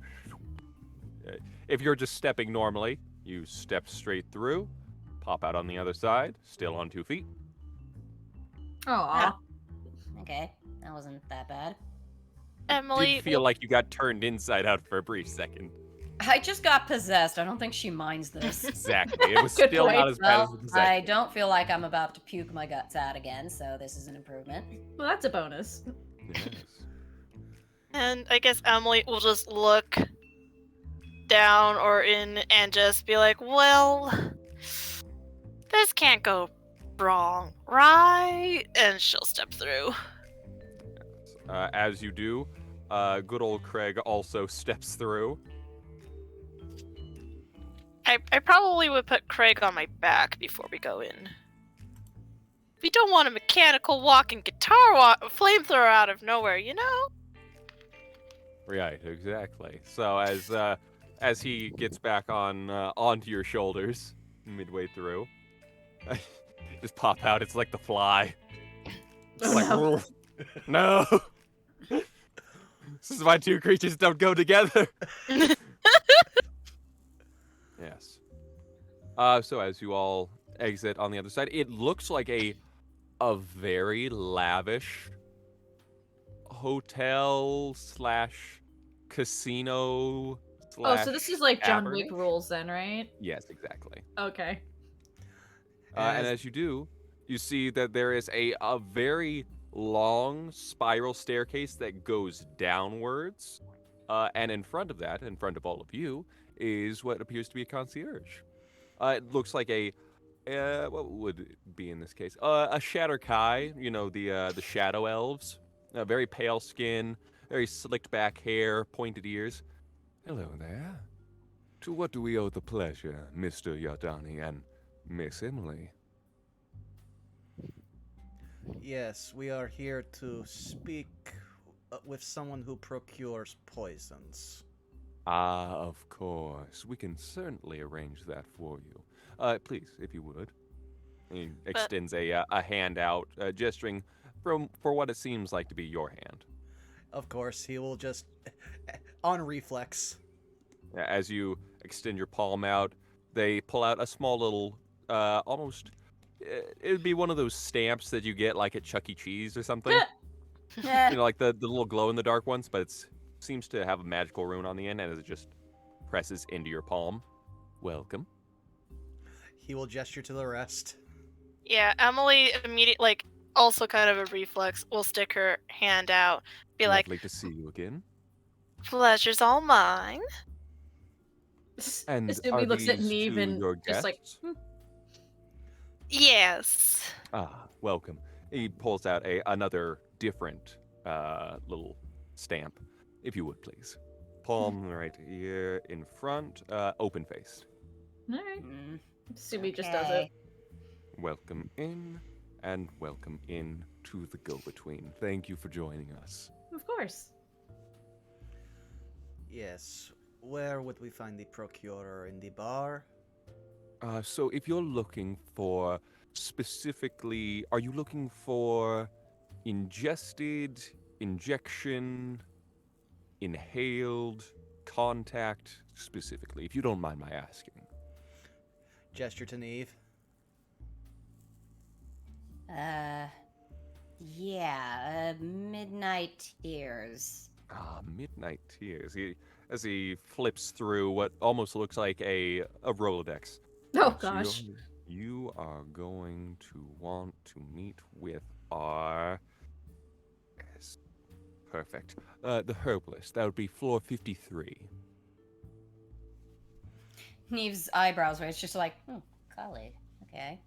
if you're just stepping normally, you step straight through, pop out on the other side, still on 2 feet. Aw. Okay, that wasn't that bad. Emily, Did feel like you got turned inside out for a brief second. I just got possessed. I don't think she minds this. Exactly. It was Good still point. not as bad as Well, the I possession. don't feel like I'm about to puke my guts out again, so this is an improvement. Well, that's a bonus. Yes. and I guess Emily will just look down or in and just be like, well, this can't go wrong, right? And she'll step through. As you do, good old Craig also steps through. I probably would put Craig on my back before we go in. We don't want a mechanical walking guitar flamethrower out of nowhere, you know? Right, exactly. So as he gets back on onto your shoulders midway through, just pop out. It's like the fly. It's Oh, like, no. "Oof, no. This is why two creatures don't go together. Yes. So as you all exit on the other side, it looks like a very lavish hotel slash casino Oh, slash so this is like John Wick tavern. rules then, right? Yes, exactly. Okay. And as you do, you see that there is a very long spiral staircase that goes downwards. And in front of that, in front of all of you, is what appears to be a concierge. It looks like a what would it be in this case? A Shatterkai, you know, the shadow elves. Very pale skin, very slicked back hair, pointed ears. Hello there. To what do we owe the pleasure, Mr. Yardani and Miss Emily? Yes, we are here to speak with someone who procures poisons. Ah, of course. We can certainly arrange that for you. Please, if you would. He extends a hand out, gesturing for what it seems like to be your hand. Of course, he will just on reflex. As you extend your palm out, they pull out a small little, almost, it would be one of those stamps that you get like at Chuck E. Cheese or something. Eh, You know, like the little glow-in-the-dark ones, but it seems to have a magical rune on the end, and it just presses into your palm. Welcome. He will gesture to the rest. Yeah, Emily immediately, also kind of a reflex, will stick her hand out, be like, Lovely to see you again. pleasure's all mine. And Assume are he looks at these Neve two and your just like, guests? Yes. Ah, welcome. He pulls out another different little stamp, if you would please. Palm right here in front, open-faced. alright. mm, Assume he just does okay. it. Welcome in, and welcome in to the go-between. Thank you for joining us. Of course. Yes. Where would we find the procurer? In the bar? So if you're looking for specifically, are you looking for ingested, injection, inhaled, contact, specifically, if you don't mind my asking? Gesture to Neve. Midnight Tears. Midnight Tears. As he flips through what almost looks like a Rolodex. Oh So gosh. you are going to want to meet with our... Yes. Perfect. The herbalist. That would be floor 53. Neve's eyebrows raised, just like, colleague. Okay.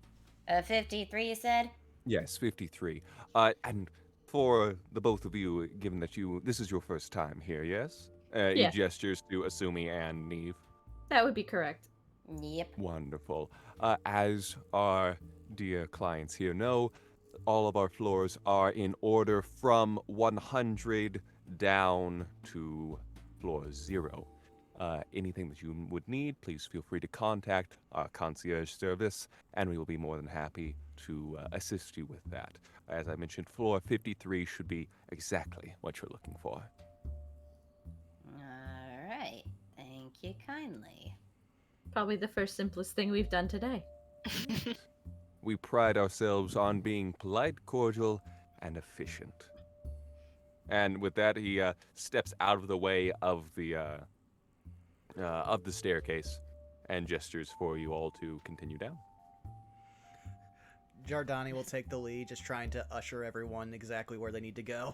53, you said? Yes, 53. And for the both of you, given that this is your first time here, yes? He Yeah. gestures to Asumi and Neve. That would be correct. Yep. Wonderful. As our dear clients here know, all of our floors are in order from 100 down to floor 0. Anything that you would need, please feel free to contact our concierge service, and we will be more than happy to assist you with that. As I mentioned, floor 53 should be exactly what you're looking for. All right. Thank you kindly. Probably the first simplest thing we've done today. We pride ourselves on being polite, cordial, and efficient. And with that, he steps out of the way of the staircase and gestures for you all to continue down. Jardani will take the lead, just trying to usher everyone exactly where they need to go.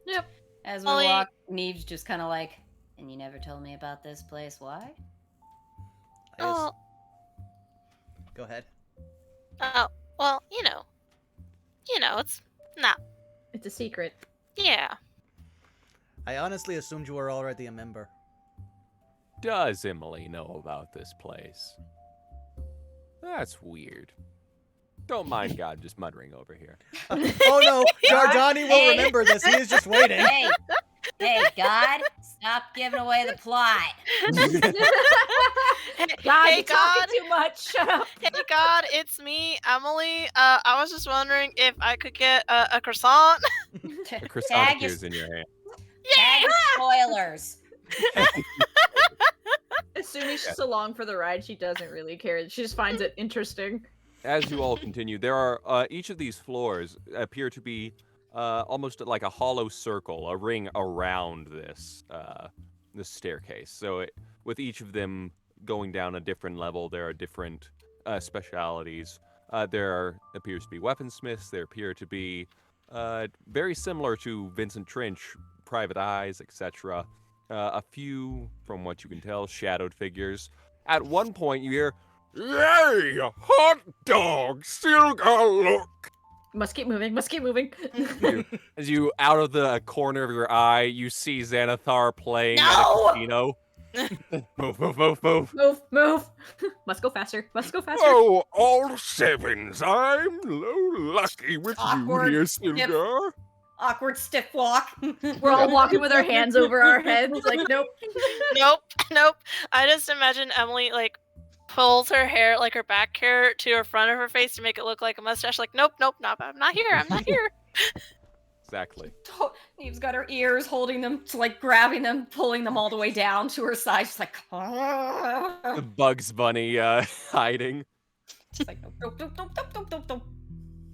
Yep. As we Ollie- walk, Neve's just kind of like, and you never told me about this place. Why? I guess- Oh, Go ahead. well, it's not. It's a secret. Yeah. I honestly assumed you were already a member. Does Emily know about this place? That's weird. Don't mind God just muttering over here. Oh no, Jardani will Hey. remember this. He is just waiting. Hey, God, stop giving away the plot. God, Hey, you're God. talking too much. Shut up. Hey God, it's me, Emily. I was just wondering if I could get a croissant. A croissant Tag appears your, in your hand. tag your spoilers. Assuming she's along for the ride, she doesn't really care. She just finds it interesting. As you all continue, there are each of these floors appear to be almost like a hollow circle, a ring around this staircase. So with each of them going down a different level, there are different specialities. Appears to be weaponsmiths. There appear to be very similar to Vincent Trench, private eyes, etc. A few, from what you can tell, shadowed figures. At one point, you hear, Yay! Hot dog! Still got look! Must keep moving. Must keep moving. as you, out of the corner of your eye, you see Xanathar playing at a No! casino. Move, move, move, move. Move, move. Must go faster. Must go faster. Oh, all sevens! I'm low lucky with Awkward. you here, Yep. Silgar. Awkward stiff walk. We're all walking with our hands over our heads. Like, nope. Nope. I just imagine Emily like pulls her hair, like her back hair, to her front of her face to make it look like a mustache. Like, nope, I'm not here. Exactly. Neve's got her ears, holding them, like grabbing them, pulling them all the way down to her side. She's like, The Bugs Bunny hiding. she's like, nope.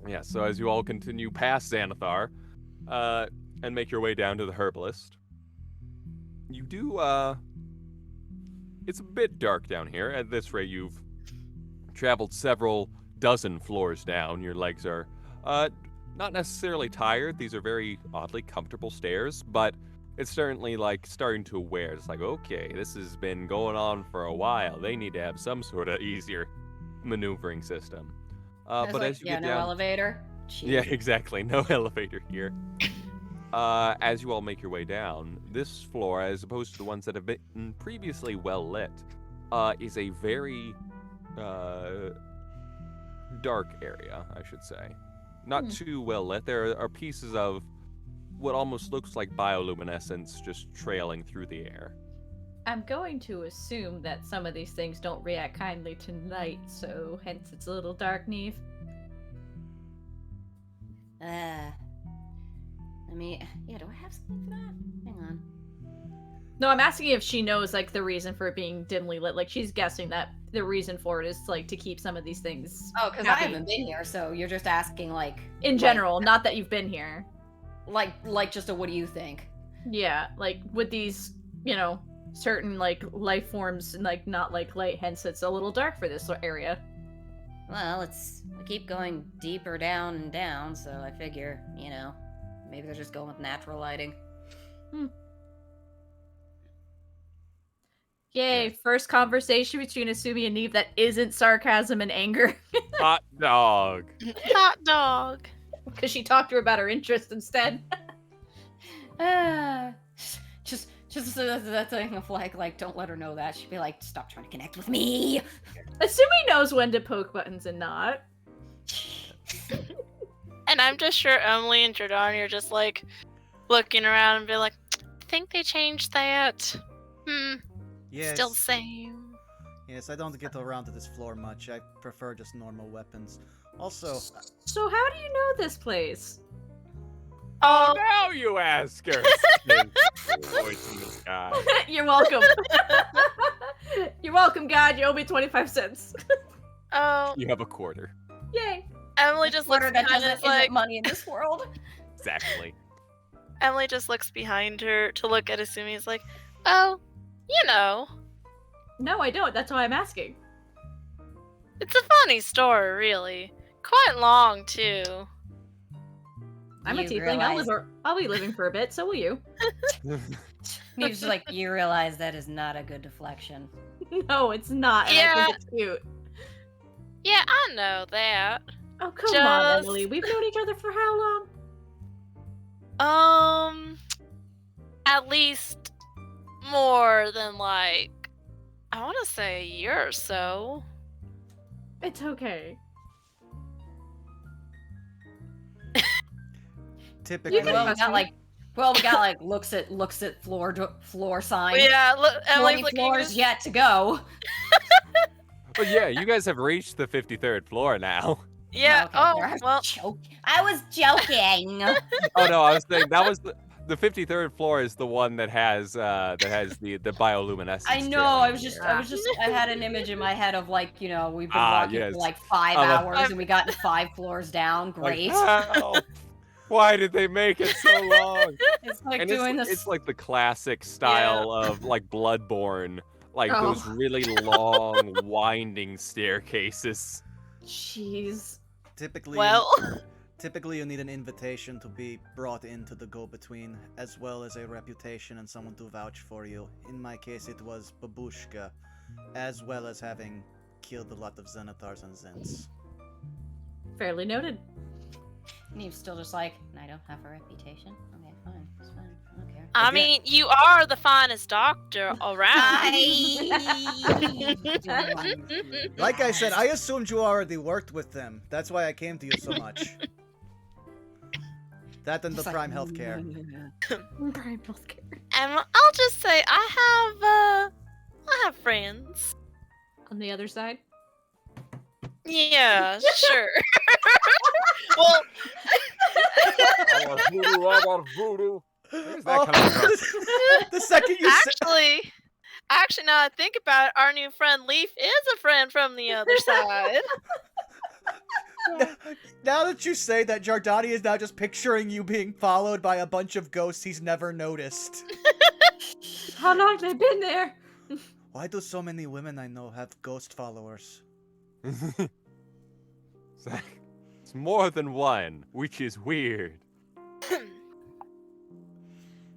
Yeah, so as you all continue past Xanathar, and make your way down to the herbalist, you do, it's a bit dark down here. At this rate, you've traveled several dozen floors down. Your legs are, not necessarily tired. These are very oddly comfortable stairs, but it's certainly like starting to wear. It's like, okay, this has been going on for a while. They need to have some sort of easier maneuvering system. But Like, as you yeah, get no down, elevator. yeah, exactly. No elevator here. As you all make your way down, this floor, as opposed to the ones that have been previously well lit, is a very dark area, I should say. Not too well lit. There are pieces of what almost looks like bioluminescence just trailing through the air. I'm going to assume that some of these things don't react kindly to light, so hence it's a little dark, Neve. Do I have something for that? Hang on. No, I'm asking if she knows like the reason for it being dimly lit. Like she's guessing that the reason for it is like to keep some of these things. Oh, because I haven't been here, so you're just asking like in general, not that you've been here. Like just a what do you think? Yeah, like with these, certain like life forms and like not like light, hence it's a little dark for this area. Well, we keep going deeper down and down, so I figure, maybe they're just going with natural lighting. Yay, first conversation between Asumi and Neve that isn't sarcasm and anger. Hot dog. Hot dog. Because she talked to her about her interest instead. Just that thing of like, don't let her know that. She'd be like, stop trying to connect with me. Asumi knows when to poke buttons and not. And I'm just sure Emily and Jordani are just like looking around and be like, I think they changed that. Yes. Still the same. Yes, I don't get around to this floor much. I prefer just normal weapons. Also, So how do you know this place? Oh, now you ask her. Voice in the sky. You're welcome. You're welcome, God. You owe me 25 cents. Oh, You have a quarter. Yay. Emily just looks Water that behind doesn't us like money in this world. Exactly. Emily just looks behind her to look at Asumi. Is like, oh, you know, No, I don't. That's why I'm asking. it's a funny story, really. Quite long too. I'm a You tiefling. realize- I'll be living for a bit. So will you. Neve's like, you realize that is not a good deflection. No, it's not. And I Yeah. think it's cute. Yeah, I know that. Oh, come on, Just- Emily. We've known each other for how long? At least more than like, I want to say a year or so. It's okay. typically, can Well, trust me. we got like looks at floor sign. Yeah, look, Emily's 20 looking. floors yet to go. But yeah, you guys have reached the 53rd floor now. Yeah. Okay, Oh there. well. I was joking. Oh no, I was saying that was the 53rd floor is the one that has the bioluminescence. I know. trailing. I had an image in my head of like, we've been Ah, walking yes. for like 5 Of a- hours and we got 5 floors down. Like, Great. help! Why did they make it so long? It's like And doing it's, this. it's like the classic style of like Bloodborne, like Oh. those really long, winding staircases. Jeez. typically, Well. typically you need an invitation to be brought into the go-between, as well as a reputation and someone to vouch for you. In my case, it was Babushka, as well as having killed a lot of Xanathars and Zents. Fairly noted. Neve's still just like, I don't have a reputation. Okay, fine. It's fine. I don't care. I Again- mean, you are the finest doctor around. Like I said, I assumed you already worked with them. That's why I came to you so much. That and the Just like, Prime Healthcare. Prime healthcare. And I'll just say, I have friends. On the other side. Yeah, sure. Well, I want voodoo. Where's that coming from? The second you said... actually, now I think about it, our new friend Leaf is a friend from the other side. Now that you say that, Jardani is now just picturing you being followed by a bunch of ghosts he's never noticed. How long have they been there? Why do so many women I know have ghost followers? It's more than one, which is weird.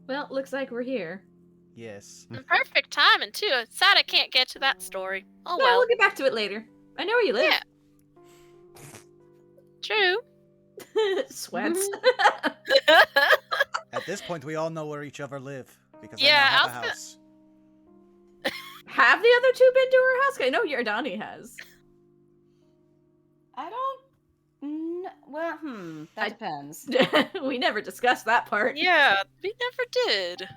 Well, looks like we're here. Yes. Perfect timing too. Sad I can't get to that story. Oh No, well. we'll get back to it later. I know where you live. Yeah. True. Sweats. At this point, we all know where each other live, because Yeah, I now have a I'll sp- house. Have the other two been to her house? I know Yardani has. I don't. Well, that depends. We never discussed that part. Yeah, we never did.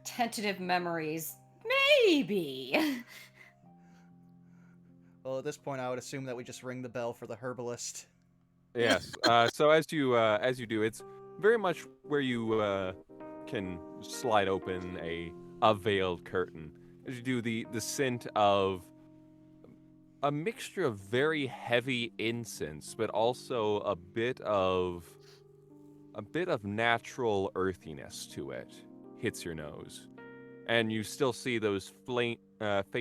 Tentative memories. Maybe. Well, at this point, I would assume that we just ring the bell for the herbalist. Yes. So as you do, it's very much where you can slide open a veiled curtain. As you do, the scent of a mixture of very heavy incense, but also a bit of natural earthiness to it hits your nose, and you still see those faint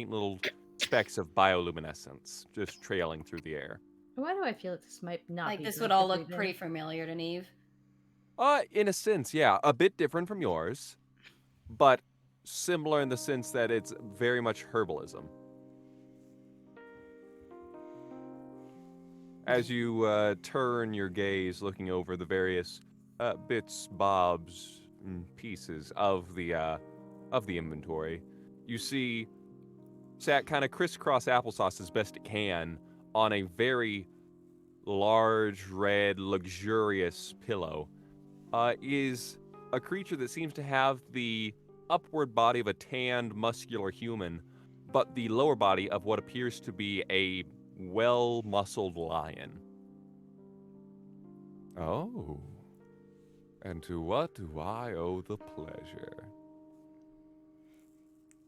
little specks of bioluminescence just trailing through the air. Why do I feel like this might not Like be this good would to all look breathe pretty in? familiar to Neve. In a sense, yeah, a bit different from yours, but similar in the sense that it's very much herbalism. As you turn your gaze, looking over the various bits, bobs, and pieces of the inventory, you see sat kind of crisscross applesauce as best it can on a very large, red, luxurious pillow. Is a creature that seems to have the upward body of a tanned, muscular human, but the lower body of what appears to be a well-muscled lion. Oh. And to what do I owe the pleasure?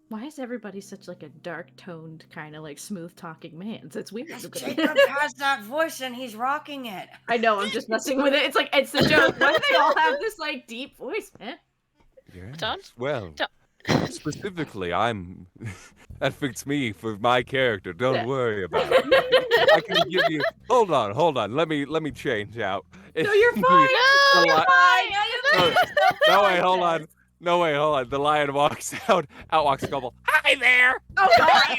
Why is everybody such like a dark-toned, kind of like smooth-talking man? It's weird. Jacob has that voice and he's rocking it. I know, I'm just messing with it. It's the joke. Why do they all have this like deep voice, man? Yes. Don't- Well, don't- specifically, I'm. That fits me for my character. Don't Yeah. worry about it. I can give you. Hold on. Let me change out. No, you're fine. The No, li- Fine, No, wait, hold on. No, wait, hold on. The lion walks out. Out walks a couple. Hi there. Oh god.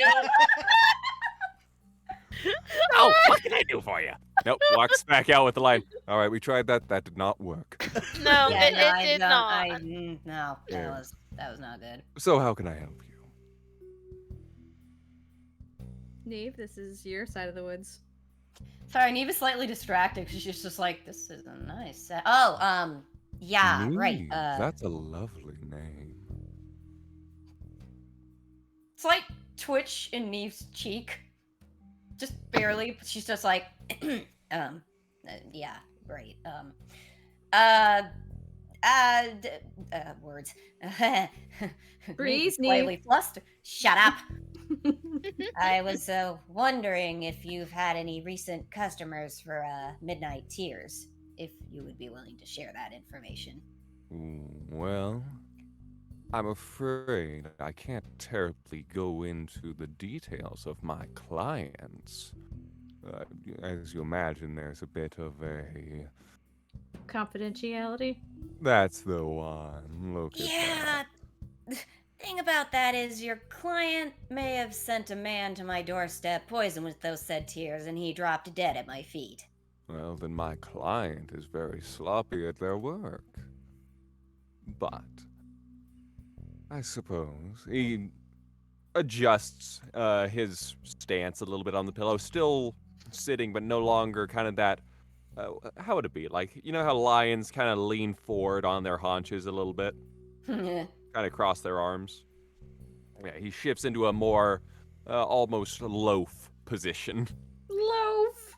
Oh, what can I do for you? Nope. Walks back out with the lion. All right, we tried that. That did not work. No, Yeah, it did not. No, Yeah. that was not good. So how can I help you? Neve, this is your side of the woods. Sorry, Neve is slightly distracted because she's just like, this is a nice set. Oh, yeah, right. Neve, that's a lovely name. Slight twitch in Neve's cheek. Just barely. But she's just like, yeah, great. Words. Breathe, Neve's slightly flustered. Shut up. I was wondering if you've had any recent customers for Midnight Tears, if you would be willing to share that information. Well, I'm afraid I can't terribly go into the details of my clients. As you imagine, there's a bit of a... Confidentiality? That's the one. Look at Yeah. that. Thing about that is your client may have sent a man to my doorstep poisoned with those said tears, and he dropped dead at my feet. Well, then my client is very sloppy at their work. But I suppose he adjusts his stance a little bit on the pillow, still sitting, but no longer kind of that. How would it be? Like, you know how lions kind of lean forward on their haunches a little bit? Kind of cross their arms. Yeah, he shifts into a more almost loaf position. Loaf.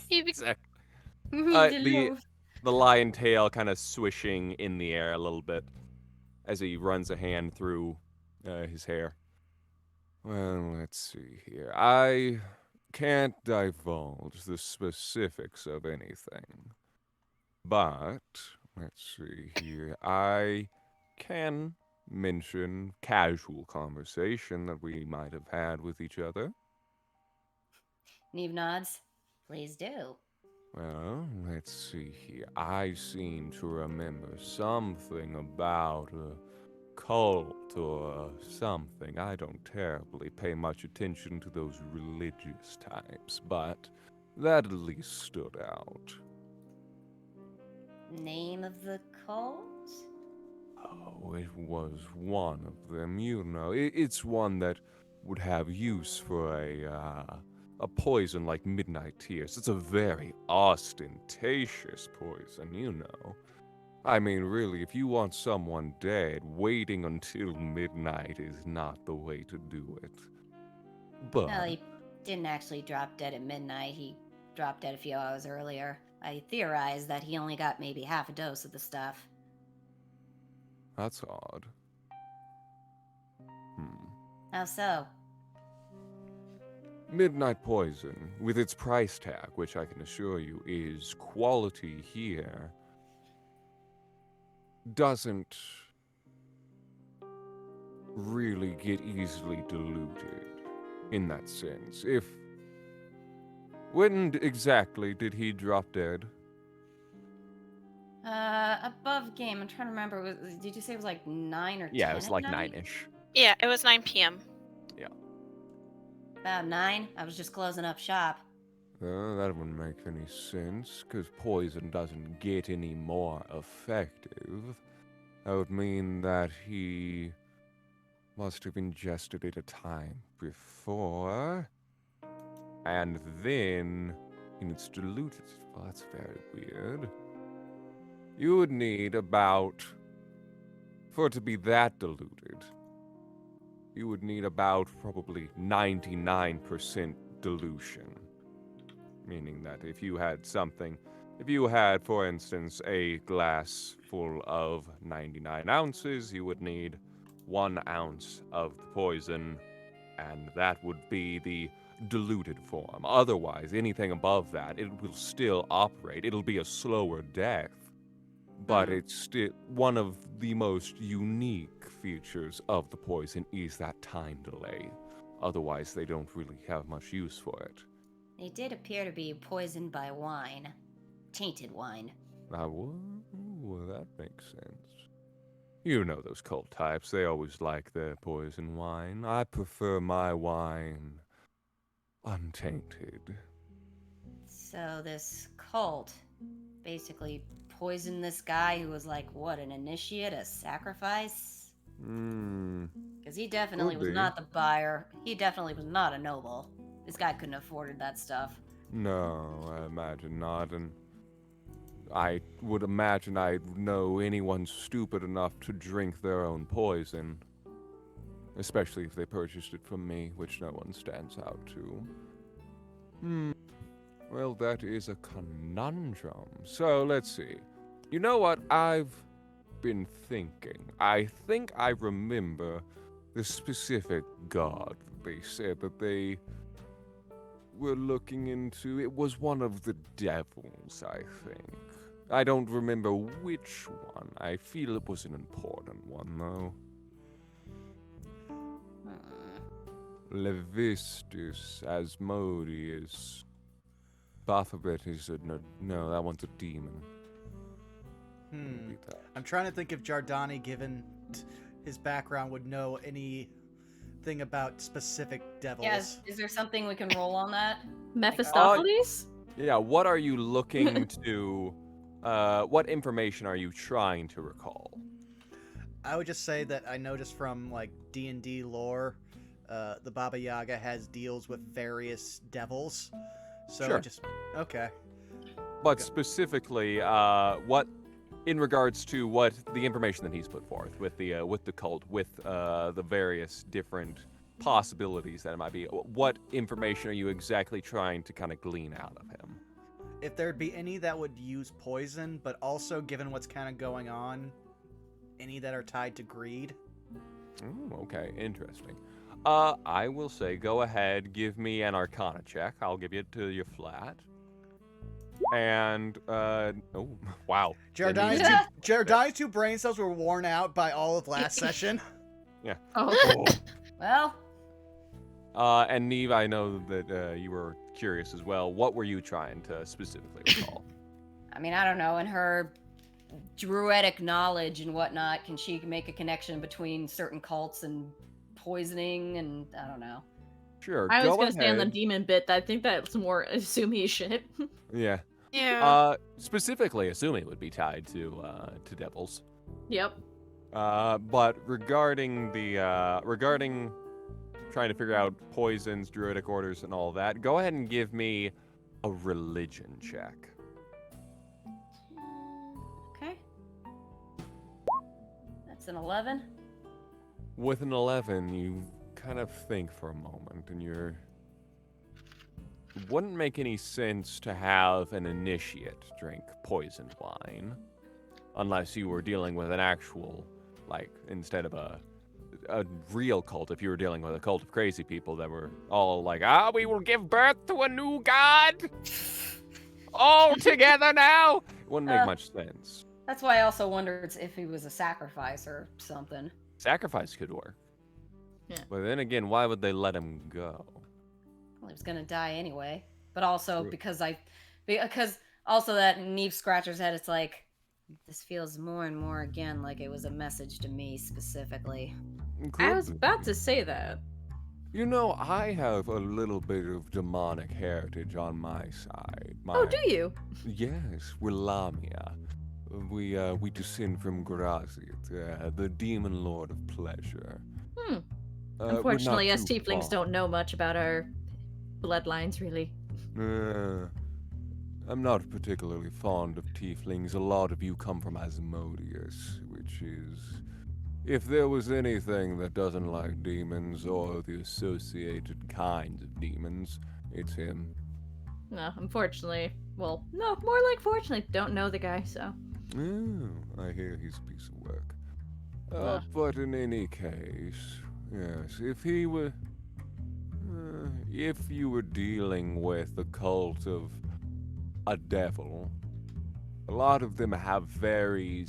He be- Exactly. The The lion tail kind of swishing in the air a little bit as he runs a hand through his hair. Well, let's see here. I can't divulge the specifics of anything. But, let's see here. I can mention casual conversation that we might have had with each other. Neve nods. Please do. Well, let's see here. I seem to remember something about a cult or something. I don't terribly pay much attention to those religious types, but that at least stood out. Name of the cult? Oh, it was one of them, you know. It's one that would have use for a poison like Midnight Tears. It's a very ostentatious poison, you know. I mean, really, if you want someone dead, waiting until midnight is not the way to do it. But No, he didn't actually drop dead at midnight. He dropped dead a few hours earlier. I theorize that he only got maybe half a dose of the stuff. That's odd. How so? Midnight poison, with its price tag, which I can assure you is quality here, doesn't really get easily diluted in that sense. When exactly did he drop dead? Above game. I'm trying to remember. Did you say it was like 9 or 10? Yeah, it was at like night? 9-ish. Yeah, it was 9 p.m. About 9. I was just closing up shop. That wouldn't make any sense, because poison doesn't get any more effective. That would mean that he must have ingested it a time before, and then it's diluted. Well, that's very weird. You would need about, for it to be that diluted, you would need about probably 99% dilution. Meaning that if you had, for instance, a glass full of 99 ounces, you would need 1 ounce of the poison, and that would be the diluted form. Otherwise, anything above that, it will still operate. It'll be a slower death, but it's still one of the most unique features of the poison is that time delay. Otherwise, they don't really have much use for it. They did appear to be poisoned by wine. Tainted wine. Well, that makes sense. You know those cult types, they always like their poison wine. I prefer my wine untainted. So this cult basically poisoned this guy who was like, what, an initiate, a sacrifice? Because he definitely Could was be. not the buyer. He definitely was not a noble. This guy couldn't have afforded that stuff. No, I imagine not, and I would imagine I know anyone stupid enough to drink their own poison. Especially if they purchased it from me, which no one stands out to. Well, that is a conundrum. So, let's see. You know what I've been thinking? I think I remember the specific god they said that they were looking into. It was one of the devils, I think. I don't remember which one. I feel it was an important one, though. Levistus, Asmodeus, Baphomet is a... No, that one's a demon. Beat that. I'm trying to think if Giordani, given his background, would know anything about specific devils. Yes, is there something we can roll on that? Mephistopheles? Yeah, what are you looking to... what information are you trying to recall? I would just say that I noticed from like D&D lore, the Baba Yaga has deals with various devils. So Sure. Okay. But specifically, what, in regards to what the information that he's put forth with the cult, with the various different possibilities that it might be, what information are you exactly trying to kind of glean out of him? If there'd be any that would use poison, but also given what's kind of going on, any that are tied to greed. Okay, interesting. I will say, go ahead, give me an Arcana check. I'll give it to you flat. And, oh, wow. Giordani's two brain cells were worn out by all of last session. Yeah. Oh. Well, And Neve, I know that you were curious as well. What were you trying to specifically recall? I mean, I don't know. In her druidic knowledge and whatnot, can she make a connection between certain cults and poisoning? And I don't know. Sure. I was go gonna say on the ahead. demon bit, I think that's more assumey shit. Yeah. Yeah. Specifically, assuming it would be tied to devils. Yep. But regarding regarding trying to figure out poisons, druidic orders, and all that, go ahead and give me a religion check. Okay. That's an 11. With an 11, you kind of think for a moment, and you're it wouldn't make any sense to have an initiate drink poisoned wine. Unless you were dealing with an actual, like, instead of a real cult, if you were dealing with a cult of crazy people that were all like, we will give birth to a new god! All together now! It wouldn't make much sense. That's why I also wondered if he was a sacrifice or something. Sacrifice could work. Yeah. But then again, why would they let him go? Well, he was gonna die anyway. But also True. because also that Neve scratches head, it's like, this feels more and more again like it was a message to me specifically. I was Could about be. to say that. You know, I have a little bit of demonic heritage on my side. Oh, do you? Yes, we're Lamia. We descend from Grazit, the demon lord of pleasure. Hmm. We're not Unfortunately, us too tieflings far. don't know much about our bloodlines, really. I'm not particularly fond of tieflings. A lot of you come from Asmodeus, which is... If there was anything that doesn't like demons or the associated kinds of demons, it's him. No, unfortunately. Well, no, more like fortunately. Don't know the guy, so. Oh, I hear he's a piece of work. Ugh. But in any case, yes, if he were... if you were dealing with the cult of a devil, a lot of them have very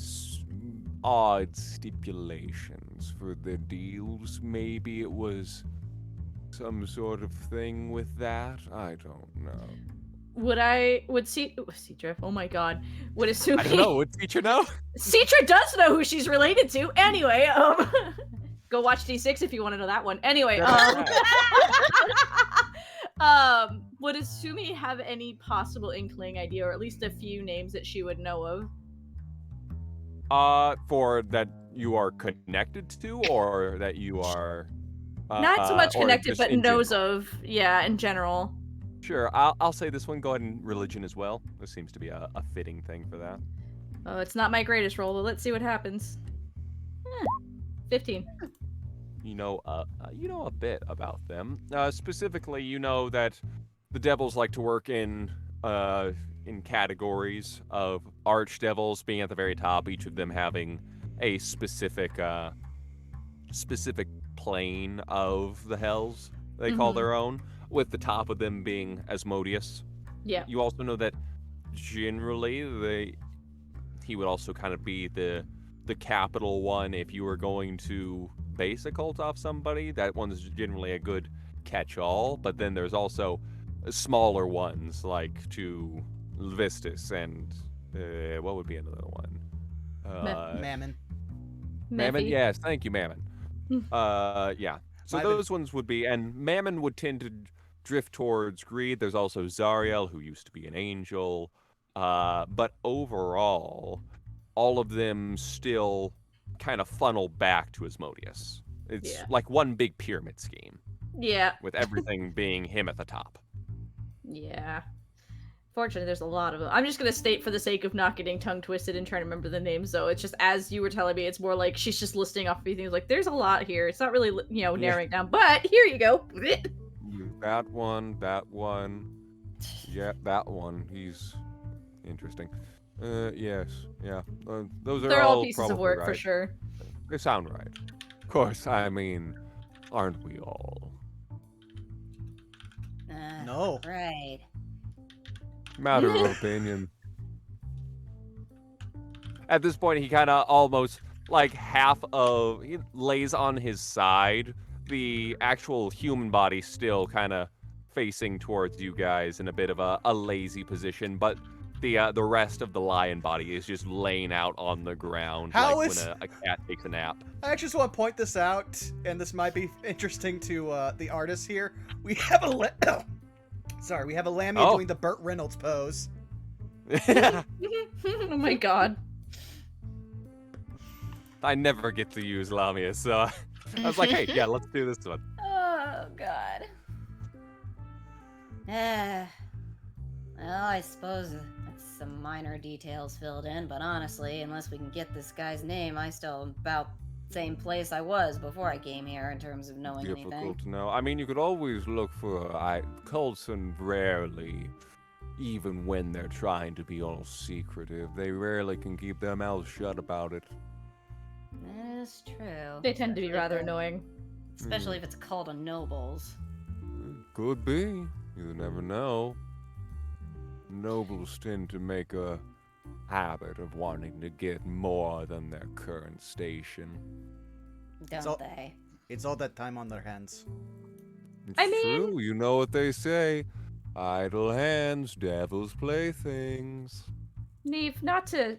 odd stipulations for their deals. Maybe it was some sort of thing with that. I don't know. Would Citra, oh my god. Would assume I don't know. Would teacher know? Citra does know who she's related to. Anyway, go watch D6 if you want to know that one. Anyway, would Asumi have any possible inkling idea, or at least a few names that she would know of? For that you are connected to, or that you are... Not so much or connected, just but in knows general? of, yeah, in general. Sure, I'll say this one. Go ahead and religion as well. This seems to be a fitting thing for that. Oh, it's not my greatest roll, but let's see what happens. 15. You know a bit about them. Specifically, you know that the devils like to work in categories of archdevils being at the very top, each of them having a specific plane of the hells they call Mhm. their own, with the top of them being Asmodeus. Yeah. You also know that generally he would also kind of be the capital one if you were going to base a cult off somebody. That one's generally a good catch-all, but then there's also smaller ones like to Vistus and what would be another one? Mammon. Mammon? Mephi. Yes, thank you, Mammon. Yeah. So My those ones would be, and Mammon would tend to drift towards greed. There's also Zariel, who used to be an angel. But overall, all of them still kind of funnel back to Asmodeus. It's Yeah. like one big pyramid scheme, Yeah. with everything being him at the top. Yeah. Fortunately, there's a lot of them. I'm just gonna state for the sake of not getting tongue twisted and trying to remember the names, though. It's just as you were telling me, it's more like she's just listing off a few things. Like, there's a lot here. It's not really, narrowing down. But here you go. That one, yeah, that one. He's interesting. Yes, yeah. Those are They're all pieces probably of work right. for sure. They sound right. Of course, I mean, aren't we all? No. Right. Matter of opinion. At this point, he kind of almost, like, he lays on his side. The actual human body still kind of facing towards you guys in a bit of a lazy position, but the rest of the lion body is just laying out on the ground How like is- when a cat takes a nap. I actually just want to point this out, and this might be interesting to the artists here. We have a we have a Lamia Oh. doing the Burt Reynolds pose. Oh my god. I never get to use Lamia, so I was like, hey, yeah, let's do this one. Oh god. Well, I suppose that's some minor details filled in, but honestly, unless we can get this guy's name, I still am about same place I was before I came here in terms of knowing anything. Difficult to know. I mean, you could always look for cults, and rarely, even when they're trying to be all secretive, they rarely can keep their mouths shut about it. That is true. They tend to be Especially rather if- annoying. Especially if it's a cult of nobles. Could be. You never know. Nobles tend to make a habit of wanting to get more than their current station. Don't So- they? It's all that time on their hands. It's I mean- true. You know what they say. Idle hands, devil's playthings. Neve, not to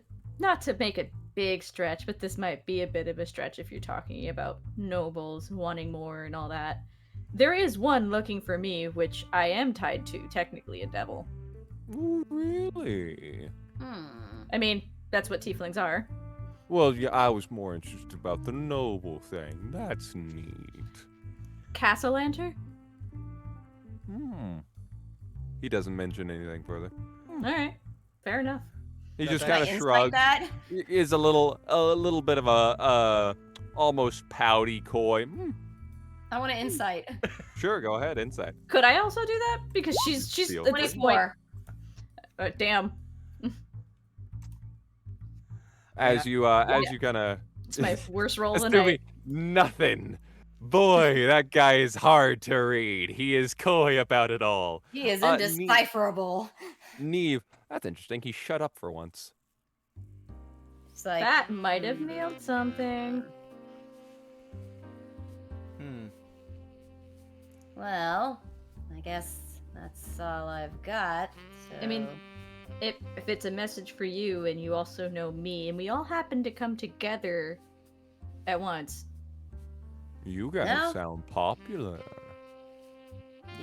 make a big stretch, but this might be a bit of a stretch if you're talking about nobles wanting more and all that. There is one looking for me, which I am tied to, technically a devil. Ooh, really? I mean, that's what tieflings are. Well, yeah, I was more interested about the noble thing. That's neat. Castle Lantern? He doesn't mention anything further. Alright. Fair enough. He Does just that kind of Insight shrugs. that? Is a little bit of a almost pouty, coy. I want to insight. Sure, go ahead, insight. Could I also do that? Because she's Feel at free. this point. 24. Damn. As you kind of It's my worst roll of the night. assuming nothing. Boy, that guy is hard to read. He is coy about it all. He is Neat. indecipherable. Neve, that's interesting. He shut up for once. It's like, That might have nailed something. well, I guess that's all I've got. I mean, so- if it's a message for you and you also know me and we all happen to come together at once. You guys No. sound popular.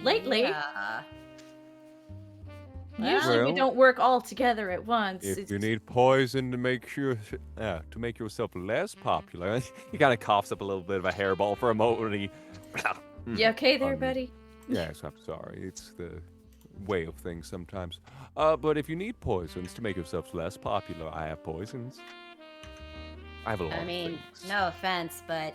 lately- Yeah. Usually we Well, don't work all together at once. If you need poison to make yourself less popular, he kind of coughs up a little bit of a hairball for a moment. And he, You okay there, Um, buddy? yes, I'm sorry. It's the way of things sometimes. But if you need poisons to make yourselves less popular, I have poisons. I have a lot I mean, of things. no offense, but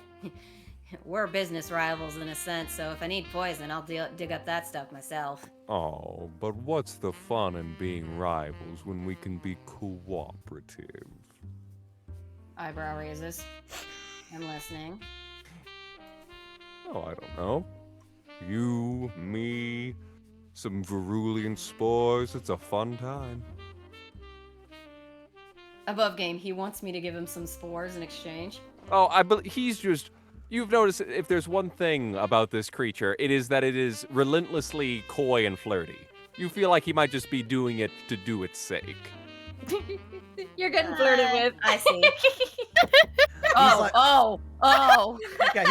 we're business rivals in a sense, so if I need poison, I'll dig up that stuff myself. Oh, but what's the fun in being rivals when we can be cooperative? Eyebrow raises. I'm listening. Oh, I don't know. You, me, some Verulian spores. It's a fun time. Above game, he wants me to give him some spores in exchange. Oh, he's just. You've noticed if there's one thing about this creature, it is that it is relentlessly coy and flirty. You feel like he might just be doing it to do its sake. You're getting flirted with. I see. like- oh. Yeah,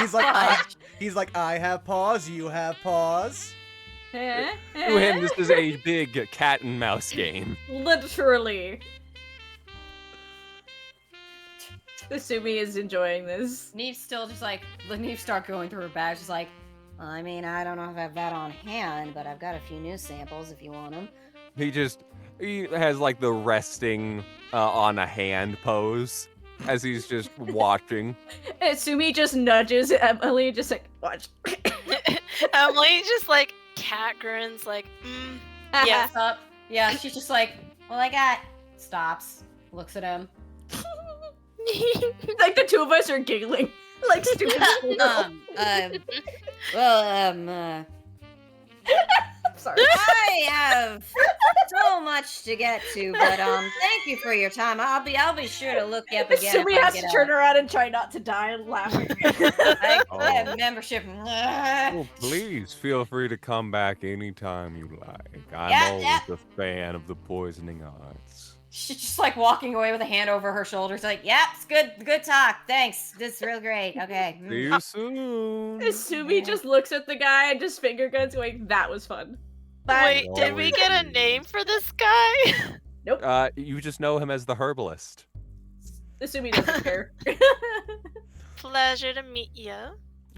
he's like, I have paws, you have paws. Eh? To him, this is a big cat and mouse game. Literally. Asumi is enjoying this. Neve's still just like, Neve start going through her bag. She's like, well, I mean, I don't know if I have that on hand, but I've got a few new samples if you want them. He has like the resting on a hand pose as he's just watching. Asumi just nudges Emily, just like, watch. Emily's just like cat grins, like, yeah. What's up? Yeah, she's just like, well, I got. Stops. Looks at him. Like the two of us are giggling. Like stupid people. Sorry. I have so much to get to, but thank you for your time. I'll be sure to look you up again. Asumi if I has get to turn around and try not to die laughing. I have membership. Well, please feel free to come back anytime you like. I'm Yeah, always yeah. a fan of the poisoning arts. She's just like walking away with a hand over her shoulder. She's like, "Yep, it's good talk. Thanks. This is real great. Okay." See you soon. Asumi just looks at the guy and just finger guns going, that was fun. Wait, did we get a name for this guy? You just know him as the herbalist. Asumi doesn't care. Pleasure to meet you.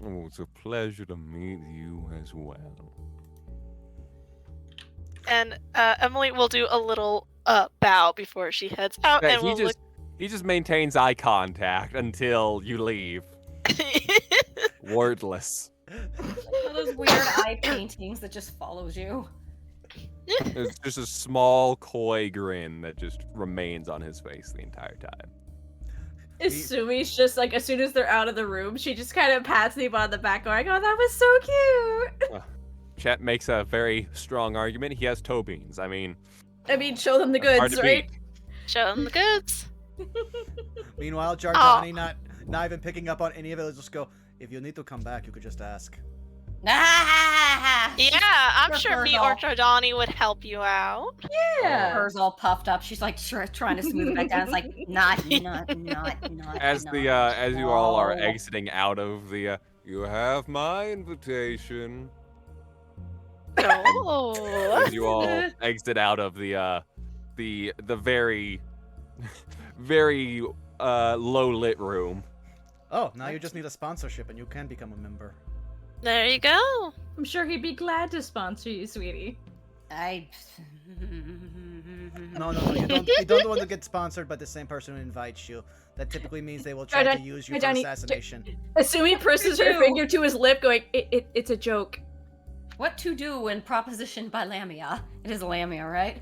Oh, it's a pleasure to meet you as well. And Emily will do a little bow before she heads out, Yeah, and we'll look. he just maintains eye contact until you leave. Wordless. One of those weird eye paintings that just follows you. It's just a small, coy grin that just remains on his face the entire time. Sumi's just like, as soon as they're out of the room, she just kind of pats him on the back going, oh, that was so cute. Chet makes a very strong argument. He has toe beans. I mean, Show them the hard goods, to right? beat. Show them the goods. Meanwhile, Jardani not even picking up on any of it. Just go. If you need to come back, you could just ask. Yeah, I'm sure me or Trollskull. Jordani would help you out. Yeah. Hers all puffed up. She's like trying to smooth it back down. It's like not. As you all are exiting out of the, you have my invitation. Oh. As you all exit out of the very, very low lit room. Oh, now you just need a sponsorship and you can become a member. There you go. I'm sure he'd be glad to sponsor you, sweetie. No, you don't want to get sponsored by the same person who invites you. That typically means they will try to use you for assassination. Sumi presses her finger to his lip, going, it's a joke. What to do when propositioned by Lamia? It is Lamia, right?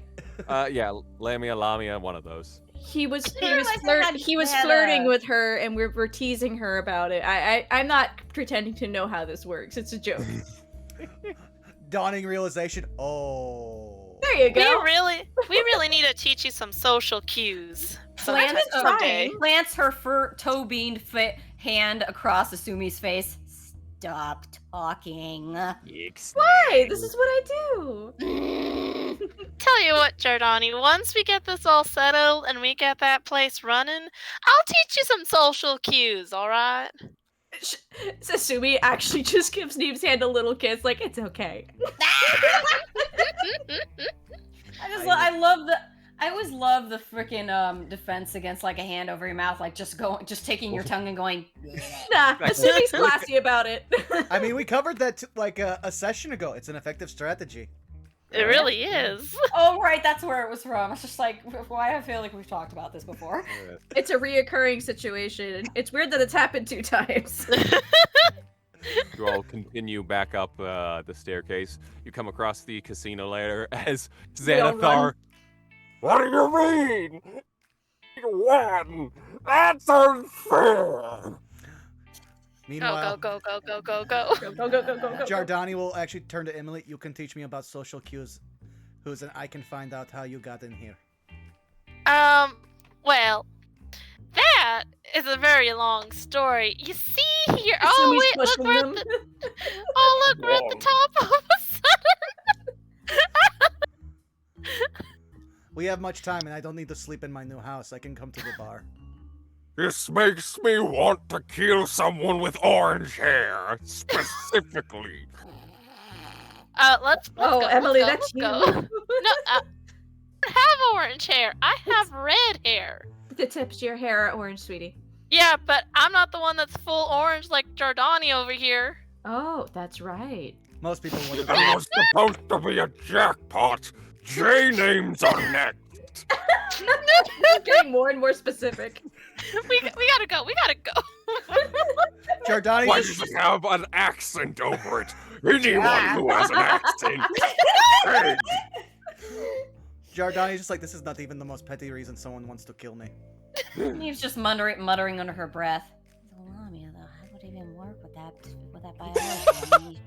Yeah, Lamia, one of those. He was realized I had flirting a- with her, and we're teasing her about it. I'm not pretending to know how this works. It's a joke. Dawning realization. Oh. There you We go. really need to teach you some social cues. Plants, Someday. plants her toe-beaned hand across Asumi's face. Stop talking. Why? This is what I do. Tell you what, Jordani, once we get this all settled and we get that place running, I'll teach you some social cues, alright? Sasumi actually just gives Neve's hand a little kiss, like, it's okay. I always love the freaking defense against like a hand over your mouth, like just taking your tongue and going. Nah, Asumi's classy about it. I mean, we covered that like a session ago. It's an effective strategy. It really is. Oh right, that's where it was from. It's just like, why I feel like we've talked about this before. It's a reoccurring situation. It's weird that it's happened 2 times. You all continue back up the staircase. You come across the casino later as We all Xanathar. run. What do you mean? You won! That's unfair! Meanwhile, Go. Go, go, go. Jardani will actually turn to Emily. You can teach me about social cues, and I can find out how you got in here. Well, that is a very long story. You see here. Oh, Asumi's wait, look, pushing we're them. at the. Oh, look, we're at the top all of a sudden. We have much time, and I don't need to sleep in my new house. I can come to the bar. This makes me want to kill someone with orange hair, specifically. Let's Oh, go, Emily, let's that's go. you. No, I don't have orange hair. I have red hair. The tips of your hair are orange, sweetie. Yeah, but I'm not the one that's full orange like Jordani over here. Oh, that's right. Most people wouldn't. That was supposed to be a jackpot. J names are next. It's getting more and more specific. We gotta go. We gotta go. Jardani Why just does it have an accent over it? Anyone who has an accent. Hey, Jardani's just like, this is not even the most petty reason someone wants to kill me. He's just muttering under her breath. Lamia, though, how would it even work with that biology? I mean,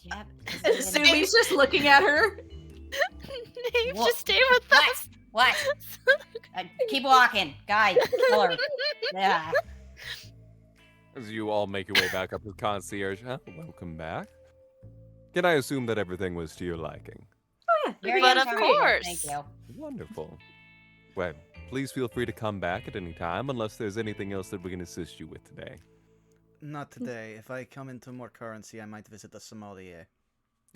you have to Sumi's just looking at her. Nave, What? just stay with What? us. What? Keep walking, guy. Kill her. Yeah. As you all make your way back up to the concierge. Welcome back. Can I assume that everything was to your liking? Very But of encouraging, course. Thank you. Wonderful. Well, please feel free to come back at any time unless there's anything else that we can assist you with today. Not today. If I come into more currency, I might visit the sommelier.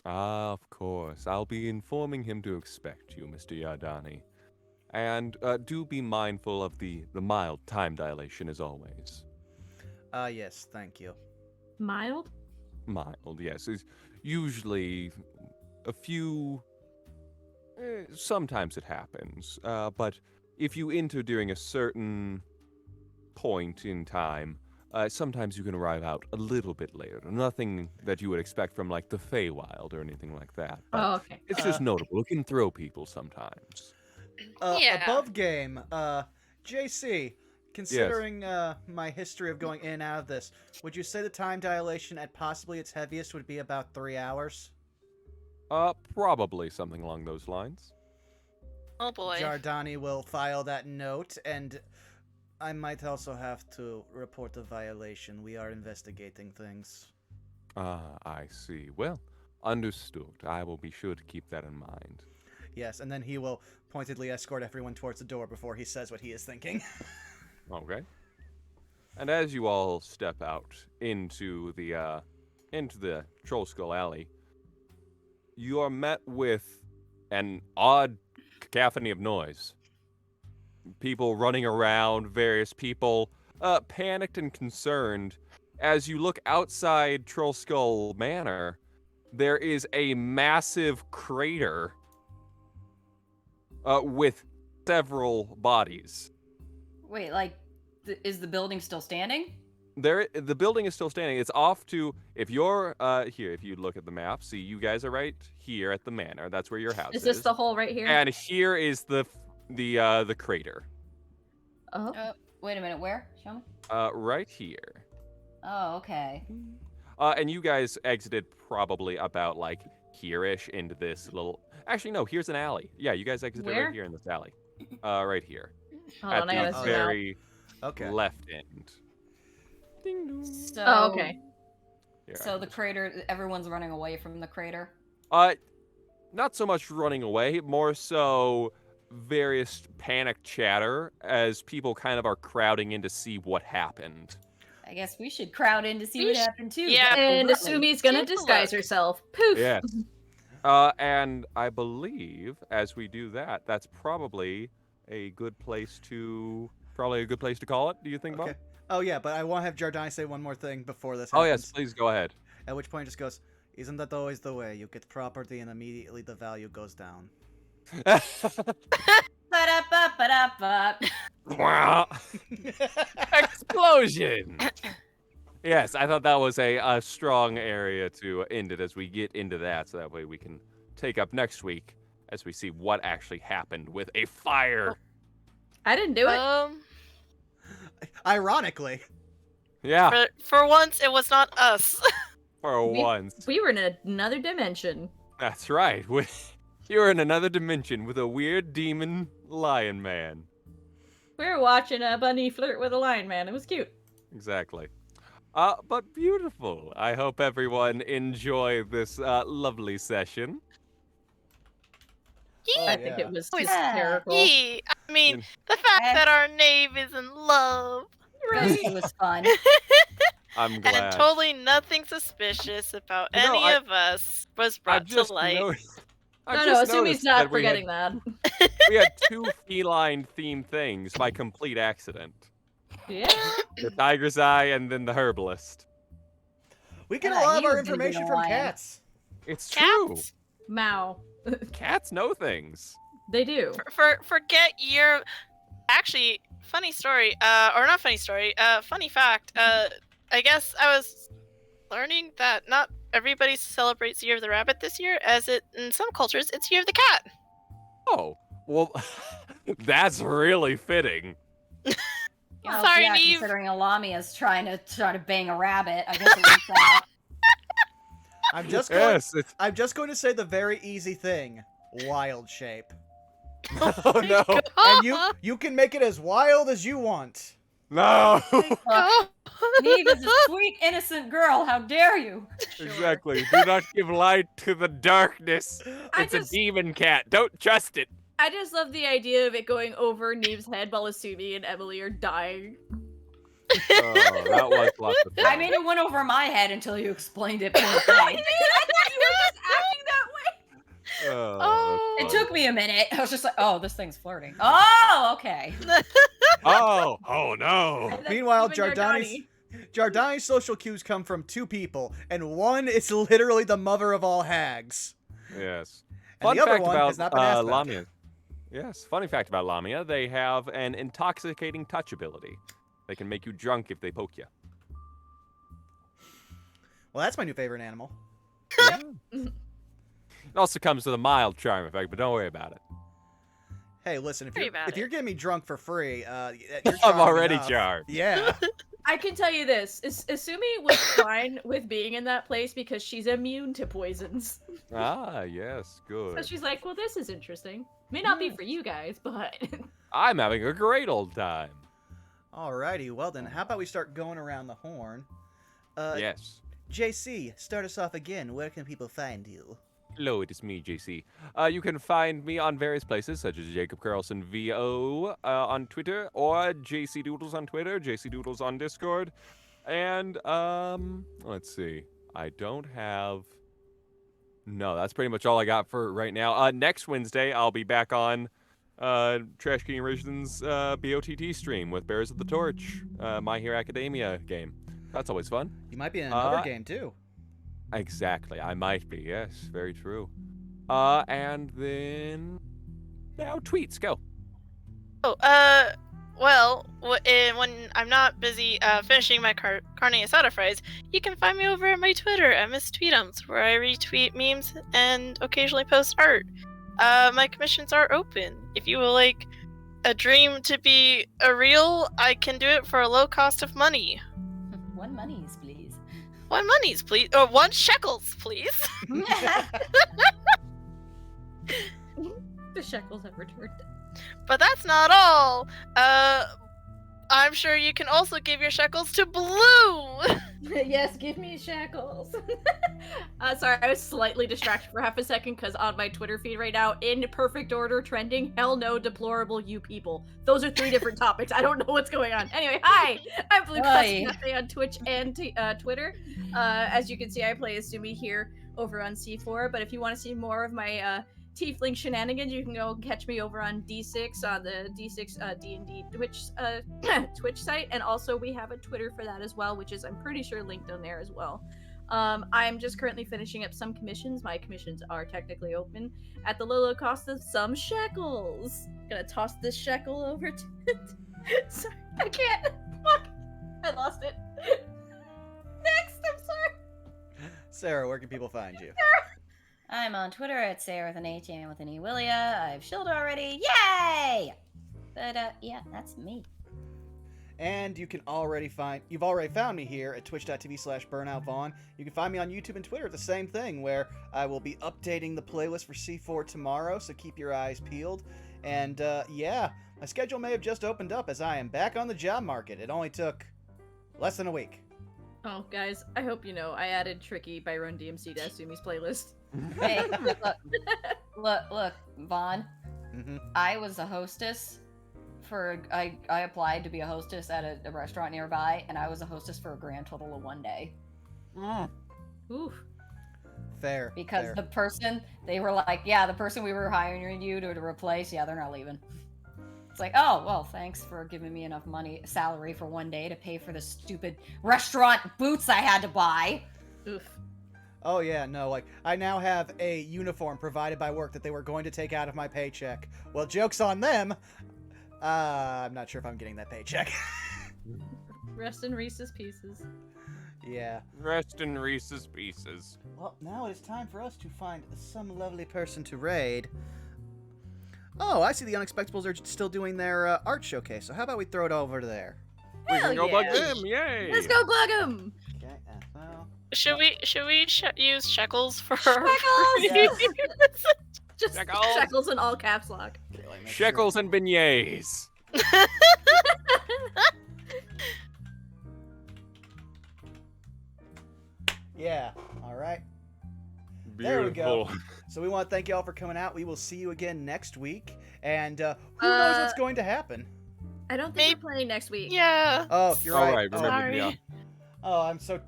Ah, of course. I'll be informing him to expect you, Mr. Yardani. And do be mindful of the mild time dilation as always. Yes, thank you. Mild? Mild, yes. It's usually a few... sometimes it happens. But if you enter during a certain point in time, sometimes you can arrive out a little bit later. Nothing that you would expect from like the Feywild or anything like that. But Oh, okay. it's just notable. It can throw people sometimes. Yeah. Above game, JC, considering my history of going in and out of this, would you say the time dilation at possibly its heaviest would be about 3 hours? Probably something along those lines. Oh boy. Jardani will file that note, and I might also have to report a violation. We are investigating things. I see. Well, understood. I will be sure to keep that in mind. Yes, and then he will pointedly escort everyone towards the door before he says what he is thinking. Okay. And as you all step out into the Trollskull Alley, you are met with an odd cacophony of noise. People running around, various people panicked and concerned. As you look outside Trollskull Manor, there is a massive crater with several bodies. Wait, like, is the building still standing? The building is still standing. It's off to, if you're here, if you look at the map, see you guys are right here at the manor. That's where your house is. Is this the hole right here? And here is the crater. Oh. Wait a minute, where? Show me. Right here. Oh, okay. And you guys exited probably about like here-ish into this little. Actually, no. Here's an alley. Yeah, you guys exited Where? right here in this alley. Right here. Hold At on, I the gotta zoom out. very Okay. left end. Ding dong. So, Oh, okay. Here, I So can the just- crater, everyone's running away from the crater. Not so much running away, more so various panic chatter as people kind of are crowding in to see what happened. I guess we should crowd in to see We what sh- happened too. yeah. And Absolutely. Asumi's gonna Take a disguise look. herself. Poof. Yes. And I believe as we do that, that's probably a good place to call it. Do you think, Bob? Okay. Oh yeah, but I want to have Jardani say one more thing before this Oh happens. yes, please go ahead. At which point it just goes, isn't that always the way? You get property and immediately the value goes down. Ba-da-ba-ba-da-ba. Wow. Explosion. Yes, I thought that was a strong area to end it as we get into that, so that way we can take up next week as we see what actually happened with a fire. I didn't do it. Ironically. Yeah, For once, it was not us. for we- once. We were in another dimension. That's right. You're in another dimension with a weird demon lion man. We were watching a bunny flirt with a lion man. It was cute. Exactly. But beautiful. I hope everyone enjoyed this lovely session. Oh, I think yeah. it was Oh, hysterical. Yee. I mean, the fact that our knave is in love. It was fun. I'm glad. And totally nothing suspicious about You know, any of us was I brought to just light. No, Asumi's not forgetting that. We had two feline-themed things by complete accident. Yeah. The tiger's eye and then the herbalist. We get a Yeah, lot of he our was gonna be information the from lion. cats. It's true. Cats. Mao. Cats know things. They do. Forget your. Actually, funny story. Or not funny story. Funny fact. I guess I was learning that not everybody celebrates Year of the Rabbit this year, as it in some cultures it's Year of the Cat. Oh, well, that's really fitting. You know, Sorry, yeah, Neve. considering Alami is trying to bang a rabbit, I guess it works out. I'm just going. Yes, it's. I'm just going to say the very easy thing: wild shape. Oh no, And you can make it as wild as you want. no. Oh. Neve is a sweet, innocent girl. How dare you? Exactly. Do not give light to the darkness. I It's just- a demon cat. Don't trust it. I just love the idea of it going over Neve's head while Asumi and Emily are dying. Oh, that was lots of fun. I mean, it went over my head until you explained it. Poor I thing. thought you were just acting that way. Oh, It that's took me a minute. I was just like, oh, this thing's flirting. Oh, okay. funny. Oh no. That's Meanwhile, even Jardani's social cues come from two people, and one is literally the mother of all hags. Yes. And Fun the other fact one about has not been asked about. Lamia. Yes, funny fact about Lamia, they have an intoxicating touch ability. They can make you drunk if they poke you. Well, that's my new favorite animal. It also comes with a mild charm effect, but don't worry about it. Hey, listen, Worry about if you're it. getting me drunk for free, you're I'm charming already enough. charmed. Yeah. I can tell you this: Asumi was fine with being in that place because she's immune to poisons. Ah, yes, So good. she's like, "Well, this is interesting. May not be for you guys, but." I'm having a great old time. Alrighty, well then, how about we start going around the horn? Yes. JC, start us off again. Where can people find you? Hello, it is me, JC. You can find me on various places, such as Jacob Carlson VO on Twitter, or JC Doodles on Twitter, JC Doodles on Discord. And, let's see. I don't have... No, that's pretty much all I got for right now. Next Wednesday, I'll be back on Trash King Origin's BOTT stream with Bears of the Torch, My Hero Academia game. That's always fun. You might be in another game too. Exactly, I might be, yes, very true. And then... Now, tweets, go. Oh, well, when I'm not busy finishing my carne asada fries, you can find me over at my Twitter at Miss Tweetums, where I retweet memes and occasionally post art. My commissions are open. If you would like a dream to be a real, I can do it for a low cost of money. 1 monies, please. 1 monies, please. Or 1 shekels, please. The shekels have returned. But that's not all. I'm sure you can also give your shekels to Blue. Yes, give me shekels. Sorry, I was slightly distracted for half a second because on my Twitter feed right now, in perfect order, trending, hell no, deplorable, you people. Those are 3 different topics. I don't know what's going on. Anyway, hi! I'm Blue Hi. Cafe on Twitch and Twitter. As you can see, I play Asumi here over on C4, but if you want to see more of my Tiefling shenanigans, you can go catch me over on D6 on the D6 D&D Twitch Twitch site, and also we have a Twitter for that as well, which is I'm pretty sure linked on there as well. I'm just currently finishing up some commissions. My commissions are technically open at the low cost of some shekels. Gonna toss this shekel over to sorry, I can't. Fuck, I lost it. Next, I'm sorry. Sarah, where can people find you? I'm on Twitter at Sarah with an H and with an E Willia. I've shielded already. Yay! But yeah, that's me. And you've already found me here at twitch.tv/burnoutvaughn. You can find me on YouTube and Twitter at the same thing, where I will be updating the playlist for C4 tomorrow, so keep your eyes peeled. And yeah, my schedule may have just opened up as I am back on the job market. It only took less than a week. Oh, guys, I hope you know I added Tricky by Run DMC to Asumi's playlist. Hey, look, Vaughn. Mm-hmm. I was a hostess for I applied to be a hostess at a restaurant nearby, and I was a hostess for a grand total of 1 day. Oof. Fair. Because fair. the person they were like, yeah, the person we were hiring you to replace, yeah, they're not leaving. It's like, oh, well, thanks for giving me enough salary for 1 day to pay for the stupid restaurant boots I had to buy. Oof. Oh yeah, no, like, I now have a uniform provided by work that they were going to take out of my paycheck. Well, joke's on them. I'm not sure if I'm getting that paycheck. Rest in Reese's Pieces. Yeah. Rest in Reese's Pieces. Well, now it is time for us to find some lovely person to raid. Oh, I see the Unexpectables are still doing their art showcase, so how about we throw it over to there? We Hell can go yeah. bug them, yay! Let's go bug him! Okay, well... Should we use shekels for Shekels! Just Shekels. shekels in all caps lock. okay, let me make Shekels and beignets. Yeah, alright. There we Beautiful. go. So we want to thank you all for coming out. We will see you again next week. And who knows what's going to happen? I don't think we're playing next week. Yeah. Oh, you're All right. right, remember Sorry. me on. Oh, I'm so...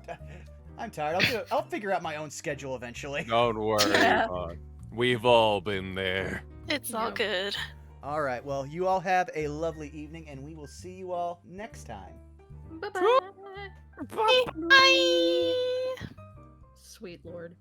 I'm tired. I'll figure out my own schedule eventually. Don't worry, Yeah. Vaughn. We've all been there. It's all Yeah. good. All right, well, you all have a lovely evening, and we will see you all next time. Bye-bye. Bye. Sweet lord.